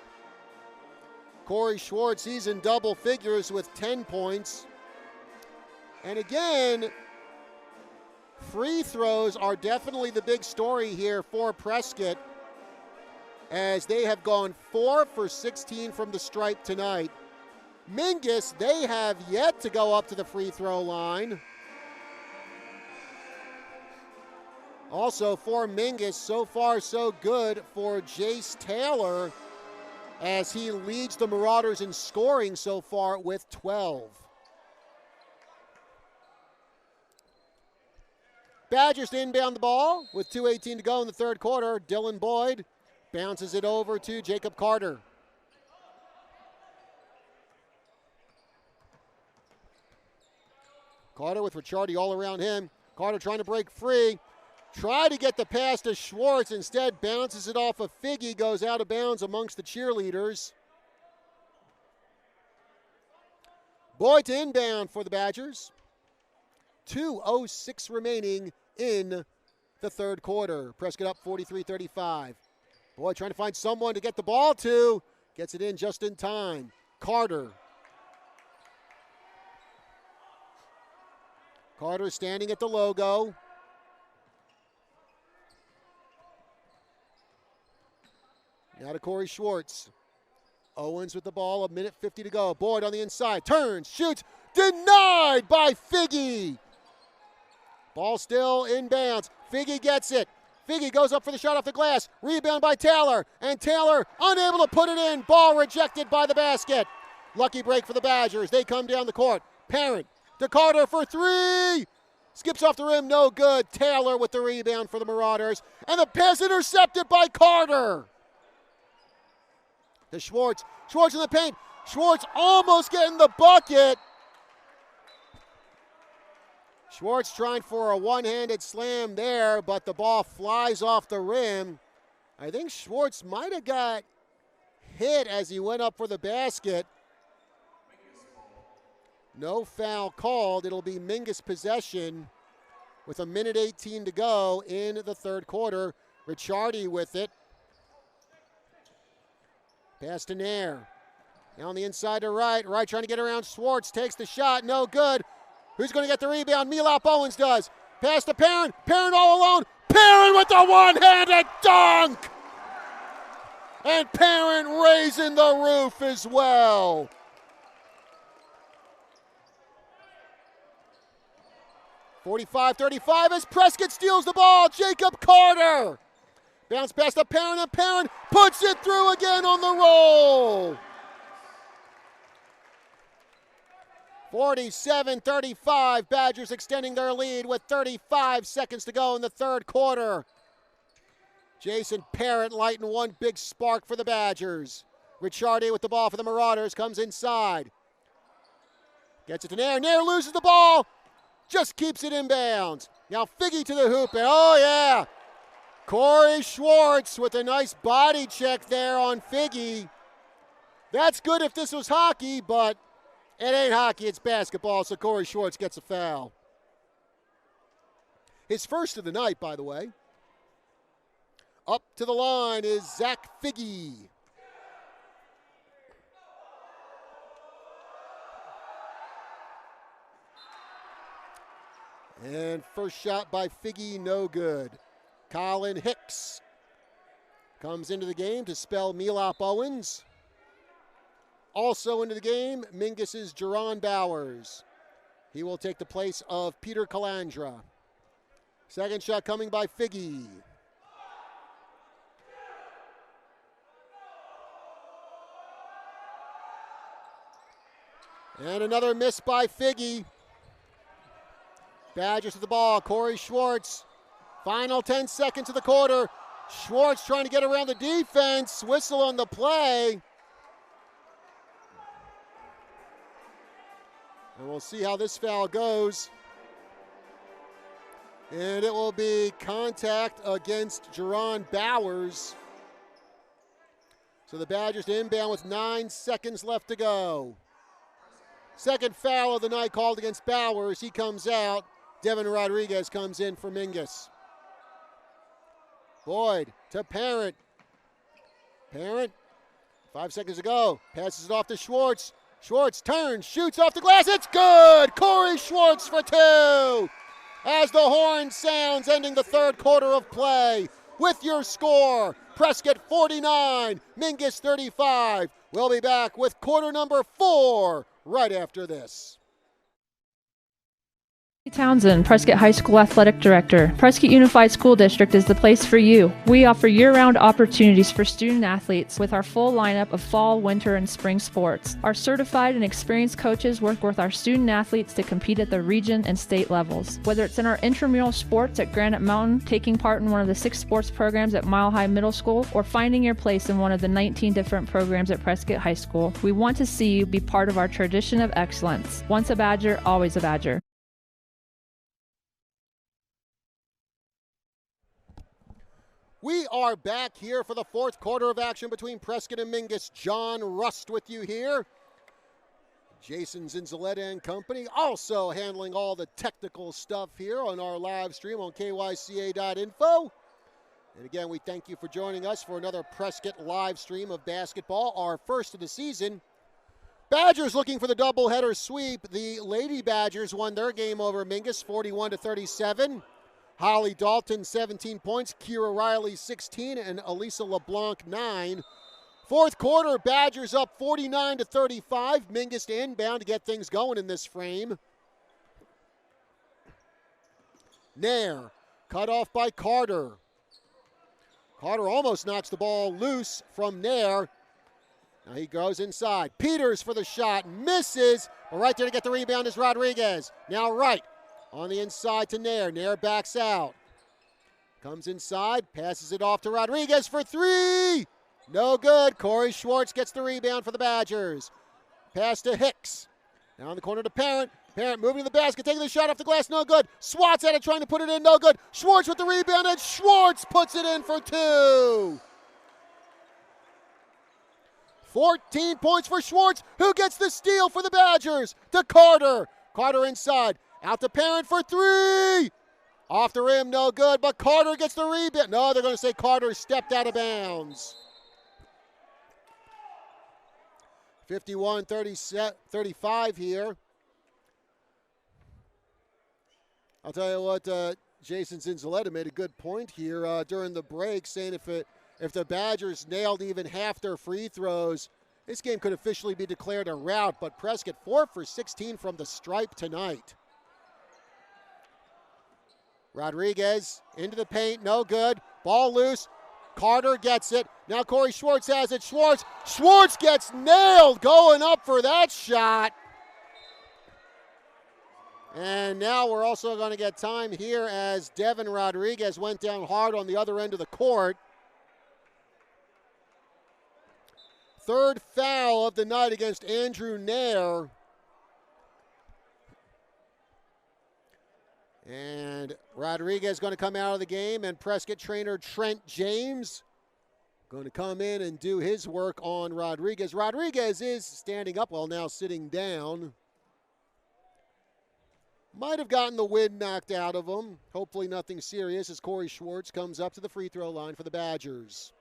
S1: Corey Schwartz, he's in double figures with 10 points. And again, free throws are definitely the big story here for Prescott, as they have gone 4 for 16 from the stripe tonight. Mingus, they have yet to go up to the free throw line. Also for Mingus, so far so good for Jace Taylor, as he leads the Marauders in scoring so far with 12. Badgers to inbound the ball with 2:18 to go in the third quarter. Dylan Boyd bounces it over to Jacob Carter. Carter with Ricciardi all around him. Carter trying to break free. Try to get the pass to Schwartz. Instead, bounces it off of Figgy. Goes out of bounds amongst the cheerleaders. Boyd to inbound for the Badgers. 2:06 remaining in the third quarter. Prescott up 43-35. Boyd trying to find someone to get the ball to. Gets it in just in time. Carter. Carter standing at the logo. Now to Corey Schwartz. Owens with the ball, 1:50 to go. Boyd on the inside, turns, shoots, denied by Figgy. Ball still inbounds. Figgy gets it. Figgy goes up for the shot off the glass. Rebound by Taylor. And Taylor unable to put it in. Ball rejected by the basket. Lucky break for the Badgers. They come down the court. Parent to Carter for three. Skips off the rim, no good. Taylor with the rebound for the Marauders. And the pass intercepted by Carter. To Schwartz. Schwartz in the paint. Schwartz almost getting the bucket. Schwartz trying for a one-handed slam there, but the ball flies off the rim. I think Schwartz might have got hit as he went up for the basket. No foul called. It'll be Mingus possession with 1:18 to go in the third quarter. Ricciardi with it. Pass to Nair. Now on the inside to Wright. Wright trying to get around Schwartz. Takes the shot. No good. Who's going to get the rebound? Milop Owens does. Pass to Perrin. Perrin all alone. Perrin with the one-handed dunk. And Perrin raising the roof as well. .45-35 as Prescott steals the ball. Jacob Carter. Bounce pass to Perrin, and Perrin puts it through again on the roll. 47-35, Badgers extending their lead with 35 seconds to go in the third quarter. Jason Parrott lighting one big spark for the Badgers. Ricciardi with the ball for the Marauders, comes inside. Gets it to Nair. Nair loses the ball, just keeps it inbounds. Now Figgy to the hoop, and oh yeah, Corey Schwartz with a nice body check there on Figgy. That's good if this was hockey, but it ain't hockey, it's basketball, so Corey Schwartz gets a foul. His first of the night, by the way. Up to the line is Zach Figgy. And first shot by Figgy, no good. Colin Hicks comes into the game to spell Milop Owens. Also into the game, Mingus's Jerron Bowers. He will take the place of Peter Calandra. Second shot coming by Figgy. And another miss by Figgy. Badgers with the ball. Corey Schwartz. Final 10 seconds of the quarter. Schwartz trying to get around the defense. Whistle on the play. And we'll see how this foul goes. And it will be contact against Jerron Bowers. So the Badgers to inbound with 9 seconds left to go. Second foul of the night called against Bowers. He comes out. Devin Rodriguez comes in for Mingus. Boyd to Parent. Parent, 5 seconds to go. Passes it off to Schwartz. Schwartz turns, shoots off the glass. It's good! Corey Schwartz for two. As the horn sounds, ending the third quarter of play. With your score, Prescott 49, Mingus 35. We'll be back with quarter number 4 right after this.
S9: Townsend, Prescott High School Athletic Director. Prescott Unified School District is the place for you. We offer year-round opportunities for student athletes with our full lineup of fall, winter, and spring sports. Our certified and experienced coaches work with our student athletes to compete at the region and state levels. Whether it's in our intramural sports at Granite Mountain, taking part in one of the 6 sports programs at Mile High Middle School, or finding your place in one of the 19 different programs at Prescott High School, we want to see you be part of our tradition of excellence. Once a Badger, always a Badger.
S1: We are back here for the fourth quarter of action between Prescott and Mingus. John Rust with you here. Jason Zinzaletta and company also handling all the technical stuff here on our live stream on kyca.info. And again, we thank you for joining us for another Prescott live stream of basketball, our first of the season. Badgers looking for the doubleheader sweep. The Lady Badgers won their game over Mingus 41-37. Holly Dalton 17 points, Kira Riley 16, and Elisa LeBlanc 9. Fourth quarter, Badgers up 49-35. Mingus to inbound to get things going in this frame. Nair, cut off by Carter. Carter almost knocks the ball loose from Nair. Now he goes inside. Peters for the shot, misses. But right there to get the rebound is Rodriguez. Now right on the inside to Nair. Nair backs out. Comes inside, passes it off to Rodriguez for three. No good. Corey Schwartz gets the rebound for the Badgers. Pass to Hicks. Now in the corner to Parent. Parent moving to the basket, taking the shot off the glass, no good. Swats at it, trying to put it in, no good. Schwartz with the rebound, and Schwartz puts it in for two. 14 points for Schwartz, who gets the steal for the Badgers. To Carter. Carter inside. Out to Parent for three. Off the rim, no good, but Carter gets the rebound. No, they're going to say Carter stepped out of bounds. 51-35 here. I'll tell you what, Jason Zinzaletta made a good point here during the break, saying if the Badgers nailed even half their free throws, this game could officially be declared a rout. But Prescott 4 for 16 from the stripe tonight. Rodriguez into the paint, no good. Ball loose. Carter gets it. Now Corey Schwartz has it. Schwartz gets nailed going up for that shot. And now we're also going to get time here as Devin Rodriguez went down hard on the other end of the court. Third foul of the night against Andrew Nair. And Rodriguez going to come out of the game, and Prescott trainer Trent James going to come in and do his work on Rodriguez. Rodriguez is standing up while now sitting down. Might have gotten the wind knocked out of him. Hopefully nothing serious as Corey Schwartz comes up to the free throw line for the Badgers.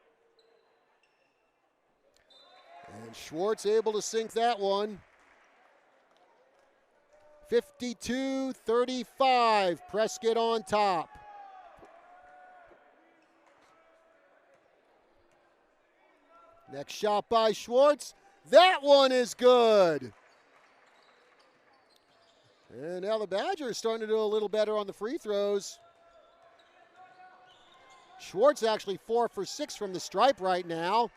S1: And Schwartz able to sink that one. 52-35, Prescott on top. Next shot by Schwartz. That one is good. And now the Badgers starting to do a little better on the free throws. Schwartz actually 4 for 6 from the stripe right now.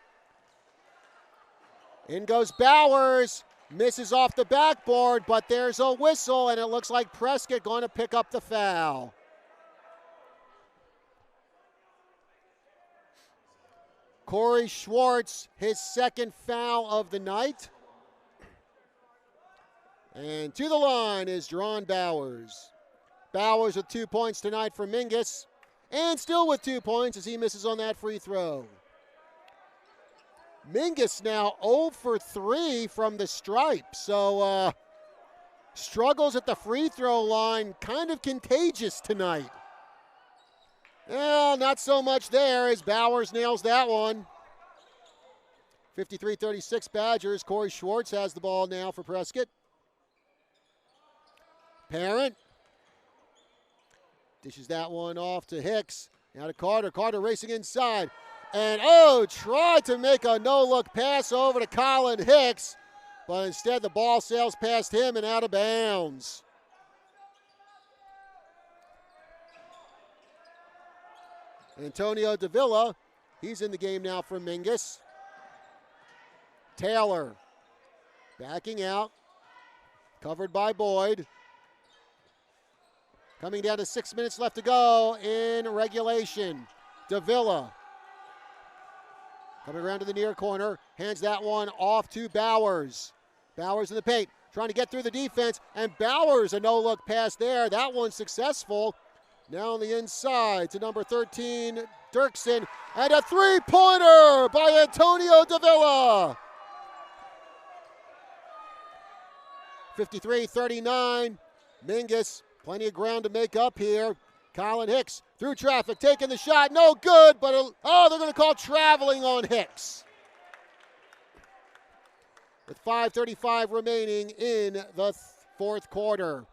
S1: In goes Bowers. Misses off the backboard, but there's a whistle, and it looks like Prescott going to pick up the foul. Corey Schwartz, his second foul of the night. And to the line is Jerron Bowers. Bowers with 2 points tonight for Mingus, and still with 2 points as he misses on that free throw. Mingus now 0 for 3 from the stripe, so struggles at the free throw line, kind of contagious tonight. Well, not so much there as Bowers nails that one. 53-36 Badgers. Corey Schwartz has the ball now for Prescott. Parent dishes that one off to Hicks. Now to Carter. Carter racing inside. And tried to make a no-look pass over to Colin Hicks, but instead the ball sails past him and out of bounds. Antonio Davila, he's in the game now for Mingus. Taylor backing out, covered by Boyd. Coming down to 6 minutes left to go in regulation. Davila coming around to the near corner, hands that one off to Bowers. Bowers in the paint, trying to get through the defense, and Bowers a no-look pass there. That one's successful. Now on the inside to number 13, Dirksen, and a three-pointer by Antonio Davila. 53-39, Mingus, plenty of ground to make up here. Colin Hicks through traffic, taking the shot, no good, but they're going to call traveling on Hicks. with 5:35 remaining in the fourth quarter.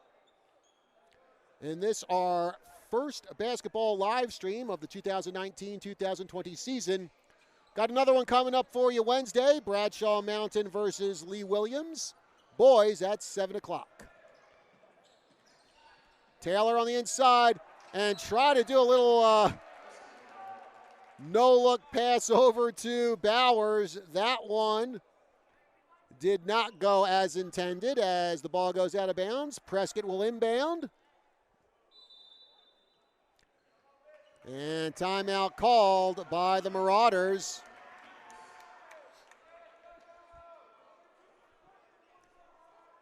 S1: And this our first basketball live stream of the 2019-2020 season. Got another one coming up for you Wednesday, Bradshaw Mountain versus Lee Williams. Boys at 7 o'clock. Taylor on the inside and try to do a little no-look pass over to Bowers. That one did not go as intended as the ball goes out of bounds. Prescott will inbound. And timeout called by the Marauders.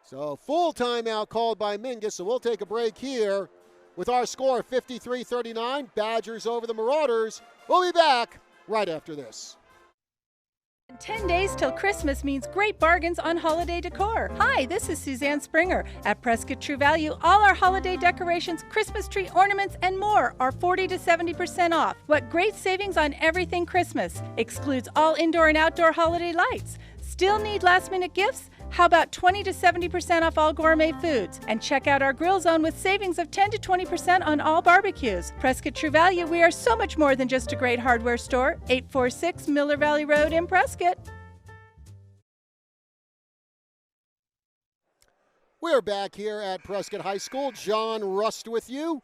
S1: So full timeout called by Mingus. So we'll take a break here with our score 53-39. Badgers over the Marauders. We'll be back right after this.
S8: 10 days till Christmas means great bargains on holiday decor. Hi, this is Suzanne Springer. At Prescott True Value, all our holiday decorations, Christmas tree ornaments, and more are 40 to 70% off. What great savings on everything Christmas. Excludes all indoor and outdoor holiday lights. Still need last-minute gifts? How about 20 to 70% off all gourmet foods? And check out our grill zone with savings of 10 to 20% on all barbecues. Prescott True Value, we are so much more than just a great hardware store. 846 Miller Valley Road in Prescott.
S1: We're back here at Prescott High School. John Rust with you.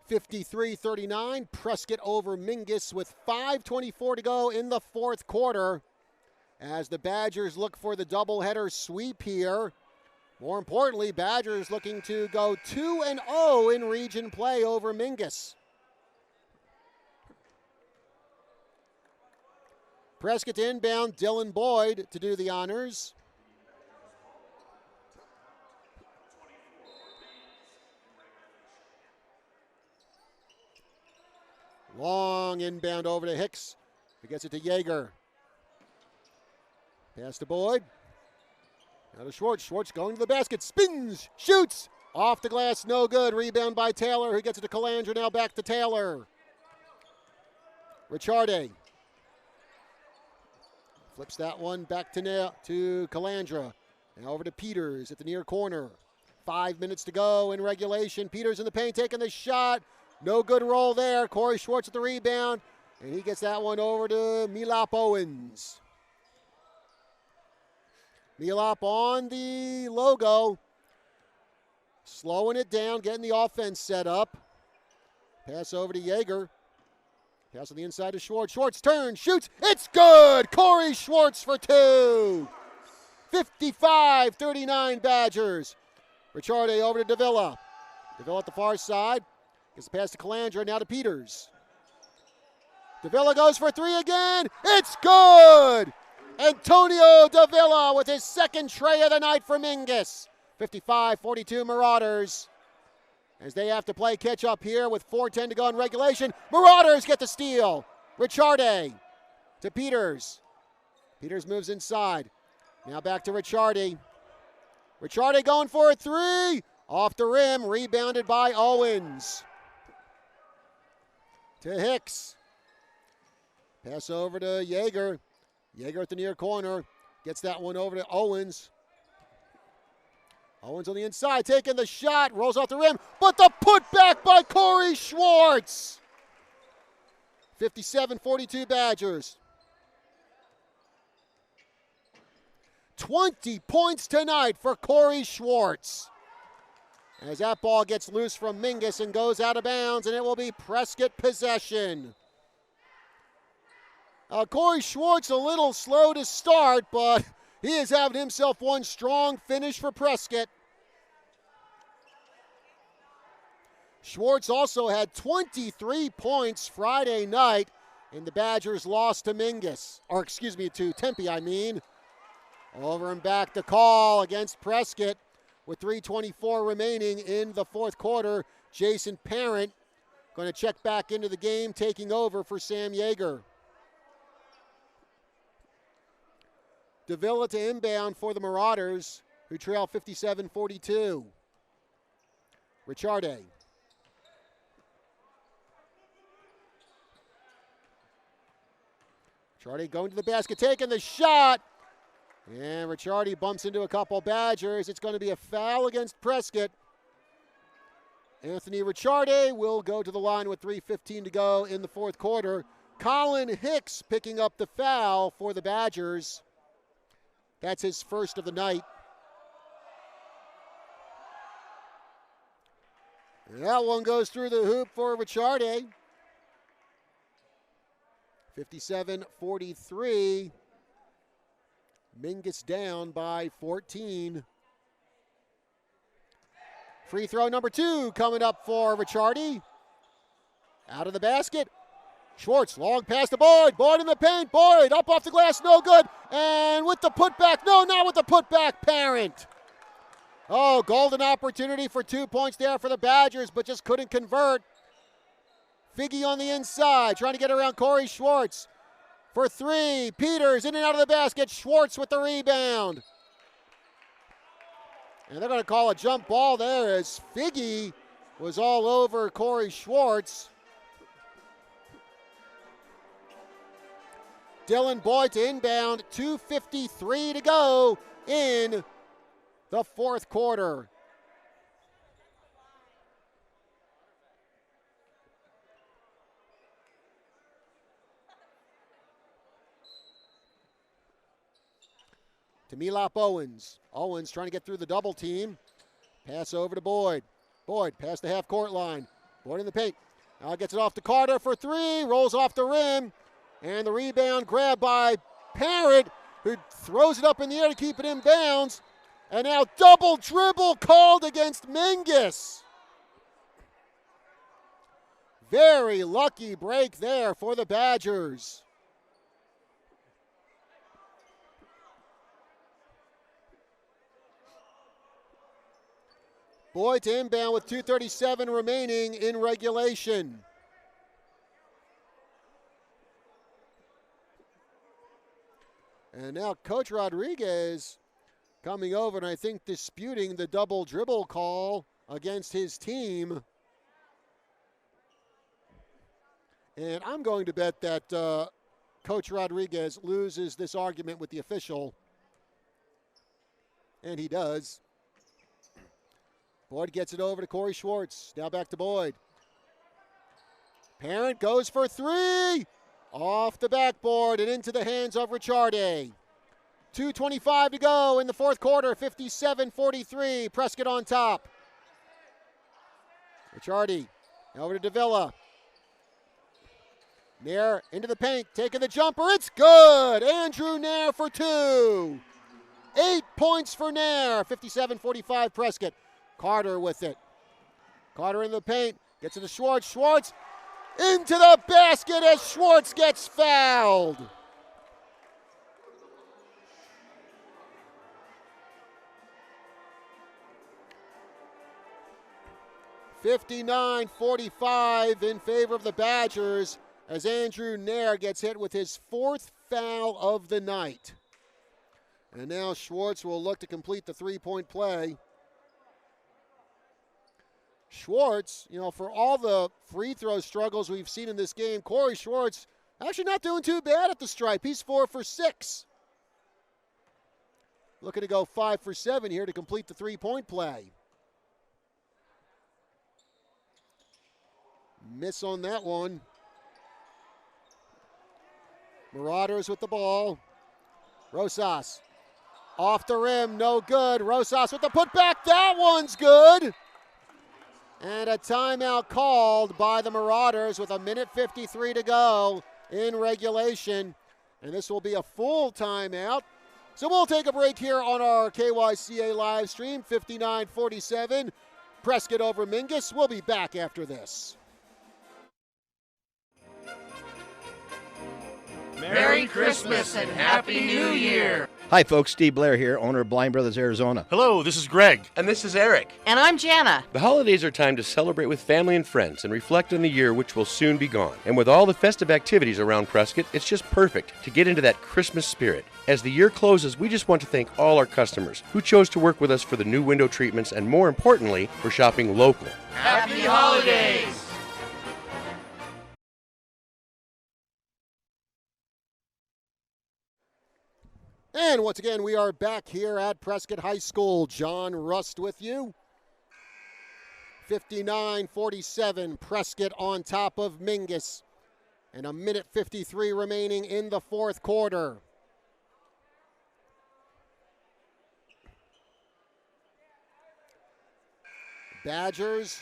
S1: 53-39, Prescott over Mingus with 5:24 to go in the fourth quarter. As the Badgers look for the doubleheader sweep here. More importantly, Badgers looking to go 2-0 in region play over Mingus. Prescott to inbound, Dylan Boyd to do the honors. Long inbound over to Hicks. He gets it to Yeager. Pass to Boyd. Now to Schwartz. Schwartz going to the basket. Spins. Shoots. Off the glass. No good. Rebound by Taylor, who gets it to Calandra. Now back to Taylor. Ricciardi. Flips that one back to Calandra. Now over to Peters at the near corner. 5 minutes to go in regulation. Peters in the paint taking the shot. No good roll there. Corey Schwartz at the rebound. And he gets that one over to Milop Owens. Milop on the logo. Slowing it down, getting the offense set up. Pass over to Yeager. Pass on the inside to Schwartz. Schwartz turns, shoots. It's good! Corey Schwartz for two. 55-39 Badgers. Ricciardi over to Davila. Davila at the far side. Gets the pass to Calandra, now to Peters. Davila goes for three again. It's good! Antonio Davila with his second tray of the night for Mingus. 55-42 Marauders. As they have to play catch up here with 4:10 to go in regulation. Marauders get the steal. Ricciardi to Peters. Peters moves inside. Now back to Ricciardi. Ricciardi going for a three. Off the rim, rebounded by Owens. To Hicks. Pass over to Yeager. Yeager at the near corner. Gets that one over to Owens. Owens on the inside, taking the shot. Rolls off the rim, but the putback by Corey Schwartz. 57-42 Badgers. 20 points tonight for Corey Schwartz. As that ball gets loose from Mingus and goes out of bounds, and it will be Prescott possession. Corey Schwartz a little slow to start, but he is having himself one strong finish for Prescott. Schwartz also had 23 points Friday night in the Badgers' loss to to Tempe, Over and back the call against Prescott with 3:24 remaining in the fourth quarter. Jason Parent going to check back into the game, taking over for Sam Yeager. Davila to inbound for the Marauders, who trail 57-42. Ricciardi. Ricciardi going to the basket, taking the shot. And Ricciardi bumps into a couple Badgers. It's going to be a foul against Prescott. Anthony Ricciardi will go to the line with 3:15 to go in the fourth quarter. Colin Hicks picking up the foul for the Badgers. That's his first of the night. And that one goes through the hoop for Ricciardi. 57-43. Mingus down by 14. Free throw number 2 coming up for Ricciardi. Out of the basket. Schwartz, long pass to Boyd. Boyd in the paint. Boyd up off the glass, no good. And with the putback, no, not with the putback, Parent. Oh, golden opportunity for 2 points there for the Badgers, but just couldn't convert. Figgy on the inside, trying to get around Corey Schwartz. For 3, Peters in and out of the basket. Schwartz with the rebound. And they're going to call a jump ball there as Figgy was all over Corey Schwartz. Dylan Boyd to inbound, 2:53 to go in the fourth quarter. To Milop Owens. Owens trying to get through the double team. Pass over to Boyd. Boyd past the half court line. Boyd in the paint. Now gets it off to Carter for 3. Rolls off the rim. And the rebound grabbed by Parent, who throws it up in the air to keep it in bounds. And now double dribble called against Mingus. Very lucky break there for the Badgers. Boyd to inbound with 2:37 remaining in regulation. And now Coach Rodriguez coming over and I think disputing the double dribble call against his team. And I'm going to bet that Coach Rodriguez loses this argument with the official. And he does. Boyd gets it over to Corey Schwartz. Now back to Boyd. Parent goes for 3. Off the backboard and into the hands of Ricciardi. 2:25 to go in the fourth quarter, 57-43. Prescott on top. Ricciardi over to Davila. Nair into the paint, taking the jumper. It's good. Andrew Nair for 2. 8 points for Nair. 57-45 Prescott. Carter with it. Carter in the paint. Gets it to Schwartz. Schwartz into the basket as Schwartz gets fouled. (59-45) in favor of the Badgers as Andrew Nair gets hit with his 4th foul of the night. And now Schwartz will look to complete the 3-point play. Schwartz, for all the free throw struggles we've seen in this game, Corey Schwartz actually not doing too bad at the stripe. He's 4 for 6. Looking to go 5 for 7 here to complete the 3-point play. Miss on that one. Marauders with the ball. Rosas off the rim, no good. Rosas with the putback, that one's good. And a timeout called by the Marauders with 1:53 to go in regulation. And this will be a full timeout. So we'll take a break here on our KYCA live stream, 59-47. Prescott over Mingus. We'll be back after this.
S4: Merry Christmas and Happy New Year!
S5: Hi, folks. Steve Blair here, owner of Blind Brothers Arizona.
S6: Hello, this is Greg.
S7: And this is Eric.
S12: And I'm Jana.
S7: The holidays are time to celebrate with family and friends and reflect on the year which will soon be gone. And with all the festive activities around Prescott, it's just perfect to get into that Christmas spirit. As the year closes, we just want to thank all our customers who chose to work with us for the new window treatments and, more importantly, for shopping local.
S4: Happy Holidays!
S1: And once again, we are back here at Prescott High School. John Rust with you. 59-47, Prescott on top of Mingus. And a minute 53 remaining in the fourth quarter. Badgers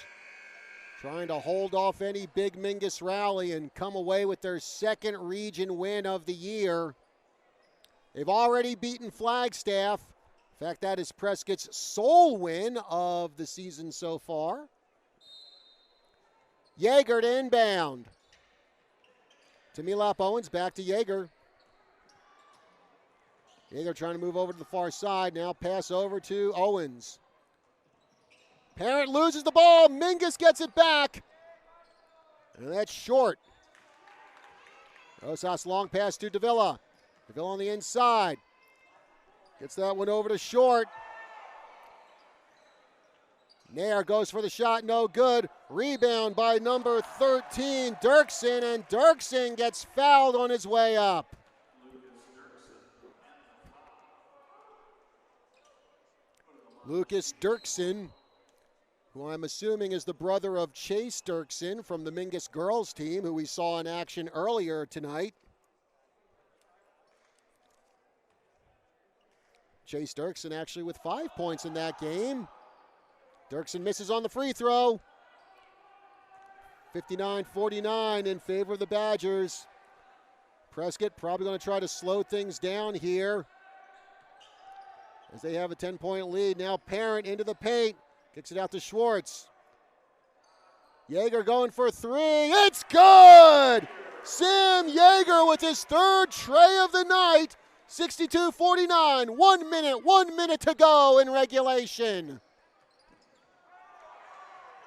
S1: trying to hold off any big Mingus rally and come away with their second region win of the year. They've already beaten Flagstaff. In fact, that is Prescott's sole win of the season so far. Yeager to inbound. To Milop Owens, back to Yeager. Yeager trying to move over to the far side. Now pass over to Owens. Parent loses the ball. Mingus gets it back. And that's short. Rosas long pass to Davila. Davila on the inside. Gets that one over to Short. Nair goes for the shot, no good. Rebound by number 13, Dirksen, and Dirksen gets fouled on his way up. Lucas Dirksen, who I'm assuming is the brother of Chase Dirksen from the Mingus girls team, who we saw in action earlier tonight. Chase Dirksen actually with 5 points in that game. Dirksen misses on the free throw. 59-49 in favor of the Badgers. Prescott probably going to try to slow things down here as they have a 10-point lead. Now Parent into the paint. Kicks it out to Schwartz. Yeager going for three. It's good! Sam Yeager with his third tray of the night. 62-49. 1 minute to go in regulation.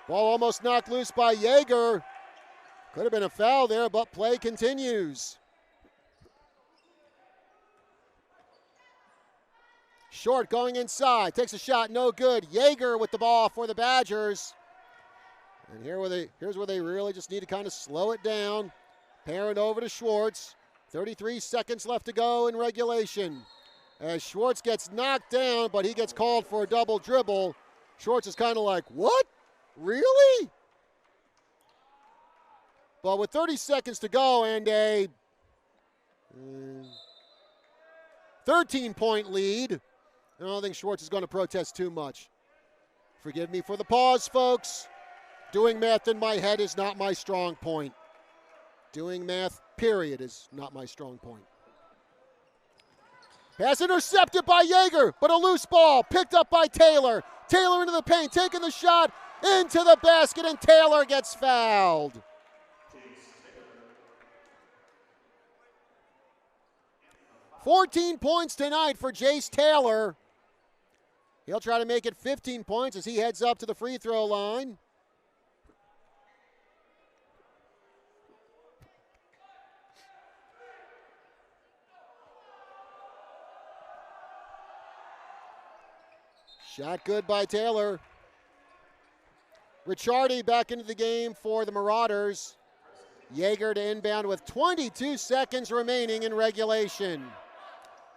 S1: Ball almost knocked loose by Yeager. Could have been a foul there, but play continues. Short going inside, takes a shot, no good. Yeager with the ball for the Badgers. And here's where they really just need to kind of slow it down. Parent over to Schwartz. 33 seconds left to go in regulation. As Schwartz gets knocked down, but he gets called for a double dribble. Schwartz is kind of like, what? Really? But with 30 seconds to go and a 13-point lead, I don't think Schwartz is going to protest too much. Forgive me for the pause, folks. Doing math in my head is not my strong point. Doing math, period, is not my strong point. Pass intercepted by Yeager, but a loose ball picked up by Taylor. Taylor into the paint, taking the shot into the basket, and Taylor gets fouled. "14 points tonight for Jace Taylor. He'll try to make it 15 points as he heads up to the free throw line. Shot good by Taylor. Ricciardi back into the game for the Marauders. Yeager to inbound with 22 seconds remaining in regulation.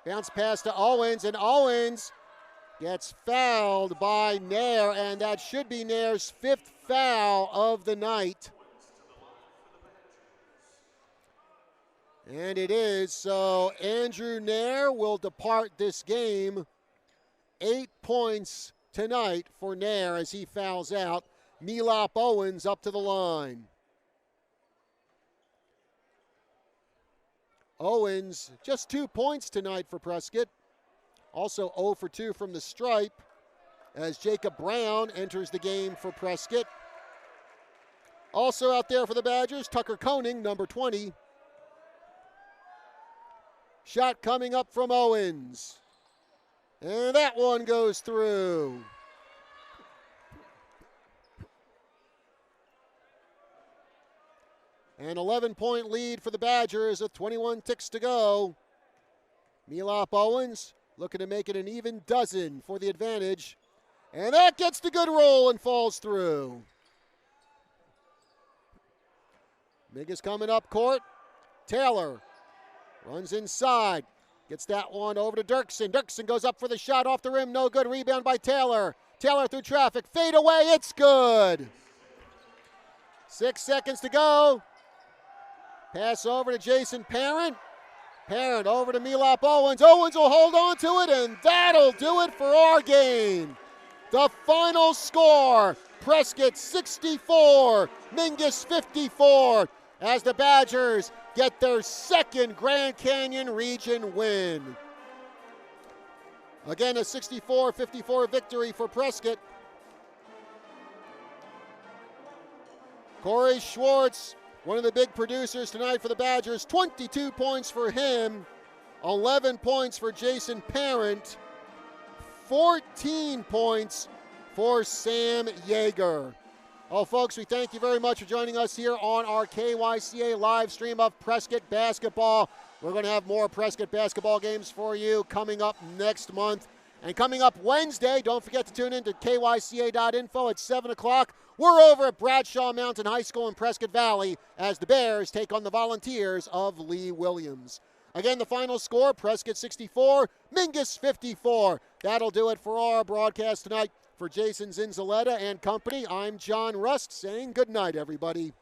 S1: Bounce pass to Owens, and Owens gets fouled by Nair, and that should be Nair's 5th foul of the night. And it is, so Andrew Nair will depart this game. 8 points tonight for Nair as he fouls out. Milop Owens up to the line. Owens, just 2 points tonight for Prescott. Also 0 for 2 from the stripe as Jacob Brown enters the game for Prescott. Also out there for the Badgers, Tucker Koenig, number 20. Shot coming up from Owens. And that one goes through. An 11-point lead for the Badgers with 21 ticks to go. Milop Owens looking to make it an even dozen for the advantage. And that gets the good roll and falls through. Mingus coming up court. Taylor runs inside. Gets that one over to Dirksen. Dirksen goes up for the shot off the rim. No good. Rebound by Taylor. Taylor through traffic. Fade away. It's good. 6 seconds to go. Pass over to Jason Parent. Parent over to Milop Owens. Owens will hold on to it, and that'll do it for our game. The final score, Prescott 64, Mingus 54, as the Badgers get their second Grand Canyon Region win. Again, a 64-54 victory for Prescott. Corey Schwartz, one of the big producers tonight for the Badgers, 22 points for him, 11 points for Jason Parent, 14 points for Sam Yeager. Oh, folks, we thank you very much for joining us here on our KYCA live stream of Prescott basketball. We're going to have more Prescott basketball games for you coming up next month. And coming up Wednesday, don't forget to tune in to kyca.info at 7 o'clock. We're over at Bradshaw Mountain High School in Prescott Valley as the Bears take on the Volunteers of Lee Williams. Again, the final score, Prescott 64, Mingus 54. That'll do it for our broadcast tonight. For Jason Zinzaletta and company, I'm John Rust saying good night, everybody.